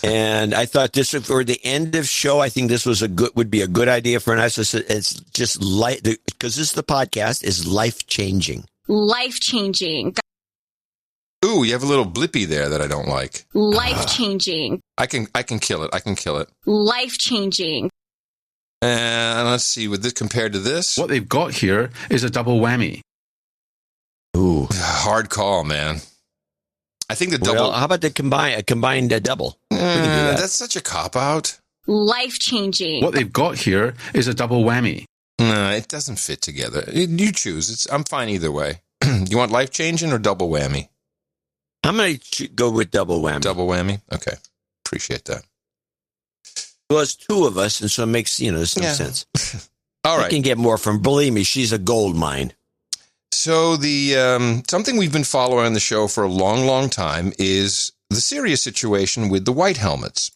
And I thought this for the end of show, I think this would be a good idea for an ISO. It's just because this is the podcast is life changing. Life changing. Ooh, you have a little blippy there that I don't like. Life changing. I can kill it. I can kill it. Life changing. And let's see, with this compared to this, what they've got here is a double whammy. Ooh, hard call, man. I think the double. Well, how about a combined double? That's such a cop out. Life changing. What they've got here is a double whammy. No, it doesn't fit together. You choose. I'm fine either way. You want life changing or double whammy? I'm going to go with double whammy. Double whammy. Okay, appreciate that. Well, it's 2 of us, and so it makes some sense. All right, I can get more from. Believe me, she's a gold mine. So the something we've been following on the show for a long, long time is the serious situation with the white helmets,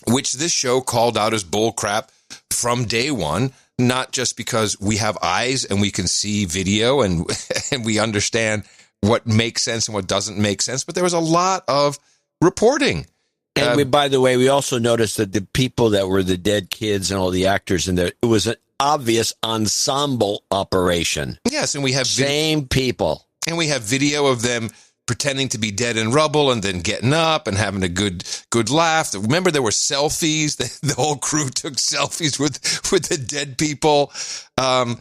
which this show called out as bullcrap from day one, not just because we have eyes and we can see video and we understand what makes sense and what doesn't make sense, but there was a lot of reporting. And by the way, we also noticed that the people that were the dead kids and all the actors in there, it was an obvious ensemble operation. Yes, and we have same people. And we have video of them pretending to be dead in rubble and then getting up and having a good laugh. Remember, there were selfies. The whole crew took selfies with the dead people. And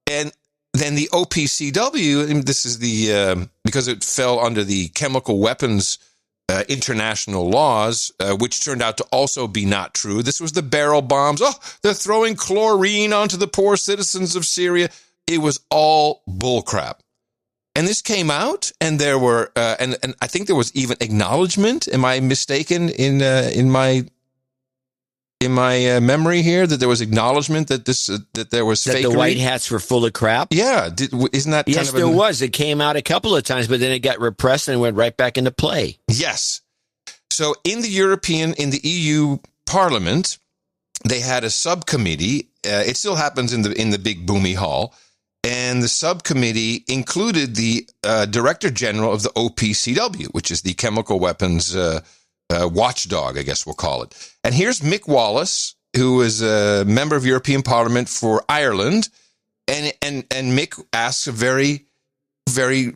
then the OPCW, and this is because it fell under the chemical weapons international laws, which turned out to also be not true. This was the barrel bombs. Oh, they're throwing chlorine onto the poor citizens of Syria. It was all bullcrap. And this came out, and there were, and I think there was even acknowledgement. Am I mistaken in my memory here that there was acknowledgement that that there was fakery? That the white hats were full of crap? Yeah. Isn't that yes, kind of there was. It came out a couple of times, but then it got repressed and went right back into play. Yes. So in the EU Parliament, they had a subcommittee. It still happens in the big boomy hall. And the subcommittee included the Director General of the OPCW, which is the Chemical Weapons watchdog, I guess we'll call it. And here's Mick Wallace, who is a member of European Parliament for Ireland, and Mick asks a very, very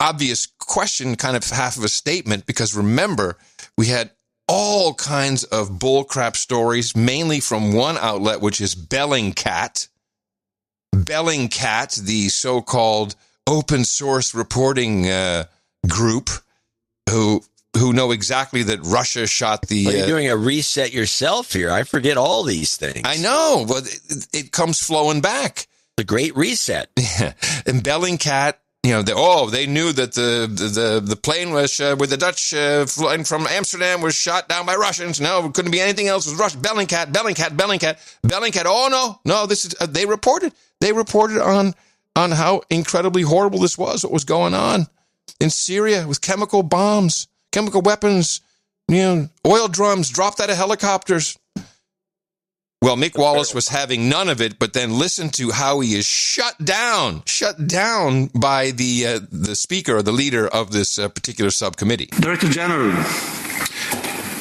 obvious question, kind of half of a statement, because remember, we had all kinds of bullcrap stories, mainly from one outlet, which is Bellingcat. Bellingcat, the so-called open source reporting group, who know exactly that Russia shot the... You're doing a reset yourself here. I forget all these things. I know, but it comes flowing back. The Great Reset. And Bellingcat, they knew that the plane was with the Dutch flying from Amsterdam was shot down by Russians. No, it couldn't be anything else. It was Russian. Bellingcat. Oh no, this is they reported. They reported on how incredibly horrible this was. What was going on in Syria with chemical bombs, chemical weapons, oil drums dropped out of helicopters. Well, Mick Wallace was having none of it, but then listen to how he is shut down by the speaker or the leader of this particular subcommittee. Director General,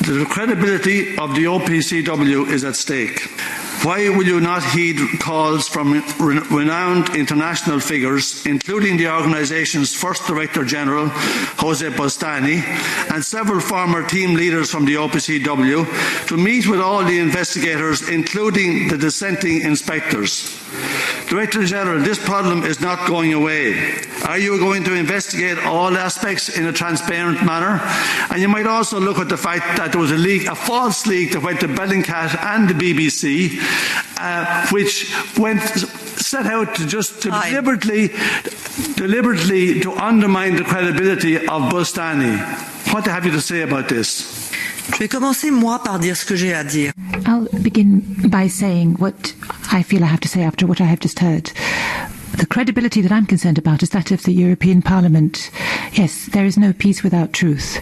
The credibility of the OPCW is at stake. Why will you not heed calls from renowned international figures, including the organization's first Director General, Jose Bostani, and several former team leaders from the OPCW, to meet with all the investigators, including the dissenting inspectors? Director General, this problem is not going away. Are you going to investigate all aspects in a transparent manner? And you might also look at the fact that there was a false leak that went to Bellingcat and the BBC, which set out to just deliberately to undermine the credibility of Bostani. What have you to say about this? Je vais commencer, moi, par dire ce que j'ai à dire. I'll begin by saying what I feel I have to say after what I have just heard. The credibility that I'm concerned about is that of the European Parliament. Yes, there is no peace without truth.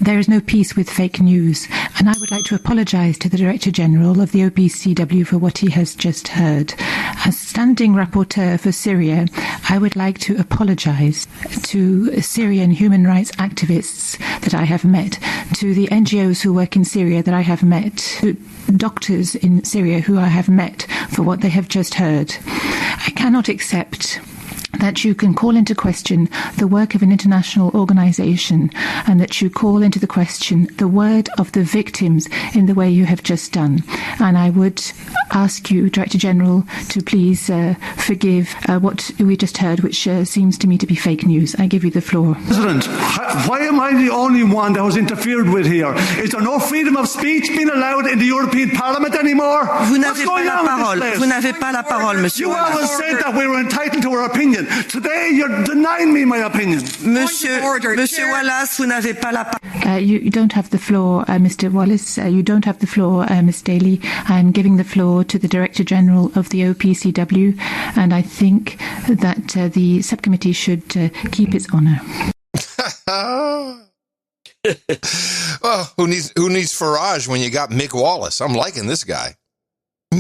There is no peace with fake news. And I would like to apologise to the Director General of the OPCW for what he has just heard. As Standing Rapporteur for Syria, I would like to apologise to Syrian human rights activists that I have met, to the NGOs who work in Syria that I have met, to doctors in Syria who I have met for what they have just heard. I cannot accept that you can call into question the work of an international organisation and that you call into the question the word of the victims in the way you have just done. And I would ask you, Director General, to please forgive what we just heard, which seems to me to be fake news. I give you the floor. President, why am I the only one that was interfered with here? Is there no freedom of speech being allowed in the European Parliament anymore? Vous n'avez pas la parole. Vous n'avez pas la parole, monsieur. You always said that we were entitled to our opinion. Today you're denying me my opinion. Monsieur Wallace, vous n'avez pas la parole. You don't have the floor, Mr. Wallace. You don't have the floor, Ms. Daly. I'm giving the floor to the Director General of the OPCW, and I think that the subcommittee should keep its honour. Well, who needs Farage when you got Mick Wallace? I'm liking this guy.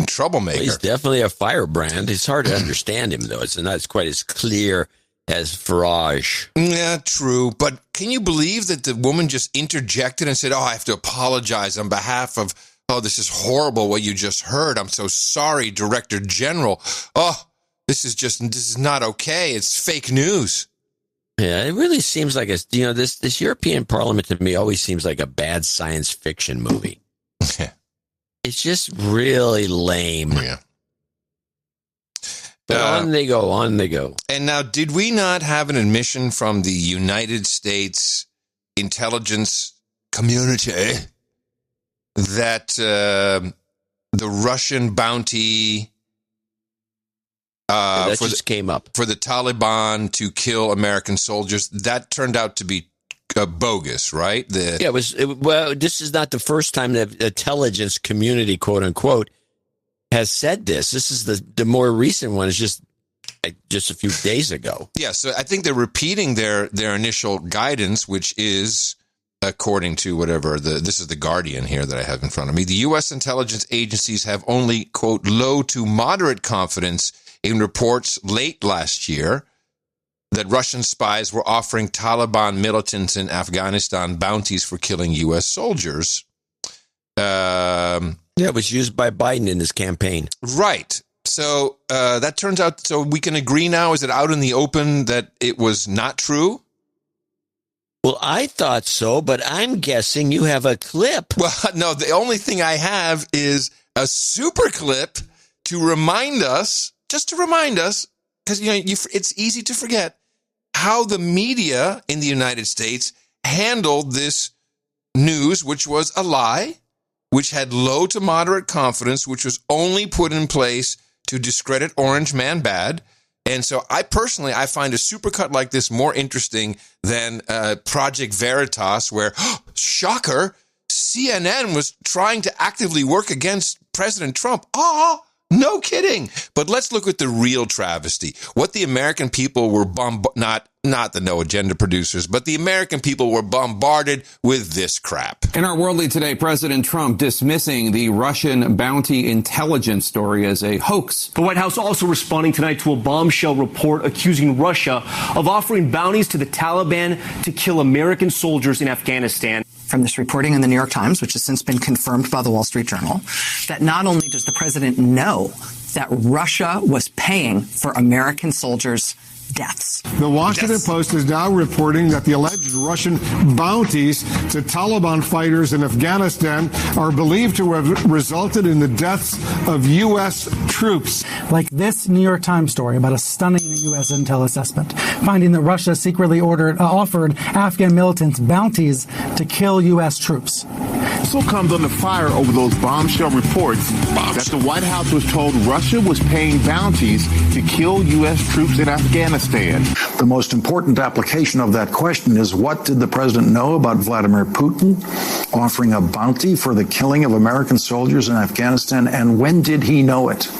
Troublemaker. Well, he's definitely a firebrand. It's hard to understand him, though. It's not quite as clear as Farage. Yeah, true. But can you believe that the woman just interjected and said, I have to apologize on behalf of, this is horrible what you just heard. I'm so sorry, Director General. This is not okay. It's fake news. Yeah, it really seems like this European Parliament to me always seems like a bad science fiction movie. It's just really lame. Yeah. But on they go. And now, did we not have an admission from the United States intelligence community that the Russian bounty that just came up for the Taliban to kill American soldiers, that turned out to be bogus, right? This is not the first time the intelligence community, quote unquote, has said this. This is the more recent one. Is just a few days ago. Yeah, so I think they're repeating their initial guidance, which is, according to this is the Guardian here that I have in front of me. The U.S. intelligence agencies have only, quote, low to moderate confidence in reports late last year that Russian spies were offering Taliban militants in Afghanistan bounties for killing U.S. soldiers. It was used by Biden in his campaign. Right. So that turns out, so we can agree now, is it out in the open that it was not true? Well, I thought so, but I'm guessing you have a clip. Well, no, the only thing I have is a super clip to remind us, because it's easy to forget how the media in the United States handled this news, which was a lie, which had low to moderate confidence, which was only put in place to discredit Orange Man Bad. And so I find a supercut like this more interesting than Project Veritas, where, shocker, CNN was trying to actively work against President Trump. No kidding. But let's look at the real travesty. What the American people were not the No Agenda producers, but the American people were bombarded with this crap. In our Worldly Today, President Trump dismissing the Russian bounty intelligence story as a hoax. The White House also responding tonight to a bombshell report accusing Russia of offering bounties to the Taliban to kill American soldiers in Afghanistan. from this reporting in the New York Times, which has since been confirmed by the Wall Street Journal, that not only does the president know that Russia was paying for American soldiers' deaths. The Washington Post is now reporting that the alleged Russian bounties to Taliban fighters in Afghanistan are believed to have resulted in the deaths of U.S. troops. Like this New York Times story about a stunning U.S. intel assessment, finding that Russia secretly offered Afghan militants bounties to kill U.S. troops. So comes under fire over those bombshell reports that the White House was told Russia was paying bounties to kill U.S. troops in Afghanistan. The most important application of that question is, what did the president know about Vladimir Putin offering a bounty for the killing of American soldiers in Afghanistan, and when did he know it?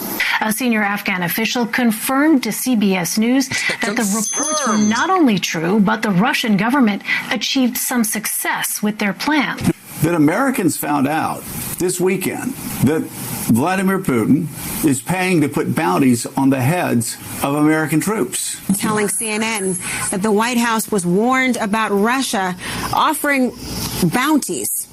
A senior Afghan official confirmed to CBS News that the reports were not only true, but the Russian government achieved some success with their plan. That Americans found out this weekend that Vladimir Putin is paying to put bounties on the heads of American troops. Telling CNN that the White House was warned about Russia offering bounties,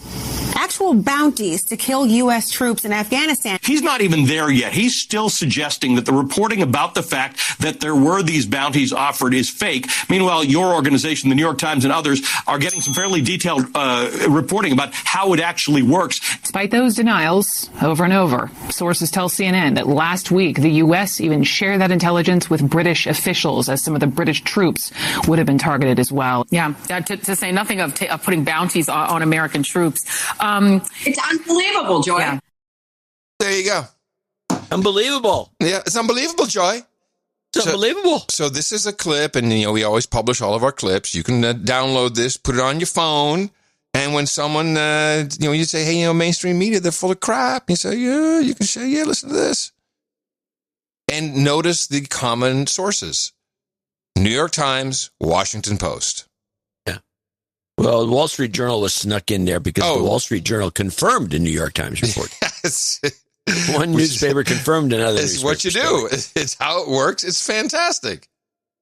actual bounties to kill U.S. troops in Afghanistan. He's not even there yet. He's still suggesting that the reporting about the fact that there were these bounties offered is fake. Meanwhile, your organization, the New York Times and others, are getting some fairly detailed reporting about how it actually works. Despite those denials over and over, sources tell CNN that last week the U.S. even shared that intelligence with British officials, as some of the British troops would have been targeted as well. Yeah, to say nothing of putting bounties on American troops. It's unbelievable, Joy. Yeah. There you go. Unbelievable. Yeah, it's unbelievable, Joy. It's unbelievable. So this is a clip, and we always publish all of our clips. You can download this, put it on your phone, and when someone, you say, hey, mainstream media, they're full of crap. You say, yeah, you can say, yeah, listen to this. And notice the common sources. New York Times, Washington Post. Well, the Wall Street Journal was snuck in there because the Wall Street Journal confirmed the New York Times report. Yes. One newspaper confirmed another It's newspaper. what you do. It's how it works. It's fantastic.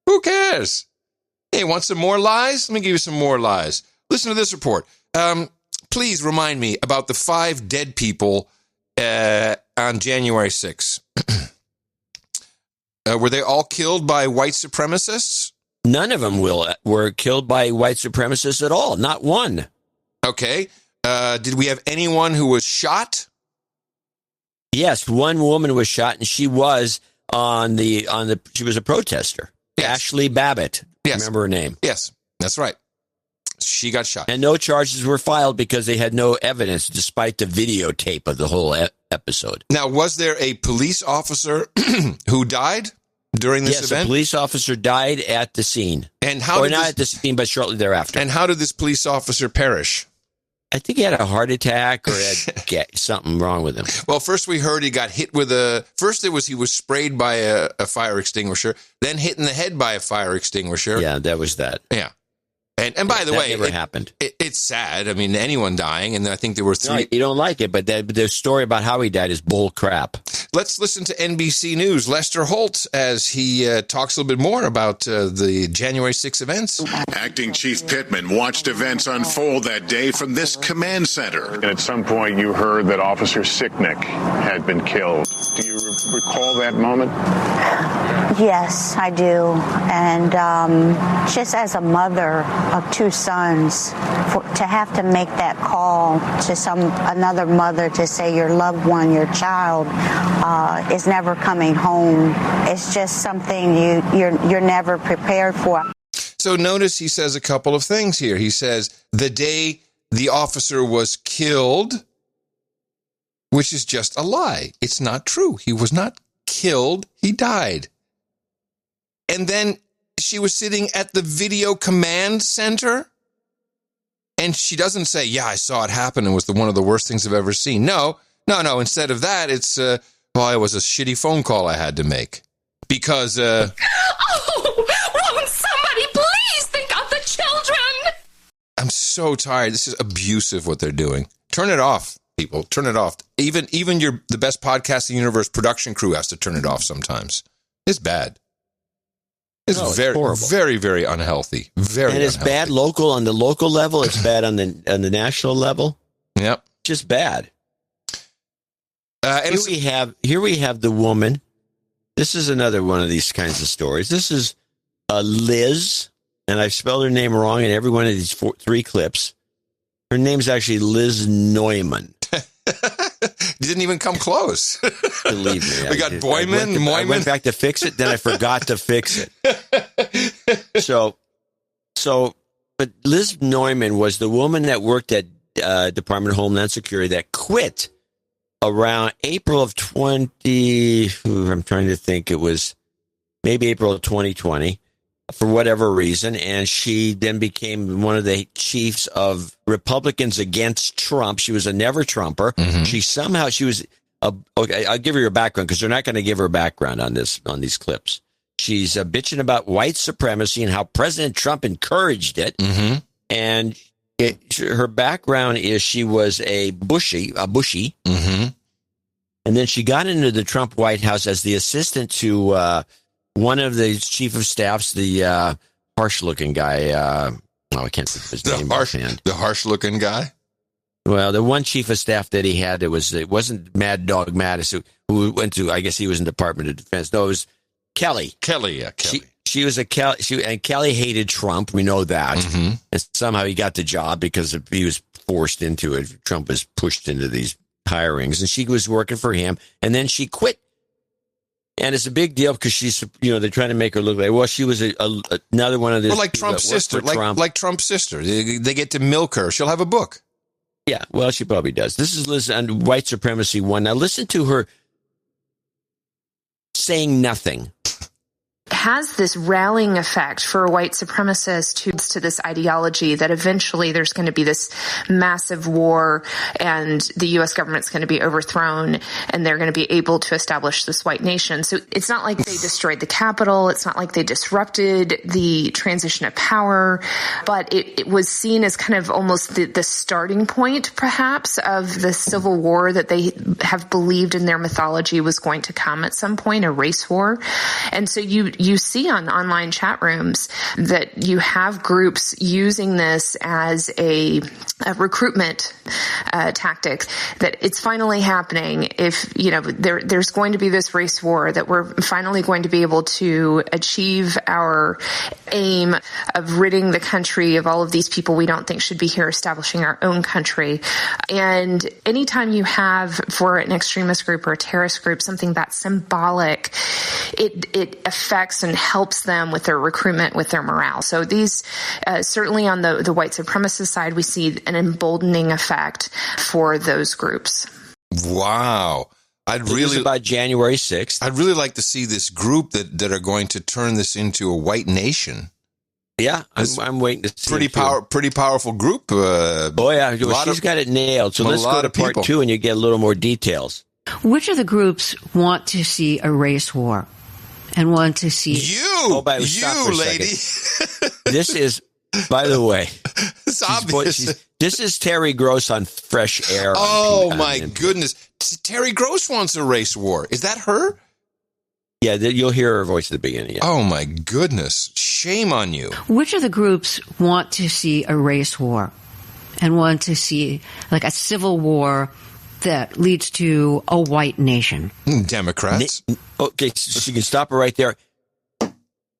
Who cares? Hey, want some more lies? Let me give you some more lies. Listen to this report. Please remind me about the 5 dead people on January 6th. Were they all killed by white supremacists? None of them were killed by white supremacists at all. Not one. Okay. Did we have anyone who was shot? Yes, one woman was shot, and she was she was a protester. Yes. Ashley Babbitt. Yes. Remember her name? Yes, that's right. She got shot. And no charges were filed because they had no evidence, despite the videotape of the whole episode. Now, was there a police officer who died during this event? Yes, a police officer died at the scene. And how not at the scene, but shortly thereafter. And how did this police officer perish? I think he had a heart attack or had something wrong with him. Well, first we heard he got hit with he was sprayed by a fire extinguisher, then hit in the head by a fire extinguisher. Yeah, that was that. Yeah. And by the way, never happened. It's sad. I mean, anyone dying, and I think there were 3. No, you don't like it, but the story about how he died is bull crap. Let's listen to NBC News' Lester Holt as he talks a little bit more about the January 6 events. Acting Chief Pittman watched events unfold that day from this command center. And at some point, you heard that Officer Sicknick had been killed. Do you recall that moment? Yes, I do. And just as a mother of 2 sons, to have to make that call to another mother to say your loved one, your child, is never coming home. It's just something you're never prepared for. So notice he says a couple of things here. He says the day the officer was killed, which is just a lie. It's not true. He was not killed. He died. And then she was sitting at the video command center, and she doesn't say, yeah, I saw it happen. It was one of the worst things I've ever seen. No. Instead of that, it's, it was a shitty phone call I had to make. Because, Ron, somebody please think of the children! I'm so tired. This is abusive what they're doing. Turn it off, people. Turn it off. Even the best podcast in the universe production crew has to turn it off sometimes. It's bad. It's very, horrible. very, very unhealthy. Very, and it's unhealthy. bad on the local level. It's bad on the national level. Yep, just bad. And here we have the woman. This is another one of these kinds of stories. This is Liz, and I've spelled her name wrong in every one of these three clips. Her name's actually Liz Neumann. Didn't even come close. Believe me. We got Boyman. I went back to fix it, then I forgot to fix it. But Liz Neumann was the woman that worked at Department of Homeland Security that quit around April of 20. I'm trying to think. It was maybe April of 2020 for whatever reason. And she then became one of the chiefs of Republicans against Trump. She was a never Trumper. Mm-hmm. She was okay. I'll give her your background because they're not going to give her background on these clips. She's bitching about white supremacy and how President Trump encouraged it. Mm-hmm. And her background is she was a Bushy. Mm-hmm. And then she got into the Trump White House as the assistant to one of the chief of staffs, the harsh-looking guy. I can't think of his name. The harsh-looking guy? Well, the one chief of staff that he had, it wasn't Mad Dog Mattis, who went to, I guess he was in the Department of Defense. No, it was Kelly. Kelly. She was and Kelly hated Trump. We know that. Mm-hmm. And somehow he got the job because he was forced into it. Trump was pushed into these hirings, and she was working for him. And then she quit. And it's a big deal because she's, they're trying to make her look like, well, she was another one of these. Well, like Trump's sister, like Trump's sister. They get to milk her. She'll have a book. Yeah, well, she probably does. This is Liz on White Supremacy 1. Now listen to her saying nothing. Has this rallying effect for white supremacists to this ideology that eventually there's going to be this massive war and the U.S. government's going to be overthrown and they're going to be able to establish this white nation. So it's not like they destroyed the Capitol. It's not like they disrupted the transition of power, but it was seen as kind of almost the starting point, perhaps, of the civil war that they have believed in their mythology was going to come at some point, a race war. And so you see on online chat rooms that you have groups using this as a recruitment tactic, that it's finally happening. If, there's going to be this race war, that we're finally going to be able to achieve our aim of ridding the country of all of these people we don't think should be here, establishing our own country. And anytime you have, for an extremist group or a terrorist group, something that's symbolic, it affects and helps them with their recruitment, with their morale. So these, certainly on the white supremacist side, we see an emboldening effect for those groups. Wow. About January 6th. I'd really like to see this group that are going to turn this into a white nation. Yeah, I'm waiting to see. Pretty powerful group. She's got it nailed. So let's go to part 2 and you get a little more details. Which of the groups want to see a race war and want to see you, lady? This is, by the way, it's obvious. This is Terry Gross on Fresh Air. Oh my goodness, Terry Gross wants a race war. Is that her? Yeah, you'll hear her voice at the beginning. Yeah. Oh my goodness, shame on you. Which of the groups want to see a race war and want to see like a civil war that leads to a white nation? Democrats. Okay, so you can stop her right there.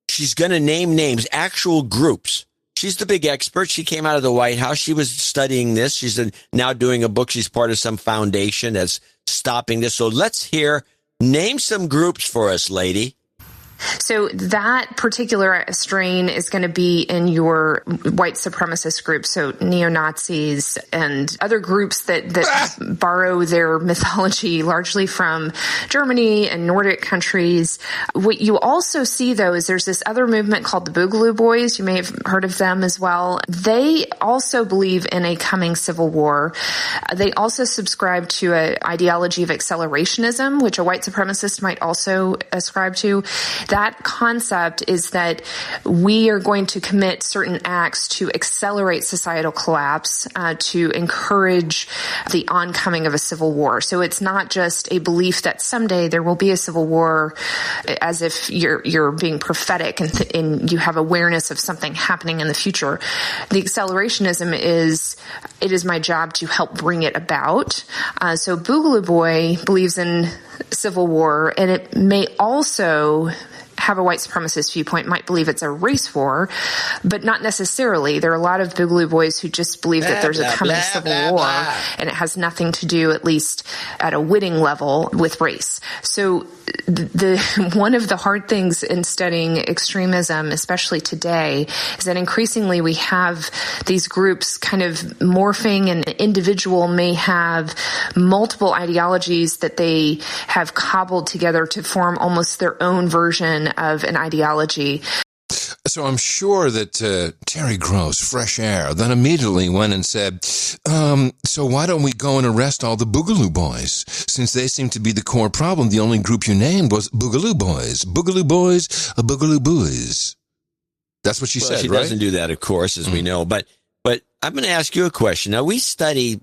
She's going to name names, actual groups. She's the big expert. She came out of the White House. She was studying this. She's now doing a book. She's part of some foundation that's stopping this. So let's name some groups for us, lady. So that particular strain is going to be in your white supremacist groups, so neo-Nazis and other groups that borrow their mythology largely from Germany and Nordic countries. What you also see, though, is there's this other movement called the Boogaloo Boys. You may have heard of them as well. They also believe in a coming civil war. They also subscribe to an ideology of accelerationism, which a white supremacist might also ascribe to. that concept is that we are going to commit certain acts to accelerate societal collapse, to encourage the oncoming of a civil war. So it's not just a belief that someday there will be a civil war, as if you're being prophetic and you have awareness of something happening in the future. The accelerationism is, it is my job to help bring it about. So Boogaloo Boy believes in civil war, and it may also have a white supremacist viewpoint, might believe it's a race war, but not necessarily. There are a lot of Boogaloo Boys who just believe that there's a coming civil war, and it has nothing to do, at least at a witting level, with race. So one of the hard things in studying extremism, especially today, is that increasingly we have these groups kind of morphing, and an individual may have multiple ideologies that they have cobbled together to form almost their own version of an ideology. So I'm sure that Terry Gross, Fresh Air, then immediately went and said, so why don't we go and arrest all the Boogaloo Boys? Since they seem to be the core problem, the only group you named was Boogaloo Boys. Boogaloo Boys, Boogaloo Boys. That's what she said, she right? She doesn't do that, of course, as we know. But I'm going to ask you a question. Now, we study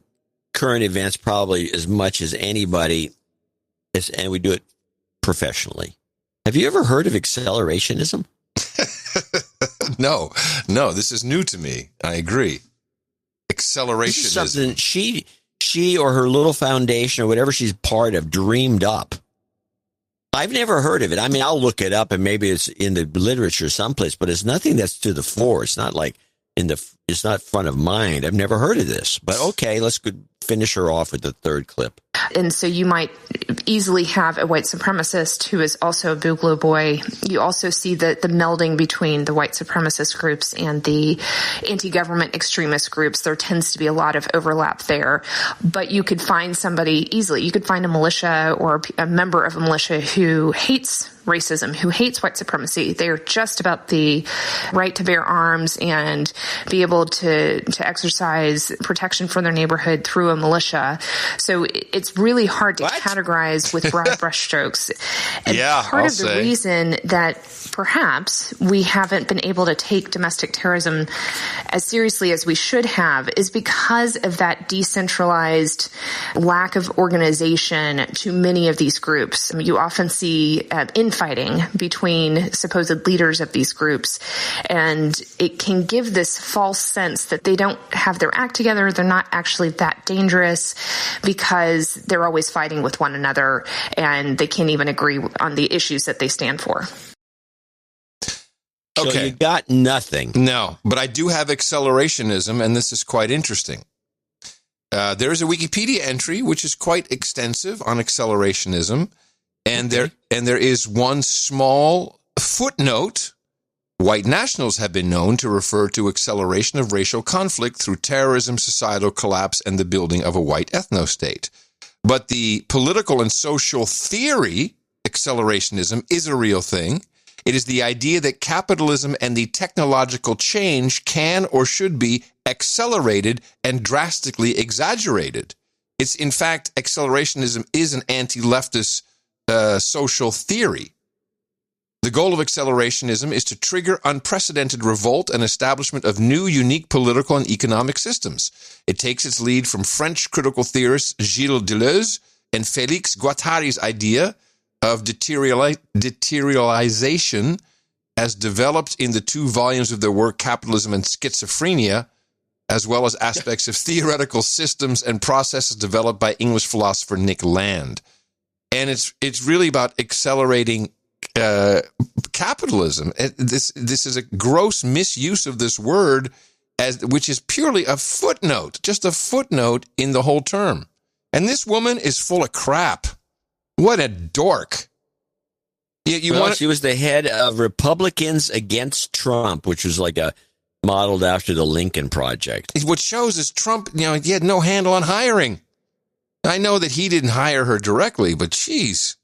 current events probably as much as anybody, and we do it professionally. Have you ever heard of accelerationism? No, this is new to me. I agree. Accelerationism. This is something she or her little foundation or whatever she's part of dreamed up. I've never heard of it. I mean, I'll look it up and maybe it's in the literature someplace, but it's nothing that's to the fore. It's not like it's not front of mind. I've never heard of this, but okay, let's finish her off with the third clip. And so you might easily have a white supremacist who is also a Boogaloo Boy. You also see the melding between the white supremacist groups and the anti-government extremist groups. There tends to be a lot of overlap there. But you could find somebody easily. You could find a militia or a member of a militia who hates racism, who hates white supremacy. They are just about the right to bear arms and be able to exercise protection for their neighborhood through a militia. So it's really hard to categorize with broad brushstrokes. And part of the reason that perhaps we haven't been able to take domestic terrorism as seriously as we should have is because of that decentralized lack of organization to many of these groups. You often see infighting between supposed leaders of these groups, and it can give this false sense that they don't have their act together, they're not actually that dangerous because they're always fighting with one another and they can't even agree on the issues that they stand for. Okay. So you got nothing. No, but I do have accelerationism, and this is quite interesting. There is a Wikipedia entry which is quite extensive on accelerationism, and there is one small footnote. White nationals have been known to refer to acceleration of racial conflict through terrorism, societal collapse, and the building of a white ethno-state. But the political and social theory, accelerationism, is a real thing. It is the idea that capitalism and the technological change can or should be accelerated and drastically exaggerated. It's, in fact, accelerationism is an anti-leftist social theory. The goal of accelerationism is to trigger unprecedented revolt and establishment of new, unique political and economic systems. It takes its lead from French critical theorists Gilles Deleuze and Félix Guattari's idea of deteriorization as developed in the 2 volumes of their work, Capitalism and Schizophrenia, as well as aspects of theoretical systems and processes developed by English philosopher Nick Land. And it's really about accelerating capitalism. This is a gross misuse of this word, which is purely a footnote, just a footnote in the whole term. And this woman is full of crap. What a dork. She was the head of Republicans Against Trump, which was like modeled after the Lincoln Project. What shows is Trump, he had no handle on hiring. I know that he didn't hire her directly, but geez,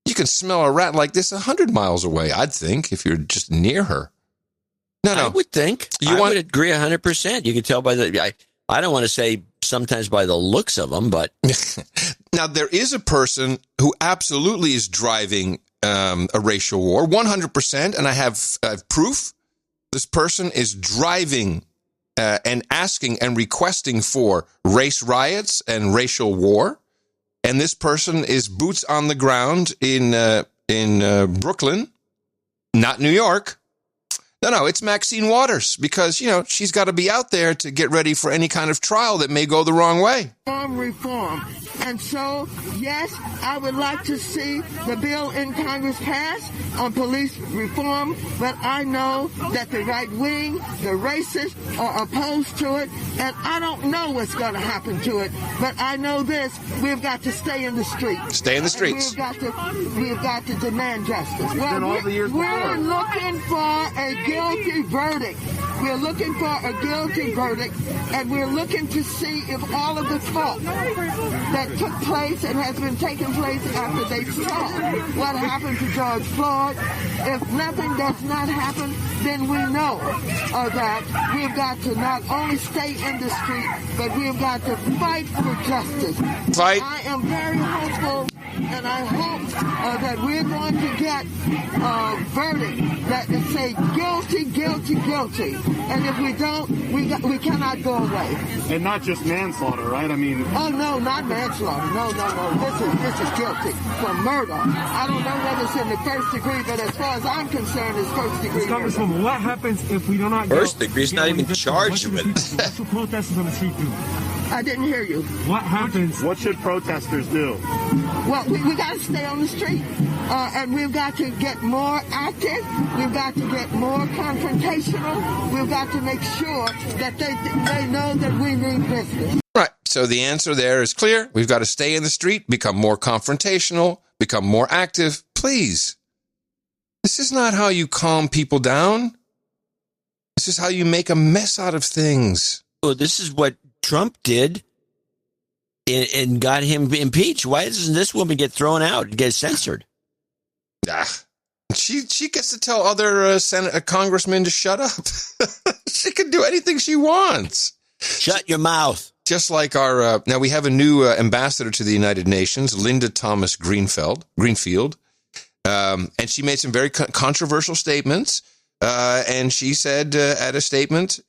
you can smell a rat like this 100 miles away, I'd think, if you're just near her. No. I would think. I would agree 100%. You can tell by I don't want to say sometimes by the looks of them, but. Now, there is a person who absolutely is driving a racial war, 100%, and I have proof. This person is driving and asking and requesting for race riots and racial war, and this person is boots on the ground in Brooklyn, not New York. No, it's Maxine Waters, because, she's got to be out there to get ready for any kind of trial that may go the wrong way. Reform. And so, yes, I would like to see the bill in Congress pass on police reform, but I know that the right wing, the racists, are opposed to it, and I don't know what's going to happen to it, but I know this: we've got to stay in the streets. Stay in the streets. We've got to demand justice. Well, we're looking for a guilty verdict. We're looking for a guilty verdict, and we're looking to see if all of the talk that took place and has been taking place after they saw what happened to George Floyd, if nothing does not happen, then we know that we've got to not only stay in the street, but we've got to fight for justice. Fight. I am very hopeful, and I hope that we're going to get a verdict that will say guilty, guilty, guilty. And if we don't, we cannot go away. And not just manslaughter, right? I mean... Oh, no, not manslaughter. No. This is guilty for murder. I don't know whether it's in the first degree, but as far as I'm concerned, it's first degree. Congresswoman, what happens if we do not... First degree is not even charged with it. What should protesters on the street do? I didn't hear you. What happens? What should protesters do? Well, we got to stay on the street, and we've got to get more active. We've got to get more confrontational. We've got to make sure that they know that we mean business. Right. So the answer there is clear. We've got to stay in the street, become more confrontational, become more active. Please. This is not how you calm people down. This is how you make a mess out of things. Well, this is what Trump did and got him impeached. Why doesn't this woman get thrown out and get censored? She gets to tell other congressmen to shut up. She can do anything she wants. Shut your mouth. Just like our now we have a new ambassador to the United Nations, Linda Thomas Greenfield, and she made some very controversial statements. And she said in a statement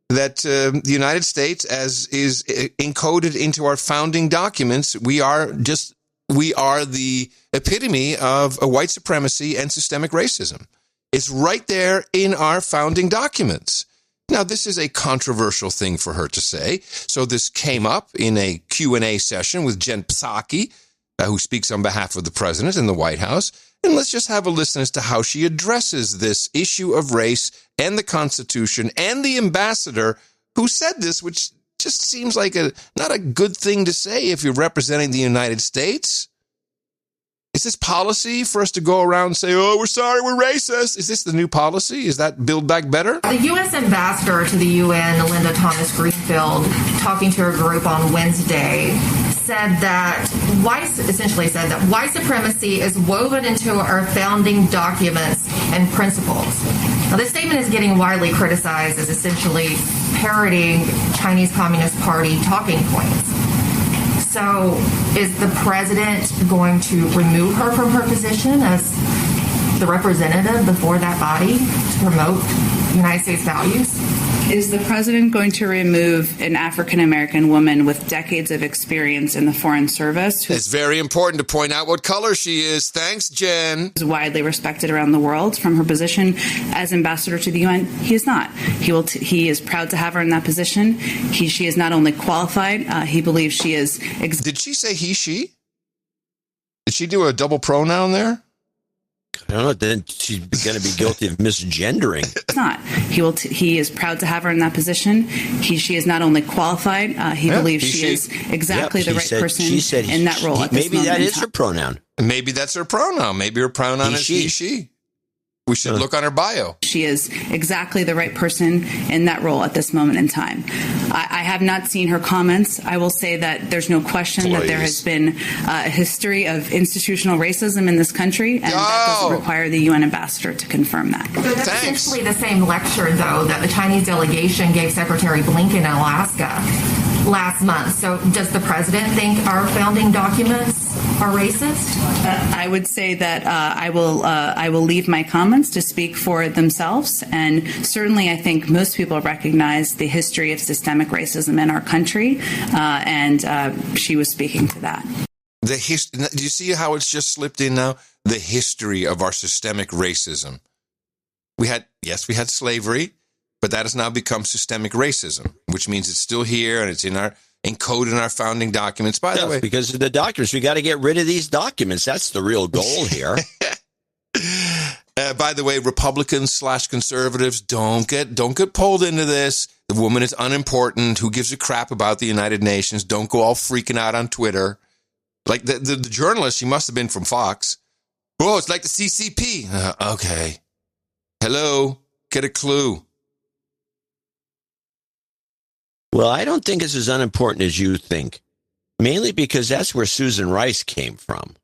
that the United States, as is encoded into our founding documents, we are the epitome of a white supremacy and systemic racism. It's right there in our founding documents. Now, this is a controversial thing for her to say. So this came up in a Q&A session with Jen Psaki, who speaks on behalf of the president in the White House. And let's just have a listen as to how she addresses this issue of race and the Constitution and the ambassador who said this, which just seems like not a good thing to say if you're representing the United States. Is this policy for us to go around and say, oh, we're sorry, we're racist? Is this the new policy? Is that Build Back Better? The U.S. ambassador to the UN, Linda Thomas Greenfield, talking to her group on Wednesday, said that white supremacy is woven into our founding documents and principles. Now, this statement is getting widely criticized as essentially parroting Chinese Communist Party talking points. So is the president going to remove her from her position as the representative before that body to promote United States values? Is the president going to remove an African-American woman with decades of experience in the Foreign Service? It's very important to point out what color she is. Thanks, Jen. Who's widely respected around the world from her position as ambassador to the UN? He is not. He is proud to have her in that position. She is not only qualified, he believes she is... Did she say he, she? Did she do a double pronoun there? I don't know. Then she's going to be guilty of misgendering. It's not. He is proud to have her in that position. She is not only qualified. He believes she is exactly the right person in that role. Maybe that is her pronoun. Maybe that's her pronoun. Maybe her pronoun is he, she. We should look on her bio. She is exactly the right person in that role at this moment in time. I have not seen her comments. I will say that there's no question that there has been a history of institutional racism in this country, and that doesn't require the UN ambassador to confirm that. So that's essentially the same lecture, though, that the Chinese delegation gave Secretary Blinken in Alaska last month. So does the president think our founding documents are racist? I would say that I will leave my comments to speak for themselves, and certainly I think most people recognize the history of systemic racism in our country, and she was speaking to that. Do you see how it's just slipped in now? The history of our systemic racism. We had slavery, but that has now become systemic racism, which means it's still here and it's encoded in our founding documents. By the way, because of the documents, we got to get rid of these documents. That's the real goal here. By the way, Republicans/conservatives, don't get pulled into this. The woman is unimportant. Who gives a crap about the United Nations? Don't go all freaking out on Twitter. Like the journalist, she must have been from Fox. Oh, it's like the CCP. Okay. Hello, get a clue. Well, I don't think it's as unimportant as you think, mainly because that's where Susan Rice came from.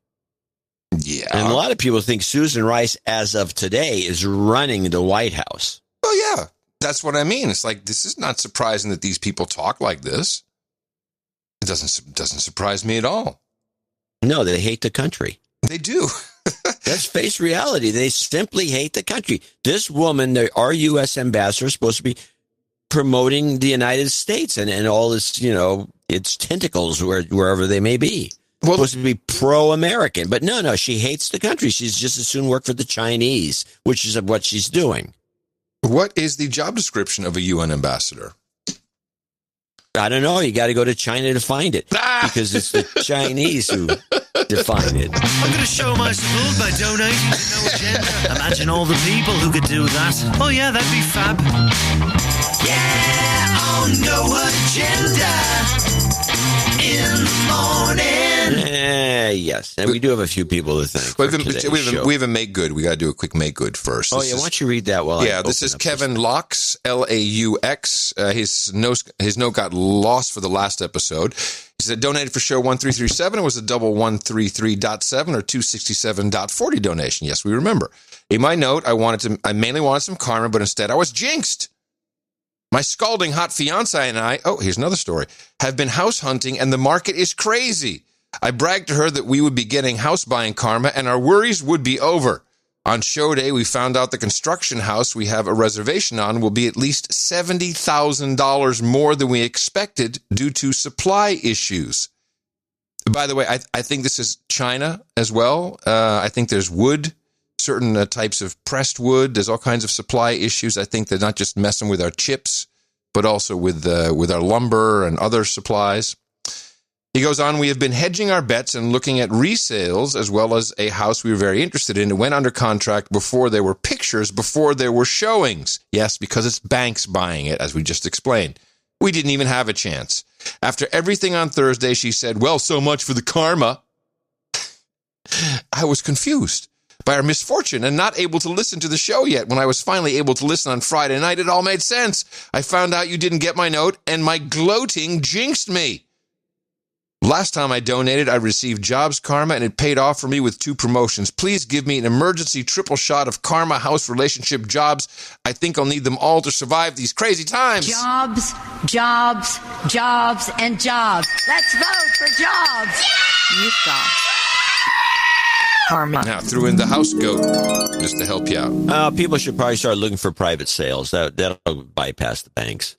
Yeah. And a lot of people think Susan Rice, as of today, is running the White House. Oh, yeah. That's what I mean. It's like, this is not surprising that these people talk like this. It doesn't surprise me at all. No, they hate the country. They do. Let's face reality. They simply hate the country. This woman, our U.S. ambassador, is supposed to be promoting the United States and all its, its tentacles wherever they may be. Well, supposed to be pro-American. But no, she hates the country. She's just as soon work for the Chinese, which is what she's doing. What is the job description of a UN ambassador? I don't know. You got to go to China to find it because it's the Chinese who define it. I'm going to show my support by donating to No Agenda. Imagine all the people who could do that. Oh, yeah, that'd be fab. Yeah, on No Agenda in the morning. Yes, and we do have a few people to thank. We have a make good. We got to do a quick make good first. Why don't you read that while I this is Kevin Laux, Laux. His note got lost for the last episode. He said donated for show 1337. It was a double 133.7 or 267.40 donation. Yes, we remember. In my note, I mainly wanted some karma, but instead I was jinxed. My scalding hot fiance and I, here's another story, have been house hunting and the market is crazy. I bragged to her that we would be getting house buying karma and our worries would be over. On show day, we found out the construction house we have a reservation on will be at least $70,000 more than we expected due to supply issues. By the way, I think this is China as well. I think there's wood, certain types of pressed wood. There's all kinds of supply issues. I think they're not just messing with our chips, but also with our lumber and other supplies. He goes on, we have been hedging our bets and looking at resales as well as a house we were very interested in. It went under contract before there were pictures, before there were showings. Yes, because it's banks buying it, as we just explained. We didn't even have a chance. After everything on Thursday, she said, well, so much for the karma. I was confused by our misfortune and not able to listen to the show yet. When I was finally able to listen on Friday night, it all made sense. I found out you didn't get my note and my gloating jinxed me. Last time I donated, I received jobs karma, and it paid off for me with 2 promotions. Please give me an emergency triple shot of karma, house, relationship, jobs. I think I'll need them all to survive these crazy times. Jobs, jobs, jobs, and jobs. Let's vote for jobs. Yeah! You've got karma. Now, threw in the house goat just to help you out. People should probably start looking for private sales. That'll bypass the banks.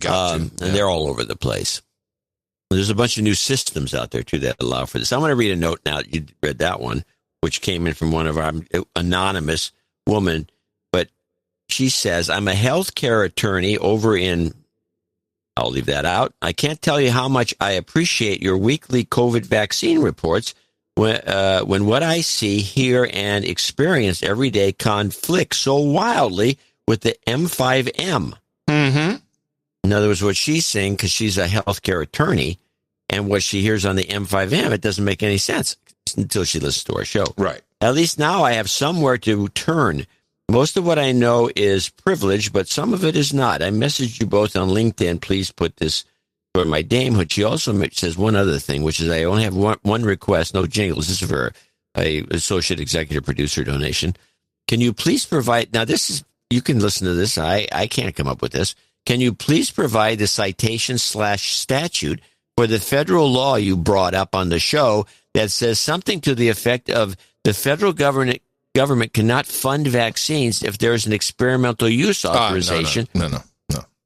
And they're all over the place. There's a bunch of new systems out there, too, that allow for this. I'm going to read a note now. You read that one, which came in from one of our anonymous woman. But she says, I'm a healthcare attorney over in, I'll leave that out. I can't tell you how much I appreciate your weekly COVID vaccine reports when what I see, hear, and experience every day conflicts so wildly with the M5M. Mm-hmm. In other words, what she's saying, because she's a healthcare attorney, and what she hears on the M5M, it doesn't make any sense until she listens to our show. Right. At least now I have somewhere to turn. Most of what I know is privilege, but some of it is not. I messaged you both on LinkedIn. Please put this for my damehood. She also says one other thing, which is I only have one request, no jingles. This is for a associate executive producer donation. Can you please provide, now this is, you can listen to this. I can't come up with this. Can you please provide the citation/statute for the federal law you brought up on the show that says something to the effect of the federal government cannot fund vaccines if there's an experimental use authorization. No.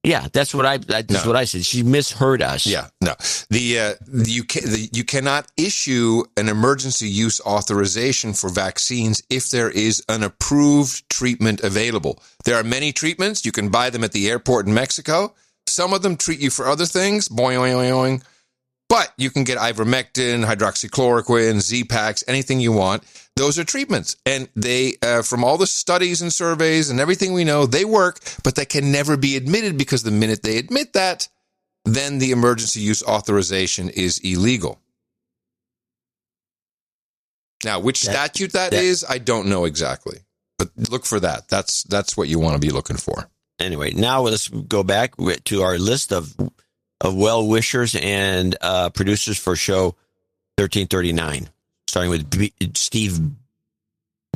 Yeah, that's what what I said. She misheard us. Yeah, no. You cannot issue an emergency use authorization for vaccines if there is an approved treatment available. There are many treatments. You can buy them at the airport in Mexico. Some of them treat you for other things. Boing. But you can get ivermectin, hydroxychloroquine, Z-Paks, anything you want. Those are treatments. And they, from all the studies and surveys and everything we know, they work, but they can never be admitted because the minute they admit that, then the emergency use authorization is illegal. Now, which statute that is, I don't know exactly. But look for that. That's what you want to be looking for. Anyway, now let's go back to our list of well-wishers and producers for show 1339, starting with Steve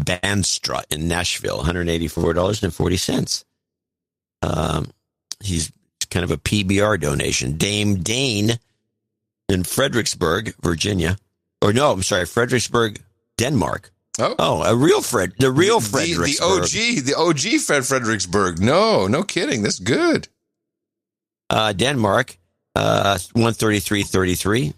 Banstra in Nashville, $184.40. He's kind of a PBR donation. Dame Dane in Fredericksburg, Virginia. Or no, I'm sorry, Fredericksburg, Denmark. Oh, the real Fredericksburg. The OG Fredericksburg. No kidding. That's good. Denmark. 133.33.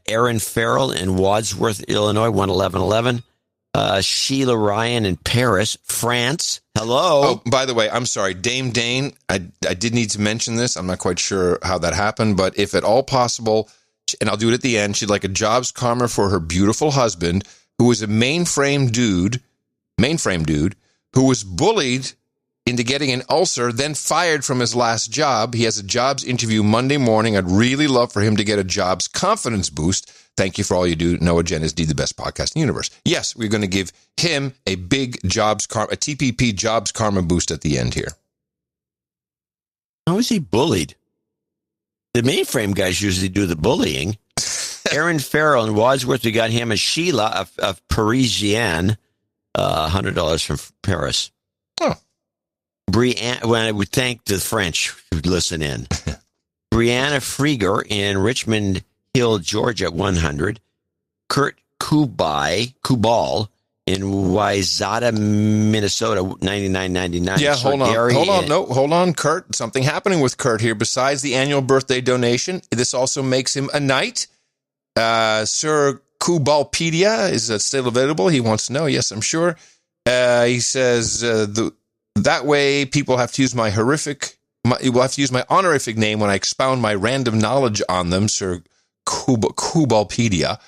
Aaron Farrell in Wadsworth, Illinois, 111.11. Sheila Ryan in Paris, France. Hello. Oh, by the way, I'm sorry, Dame Dane. I did need to mention this. I'm not quite sure how that happened, but if at all possible, and I'll do it at the end, she'd like a jobs karma for her beautiful husband, who was a mainframe dude, who was bullied into getting an ulcer, then fired from his last job. He has a jobs interview Monday morning. I'd really love for him to get a jobs confidence boost. Thank you for all you do. No agendas, the best podcast in the universe. Yes, we're going to give him a big a TPP jobs karma boost at the end here. How is he bullied? The mainframe guys usually do the bullying. Aaron Farrell in Wadsworth, we got him a Sheila of Parisienne, $100 from Paris. Oh. Brianne, well, I would thank the French who listen in. Brianna Frieger in Richmond Hill, Georgia, 100. Kurt Kubal in Wayzata, Minnesota, 99.99. Yeah, hold on, Kurt. Something happening with Kurt here. Besides the annual birthday donation, this also makes him a knight. Sir Kubalpedia is still available. He wants to know. Yes, I'm sure. He says that way people have to use my honorific name when I expound my random knowledge on them, Sir Kubalpedia.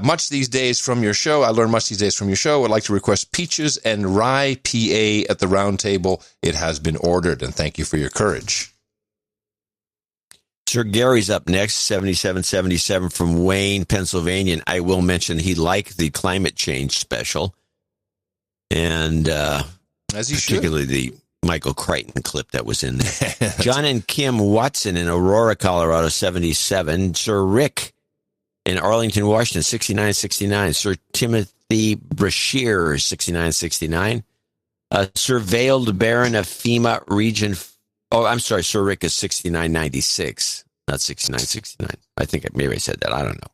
Much these days from your show, I learned much these days from your show. I'd like to request peaches and rye PA at the round table. It has been ordered, and thank you for your courage. Sir Gary's up next, 7777 from Wayne, Pennsylvania. And I will mention he liked the climate change special. And as he particularly should. The Michael Crichton clip that was in there. John and Kim Watson in Aurora, Colorado, 77. Sir Rick in Arlington, Washington, 6969. Sir Timothy Brashear, 6969. Surveilled Baron of FEMA Region. Oh, I'm sorry. Sir Rick is 6996, not 6969. I think maybe I said that. I don't know.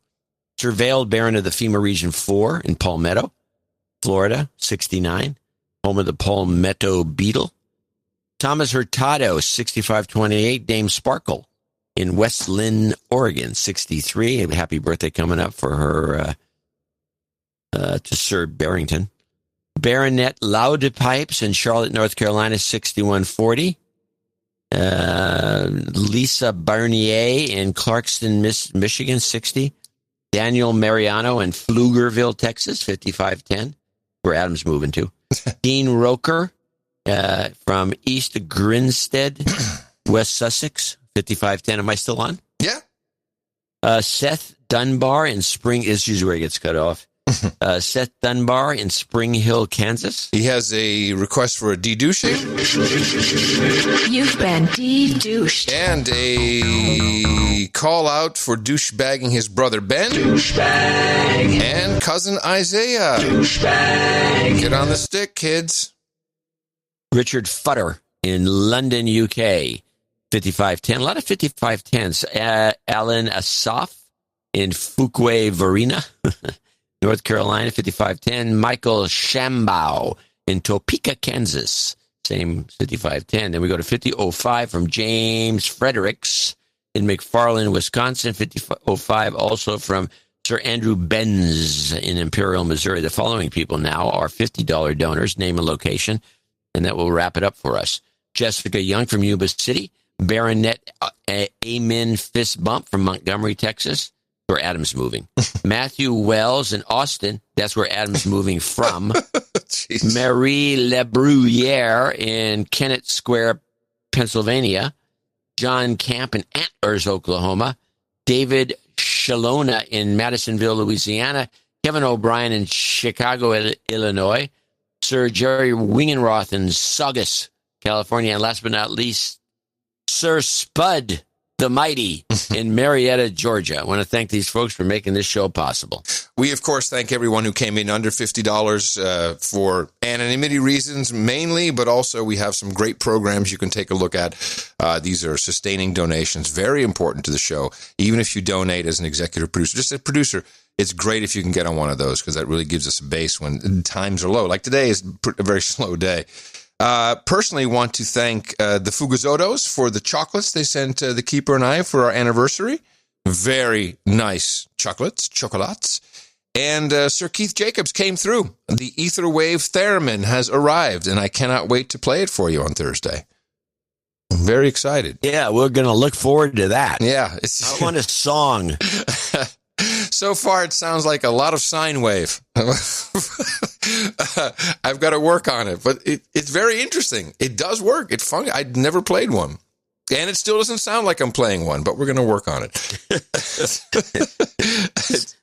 Surveilled Baron of the FEMA Region 4 in Palmetto, Florida, 69. Home of the Palmetto Beetle. Thomas Hurtado, 6528. Dame Sparkle in West Lynn, Oregon, 63. Happy birthday coming up for her to Sir Barrington. Baronet Loudpipes in Charlotte, North Carolina, 6140. Lisa Barnier in Clarkston, Michigan, 60. Daniel Mariano in Pflugerville, Texas, 5510, where Adam's moving to. Dean Roker from East Grinstead, West Sussex, 5510. Am I still on? Yeah. Seth Dunbar in Spring, this is where he gets cut off. Seth Dunbar in Spring Hill, Kansas. He has a request for a de-douching. You've been de-douched. And a call out for douchebagging his brother Ben. Douchebag. And cousin Isaiah. Douchebag. Get on the stick, kids. Richard Futter in London, UK, 5510. A lot of 5510s. Alan Asaf in Fuquay Varina, North Carolina, 5510. Michael Shambow in Topeka, Kansas, same 5510. Then we go to 5005 from James Fredericks in McFarland, Wisconsin, 5005 also from Sir Andrew Benz in Imperial, Missouri. The following people now are $50 donors, name and location, and that will wrap it up for us. Jessica Young from Yuba City, Baronet Amen Fist Bump from Montgomery, Texas, where Adam's moving. Matthew Wells in Austin, that's where Adam's moving from. Marie LeBruyere in Kennett Square, Pennsylvania. John Camp in Antlers, Oklahoma. David Shalona in Madisonville, Louisiana. Kevin O'Brien in Chicago, Illinois. Sir Jerry Wingenroth in Saugus, California. And last but not least, Sir Spud the Mighty in Marietta, Georgia. I want to thank these folks for making this show possible. We, of course, thank everyone who came in under $50 for anonymity reasons mainly, but also we have some great programs you can take a look at. These are sustaining donations, very important to the show. Even if you donate as an executive producer, just a producer, it's great if you can get on one of those because that really gives us a base when times are low. Like today is a very slow day. Personally want to thank the Fugazotos for the chocolates they sent the Keeper and I for our anniversary. Very nice chocolates. And Sir Keith Jacobs came through. The Etherwave Theremin has arrived, and I cannot wait to play it for you on Thursday. I'm very excited. Yeah, we're going to look forward to that. Yeah. I want a song. So far, it sounds like a lot of sine wave. I've got to work on it, but it's very interesting. It does work. It's fun. I'd never played one. And it still doesn't sound like I'm playing one, but we're going to work on it.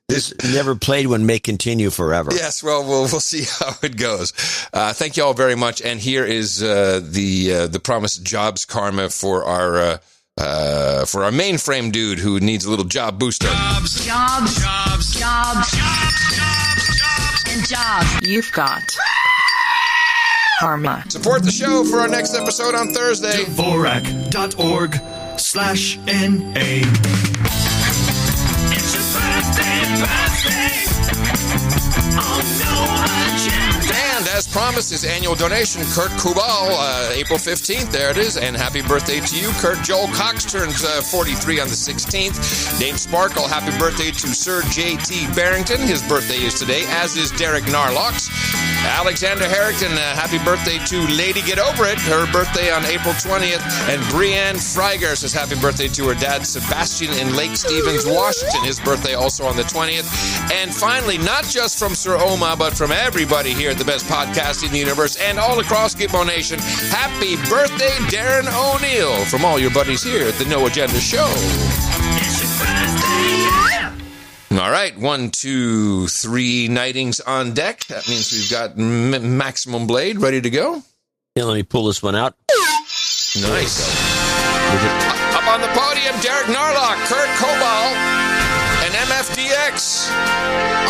This never played one may continue forever. Yes, well, we'll see how it goes. Thank you all very much. And here is the promised jobs karma for our mainframe dude who needs a little job booster. Jobs. And jobs. You've got karma. Support the show for our next episode on Thursday. Dvorak.org/NA. It's your birthday. Oh, no agenda. And as promised, his annual donation, Kurt Kubal, April 15th. There it is. And happy birthday to you, Kurt. Joel Cox turns 43 on the 16th. Dave Sparkle, happy birthday to Sir J.T. Barrington. His birthday is today, as is Derek Narlocks. Alexander Harrington, happy birthday to Lady Get Over It. Her birthday on April 20th. And Brianne Freiger says happy birthday to her dad, Sebastian, in Lake Stevens, Washington. His birthday also on the 20th. And finally, not just from Sir Oma, but from everybody here at the best podcast in the universe and all across Gitmo Nation, happy birthday, Darren O'Neill, from all your buddies here at the No Agenda Show. It's your birthday. All right, 1, 2, 3 knightings on deck. That means we've got Maximum Blade ready to go. Yeah, let me pull this one out. Nice. Up on the podium, Derek Narlock, Kurt Kobal, and MFDX.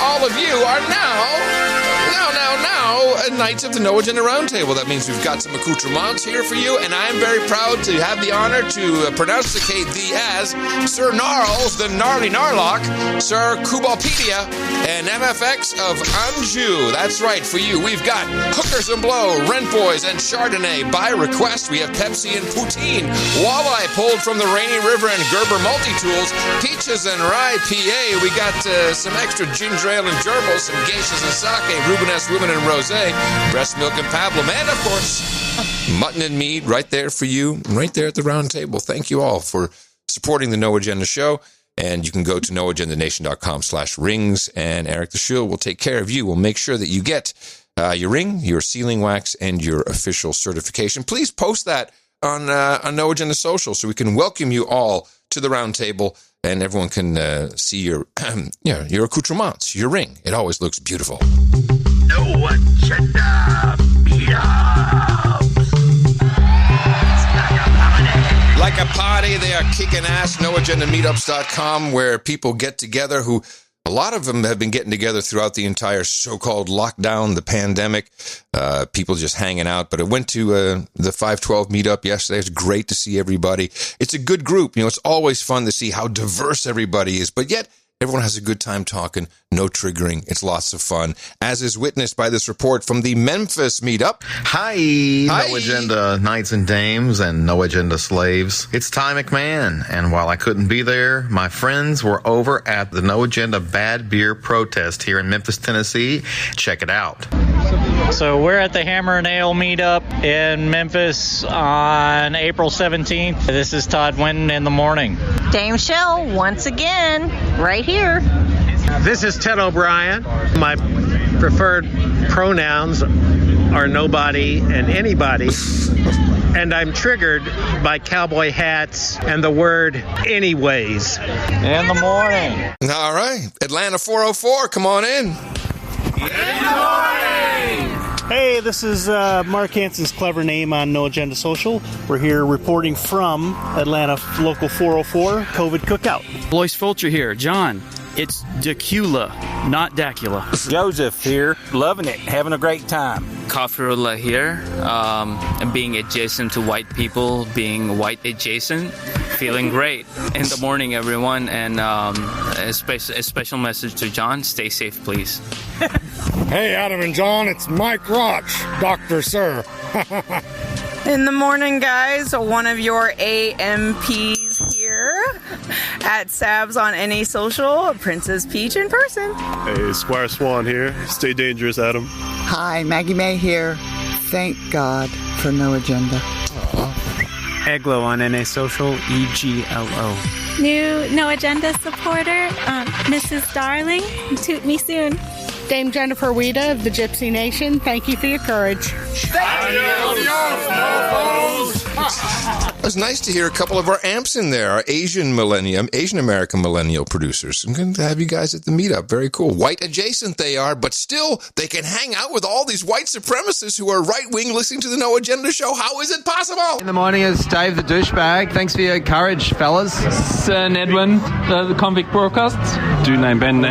All of you are now Knights of the No Agenda Roundtable. That means we've got some accoutrements here for you, and I'm very proud to have the honor to pronounceate thee as Sir Gnarls, the Gnarly Narlock, Sir Kubalpedia, and MFX of Anjou. That's right, for you, we've got Hookers and Blow, Rent Boys, and Chardonnay. By request, we have Pepsi and Poutine, Walleye pulled from the Rainy River and Gerber Multi-Tools, Peaches and Rye PA. We got some extra ginger ale and gerbils, some geishas and sake, Rubenesque Women and Rosé, breast milk and pablum, and of course, mutton and mead right there for you, right there at the round table. Thank you all for supporting the No Agenda Show. And you can go to noagendanation.com/rings, and Eric the Shield will take care of you. We'll make sure that you get your ring, your sealing wax, and your official certification. Please post that on No Agenda Social so we can welcome you all to the round table and everyone can see your your accoutrements, your ring. It always looks beautiful. No agenda meetups. Like a party, they are kicking ass. NoAgendaMeetups.com, where people get together who, a lot of them have been getting together throughout the entire so-called lockdown, the pandemic, people just hanging out. But I went to the 512 meetup yesterday. It's great to see everybody. It's a good group. You know, it's always fun to see how diverse everybody is, but yet Everyone has a good time talking, no triggering. It's lots of fun, as is witnessed by this report from the Memphis meetup. Hi, No Agenda Knights and Dames and No Agenda Slaves. It's Ty McMahon, and while I couldn't be there, my friends were over at the No Agenda Bad Beer protest here in Memphis, Tennessee. Check it out. So we're at the Hammer and Ale meetup in Memphis on April 17th. This is Todd Winton in the morning. Dame Shell, once again, right here. This is Ted O'Brien. My preferred pronouns are nobody and anybody. And I'm triggered by cowboy hats and the word anyways. In the morning. All right. Atlanta 404, come on in. Hey, this is Mark Hansen's clever name on No Agenda Social. We're here reporting from Atlanta Local 404 COVID Cookout. Blois Fulcher here. John, it's Dacula, not Dacula. Joseph here, loving it, having a great time. Kafrullah here, and being adjacent to white people, being white adjacent, feeling great. In the morning, everyone, and a special message to John, stay safe, please. Hey, Adam and John, it's Mike Roch, Dr. Sir. In the morning, guys, one of your AMPs here at Sabs on NA Social, Princess Peach in person. Hey, Squire Swan here. Stay dangerous, Adam. Hi, Maggie May here. Thank God for No Agenda. Eglo on NA Social, EGLO. New No Agenda supporter, Mrs. Darling. Toot me soon. Dame Jennifer Weta of the Gypsy Nation, thank you for your courage. It was nice to hear a couple of our amps in there, our Asian American millennial producers. I'm going to have you guys at the meetup. Very cool. White adjacent they are, but still they can hang out with all these white supremacists who are right-wing listening to the No Agenda show. How is it possible? In the morning, it's Dave the douchebag. Thanks for your courage, fellas. Sir Nedwin, the convict broadcasts. Do name Ben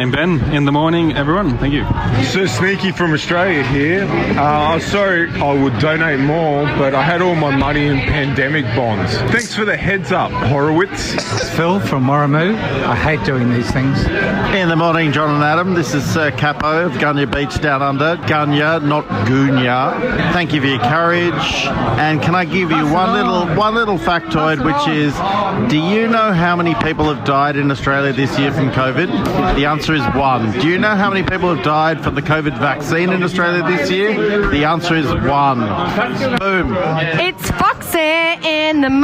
in the morning, everyone. Thank you. Sir Sneaky from Australia here. I'm sorry I would donate more, but I had all my money in pandemic bonds. Thanks for the heads up, Horowitz. It's Phil from Warramoo. I hate doing these things. In the morning, John and Adam. This is Sir Capo of Gunya Beach Down Under. Gunya, not Gunya. Thank you for your courage. And can I give you one little factoid, which is, do you know how many people have died in Australia this year from COVID? The answer is 1. Do you know how many people have died from the COVID vaccine in Australia this year? The answer is 1. Boom. It's Foxy in the morning.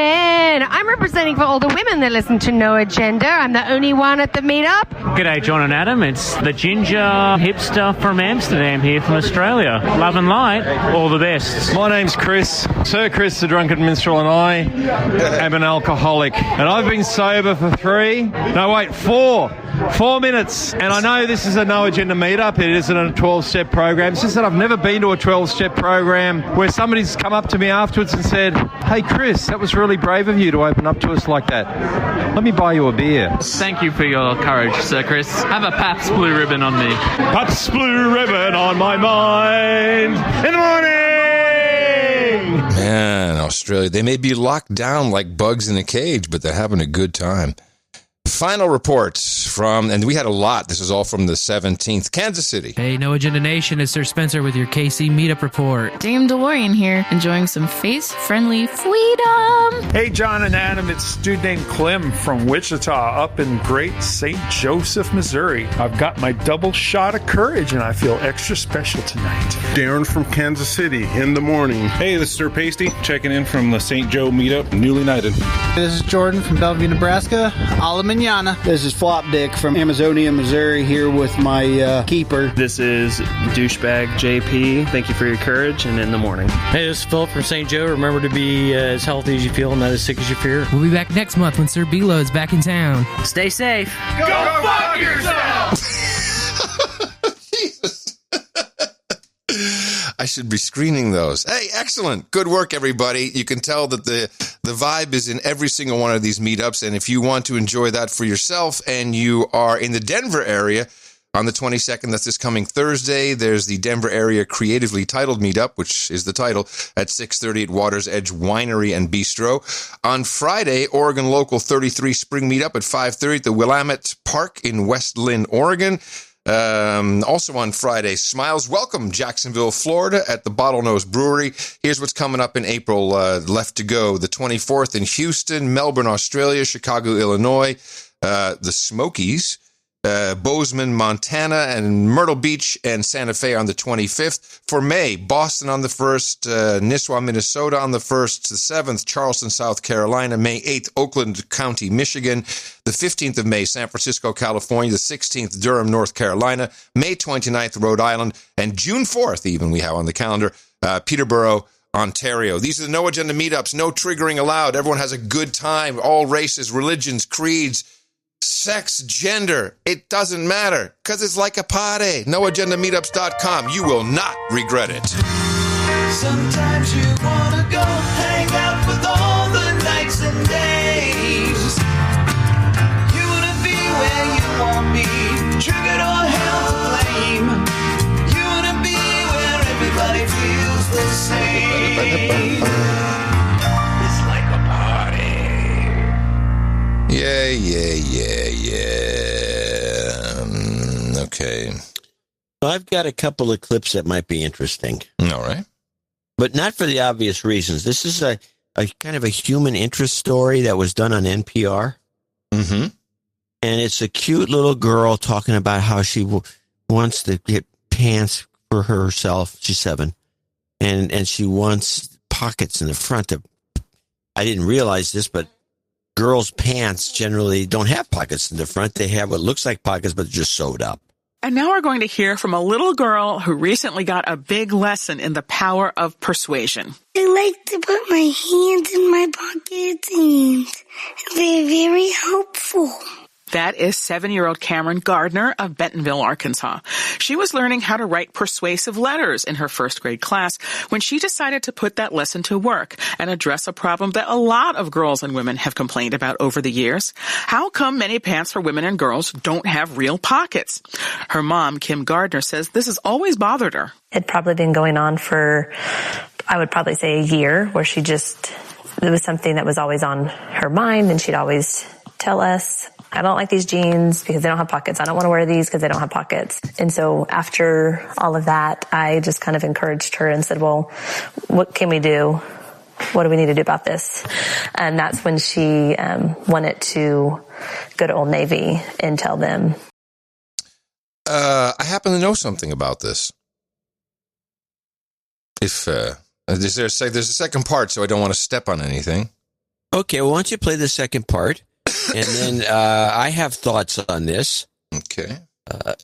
I'm representing for all the women that listen to No Agenda. I'm the only one at the meetup. G'day, John and Adam. It's the ginger hipster from Amsterdam here from Australia. Love and light. All the best. My name's Chris. Sir Chris, the drunken minstrel, and I am an alcoholic. And I've been sober for 4 minutes. And I know this is a No Agenda meetup. It isn't a 12-step program. It's just that I've never been to a 12-step program where somebody's come up to me afterwards and said, hey, Chris, that was really brave of you to open up to us like that. Let me buy you a beer. Thank you for your courage, Sir Chris. Have a Pabst Blue Ribbon on me. Pabst Blue Ribbon on my mind in the morning! Man, Australia, they may be locked down like bugs in a cage, but they're having a good time. Final reports from, and we had a lot. This is all from the 17th. Kansas City. Hey, No Agenda Nation, it's Sir Spencer with your KC meetup report. Dame DeLorean here, enjoying some face-friendly freedom. Hey, John and Adam, it's a dude named Clem from Wichita up in Great St. Joseph, Missouri. I've got my double shot of courage, and I feel extra special tonight. Darren from Kansas City in the morning. Hey, this is Sir Pasty, checking in from the St. Joe meetup, newly knighted. This is Jordan from Bellevue, Nebraska. Manana. This is Flop Dick from Amazonia, Missouri, here with my keeper. This is douchebag JP. Thank you for your courage, and in the morning. Hey, this is Phil from St. Joe. Remember to be as healthy as you feel and not as sick as you fear. We'll be back next month when Sir B-Lo is back in town. Stay safe. Go fuck yourself! Jesus. I should be screening those. Hey, excellent. Good work, everybody. You can tell that the vibe is in every single one of these meetups. And if you want to enjoy that for yourself and you are in the Denver area, On the 22nd, that's this coming Thursday, there's the Denver Area Creatively Titled Meetup, which is the title, at 6:30 at Water's Edge Winery and Bistro. On Friday, Oregon Local 33 Spring Meetup at 5:30 at the Willamette Park in West Lynn, Oregon. Also on Friday, Smiles Welcome, Jacksonville, Florida, at the Bottlenose Brewery. Here's what's coming up in April, left to go. The 24th in Houston, Melbourne, Australia, Chicago, Illinois, the Smokies, Bozeman, Montana, and Myrtle Beach and Santa Fe on the 25th. For May, Boston on the 1st, Nisswa, Minnesota on the 1st to the 7th, Charleston, South Carolina, May 8th, Oakland County, Michigan, the 15th of May, San Francisco, California, the 16th, Durham, North Carolina, May 29th, Rhode Island, and June 4th, even we have on the calendar, Peterborough, Ontario. These are the No Agenda meetups, no triggering allowed. Everyone has a good time, all races, religions, creeds, sex, gender, it doesn't matter, because it's like a party. NoAgendaMeetups.com. You will not regret it. Sometimes you want to go hang out with all the nights and days. You want to be where you want me, triggered or held to blame. You want to be where everybody feels the same. It's like a party. Yeah. Okay. Well, I've got a couple of clips that might be interesting. All right. But not for the obvious reasons. This is a kind of a human interest story that was done on NPR. Mm-hmm. And it's a cute little girl talking about how she wants to get pants for herself. She's 7. And she wants pockets in the front. I didn't realize this, but girls' pants generally don't have pockets in the front. They have what looks like pockets, but they're just sewed up. And now we're going to hear from a little girl who recently got a big lesson in the power of persuasion. I like to put my hands in my pockets, and they're very helpful. That is 7-year-old Cameron Gardner of Bentonville, Arkansas. She was learning how to write persuasive letters in her first grade class when she decided to put that lesson to work and address a problem that a lot of girls and women have complained about over the years. How come many pants for women and girls don't have real pockets? Her mom, Kim Gardner, says this has always bothered her. It'd probably been going on for, I would probably say, a year, where it was something that was always on her mind, and she'd always tell us, I don't like these jeans because they don't have pockets. I don't want to wear these because they don't have pockets. And so after all of that, I just kind of encouraged her and said, well, what can we do? What do we need to do about this? And that's when she wanted to go to Old Navy and tell them. I happen to know something about this. If there's a second part, so I don't want to step on anything. Okay, well, why don't you play the second part? And then I have thoughts on this. Okay.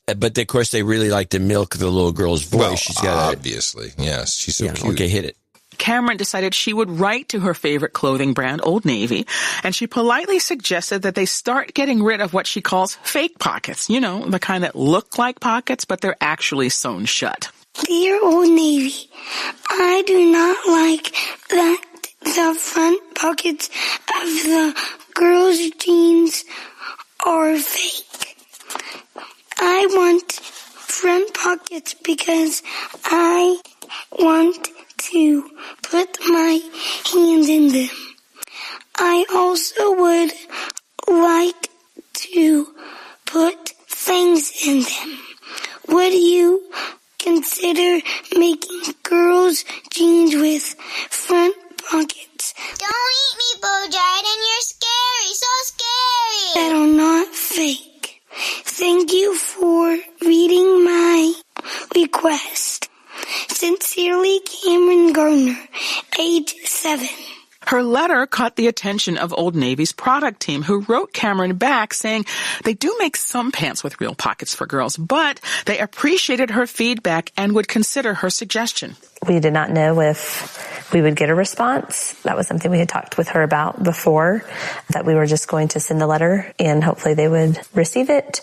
But, of course, they really like to milk the little girl's voice. Well, she's got obviously. Yes, she's so cute. Okay, hit it. Cameron decided she would write to her favorite clothing brand, Old Navy, and she politely suggested that they start getting rid of what she calls fake pockets. You know, the kind that look like pockets, but they're actually sewn shut. Dear Old Navy, I do not like that the front pockets of the girls' jeans are fake. I want front pockets because I want to put my hands in them. I also would like to put things in them. Would you consider making girls' jeans with front pockets? Don't eat me, Bo Jordan. You're scary. So scary. That are not fake. Thank you for reading my request. Sincerely, Cameron Gardner, age 7. Her letter caught the attention of Old Navy's product team, who wrote Cameron back saying they do make some pants with real pockets for girls, but they appreciated her feedback and would consider her suggestion. We did not know if we would get a response. That was something we had talked with her about before, that we were just going to send the letter and hopefully they would receive it.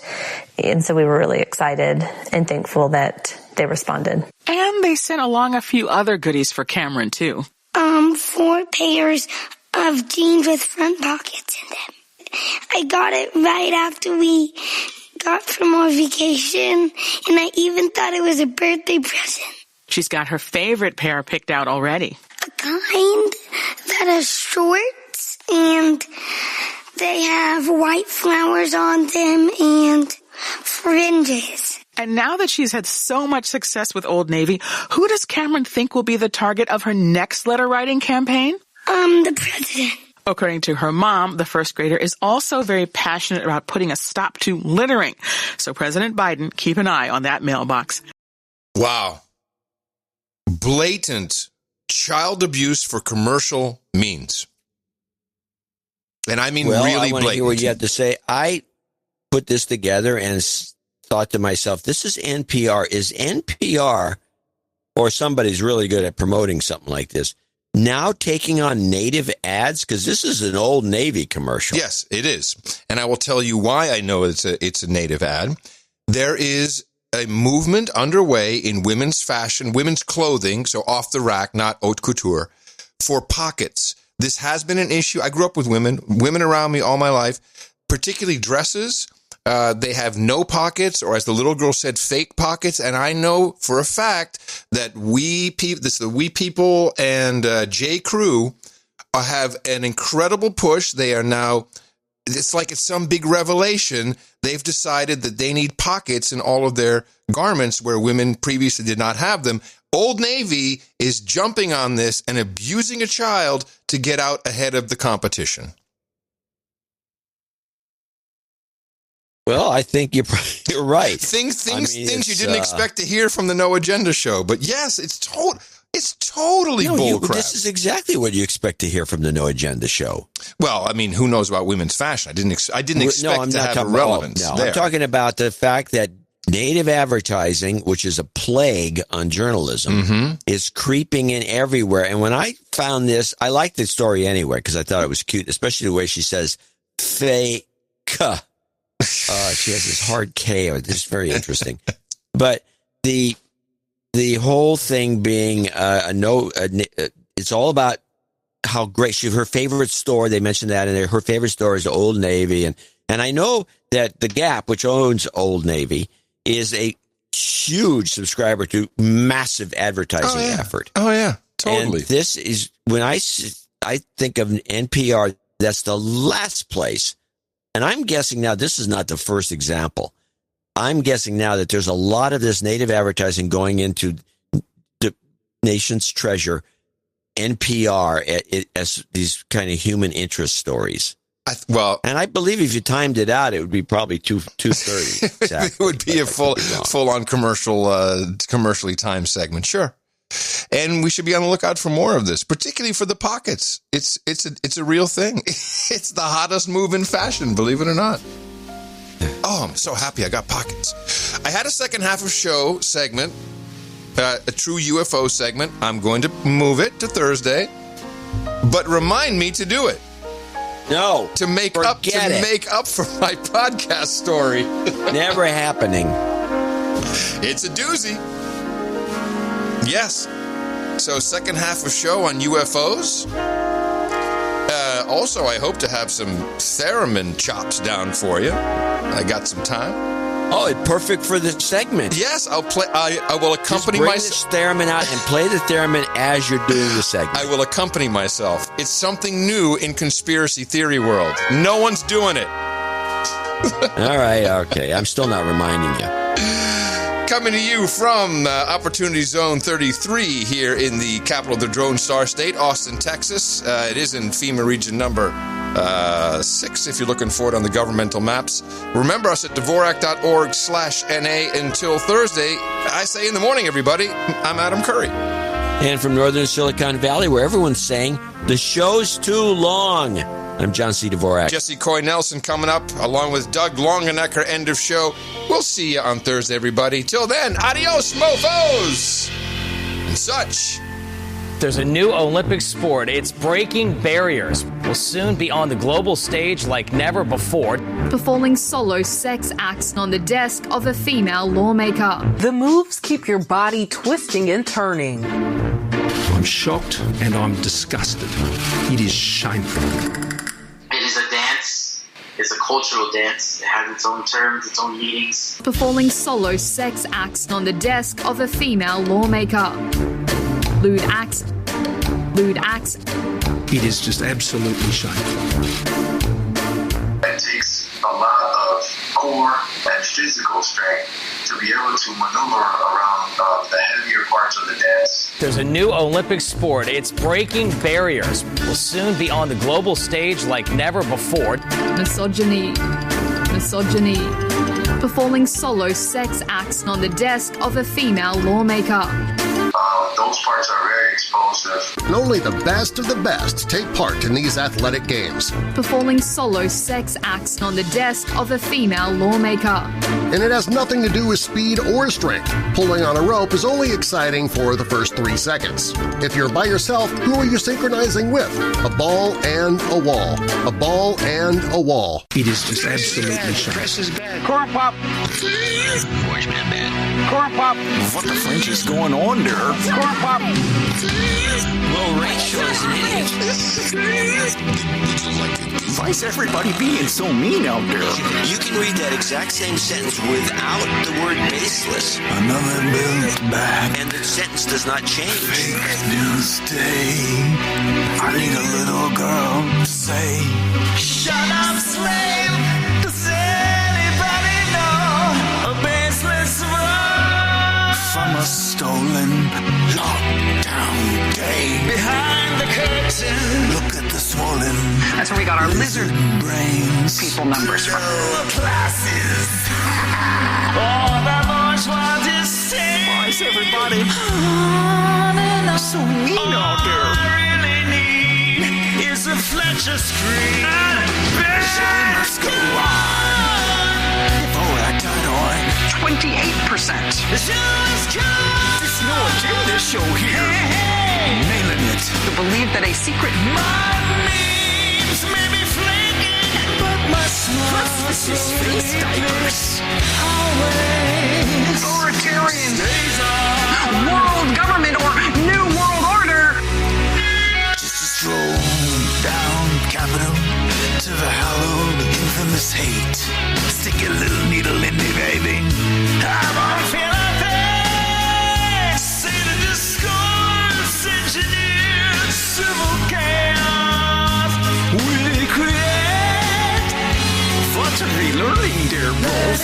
And so we were really excited and thankful that they responded. And they sent along a few other goodies for Cameron, too. 4 pairs of jeans with front pockets in them. I got it right after we got from our vacation, and I even thought it was a birthday present. She's got her favorite pair picked out already. A kind that has shorts, and they have white flowers on them and fringes. And now that she's had so much success with Old Navy, who does Cameron think will be the target of her next letter writing campaign? The president. According to her mom, the first grader is also very passionate about putting a stop to littering. So President Biden, keep an eye on that mailbox. Wow. Blatant child abuse for commercial means. And I mean really I want to blatant. hear what you have to say. I put this together and thought to myself, this is NPR. Is NPR, or somebody's really good at promoting something like this, now taking on native ads? Because this is an Old Navy commercial. Yes, it is. And I will tell you why I know it's a native ad. There is a movement underway in women's fashion, women's clothing, so off the rack, not haute couture, for pockets. This has been an issue. I grew up with women around me all my life, particularly dresses. They have no pockets, or as the little girl said, fake pockets. And I know for a fact that We People and J. Crew have an incredible push. They are now, it's like it's some big revelation. They've decided that they need pockets in all of their garments where women previously did not have them. Old Navy is jumping on this and abusing a child to get out ahead of the competition. Well, I think you're right. Things you didn't expect to hear from the No Agenda show. But yes, it's totally bullcrap. This is exactly what you expect to hear from the No Agenda show. Well, I mean, who knows about women's fashion? I didn't expect to have a relevance there. I'm talking about the fact that native advertising, which is a plague on journalism, is creeping in everywhere. And when I found this, I liked the story anyway because I thought it was cute, especially the way she says fake. She has this hard K. It's very interesting. But the whole thing being it's all about how great her favorite store. They mentioned that in there. Her favorite store is Old Navy, and I know that the Gap, which owns Old Navy, is a huge subscriber to massive advertising effort. Oh yeah, totally. And this is when I think of NPR. That's the last place. And I'm guessing now this is not the first example. I'm guessing now that there's a lot of this native advertising going into the nation's treasure, NPR, as these kind of human interest stories. And I believe if you timed it out, it would be probably 2:30. Exactly. It would be a full-on commercially timed segment. Sure. And we should be on the lookout for more of this, particularly for the pockets. It's a real thing. It's the hottest move in fashion, believe it or not. Oh, I'm so happy I got pockets. I had a second half of show segment, a true UFO segment. I'm going to move it to Thursday, but remind me to do it. No, to make up for my podcast story. Never happening. It's a doozy. Yes. So second half of show on UFOs. Also, I hope to have some theremin chops down for you. I got some time. Oh, it's perfect for the segment. Yes, I'll play. I will accompany myself. Just bring the theremin out and play the theremin as you're doing the segment. I will accompany myself. It's something new in conspiracy theory world. No one's doing it. All right, okay. I'm still not reminding you. Coming to you from Opportunity Zone 33 here in the capital of the Drone Star State, Austin, Texas. It is in FEMA region number 6 if you're looking for it on the governmental maps. Remember us at Dvorak.org/NA until Thursday. I say in the morning, everybody. I'm Adam Curry. And from northern Silicon Valley, where everyone's saying the show's too long, I'm John C. Dvorak. Jesse Coy Nelson coming up, along with Doug Longenecker. End of show. We'll see you on Thursday, everybody. Till then, adios, mofos! And such. There's a new Olympic sport. It's breaking barriers. Will soon be on the global stage like never before. Performing solo sex acts on the desk of a female lawmaker. The moves keep your body twisting and turning. I'm shocked and I'm disgusted. It is shameful. It is a dance. It's a cultural dance. It has its own terms, its own meanings. Performing solo sex acts on the desk of a female lawmaker. Lewd acts. It is just absolutely shameful. It takes a lot of core and physical strength to be able to maneuver around the heavier parts of the dance. There's a new Olympic sport. It's breaking barriers. Will soon be on the global stage like never before. Misogyny. Performing solo sex acts on the desk of a female lawmaker. Those parts are very explosive. And only the best of the best take part in these athletic games. Performing solo sex acts on the desk of a female lawmaker. And it has nothing to do with speed or strength. Pulling on a rope is only exciting for the first 3 seconds. If you're by yourself, who are you synchronizing with? A ball and a wall. A ball and a wall. It is just absolutely shameful. Corn pop. Corn pop. What the French is going on there? Corn pop. Well, Rachel is an idiot. Why is everybody being so mean out there? You can read that exact same sentence without the word baseless. Another built back. And the sentence does not change. Fake news day. I need a little girl to say, shut up, slave. Does anybody know a baseless world? From a stolen lockdown day. Behind the curtain. Look at the swollen. That's where we got our lizard brains. People numbers from. Classes. All the boys want to say. Why is everybody so mean out there? All I really need is a Fletcher screen. She must go on. Devorak.org. 28%. There's no agenda show here. Nailing it. To believe that a secret memes may be flaking, but my smile is face diapers. Always authoritarian world government or new world order. Just a stroll down Capitol to the hallowed infamous hate. Stick a little needle in me, baby. I won't feel nothing. Say the discourse engineered civil chaos we create. What are we learning there, both?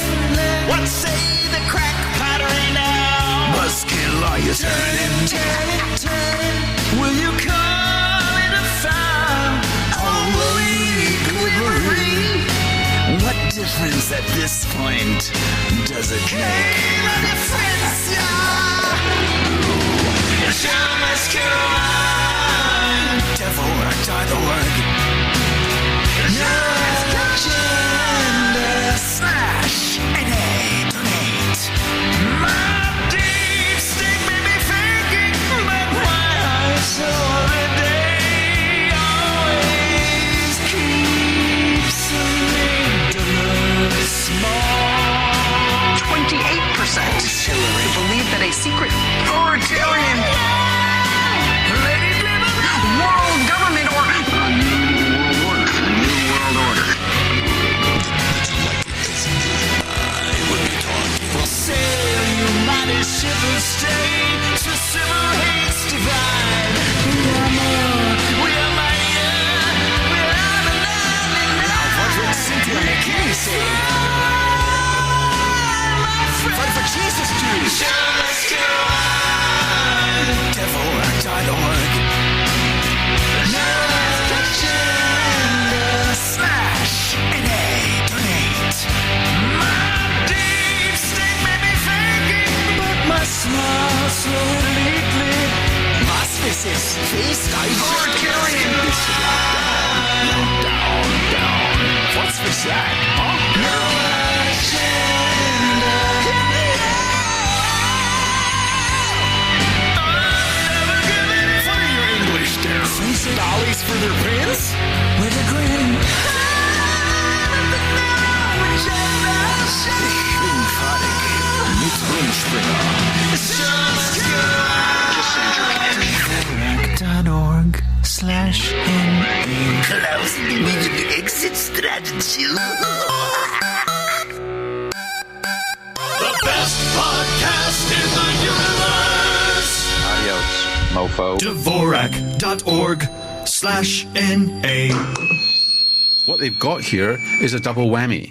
What say the crack pottery now? Buzzkill, are you turning? Turning. Will you call it a foul? Holy glibbery. What difference at this point does it make? The show must go on. Devorak.org. No agenda. Slash NA donate. My deep state may be faking, but my eyes every day always keeps me small. 28%. To believe that a secret authoritarian world government or new world order. Sail you mighty shiver state to civil hates divide. We are mightier, we are the 99. What would Cynthia McKinney say? Fight for Jesus, dude. Show must go on. Devorak.org. No agenda. Slash NA donate. My deep state may be faking, but my smile slowly lately. My space is face authoritarian. Down. What's this that? Huh? No agenda. For your English there. Face it. Dollies for their pins? With a grin. Mit Rumspringer. Just send your Devorak.org/NA. Close the exit strategy. mofo. Dvorak.org/NA. What they've got here is a double whammy.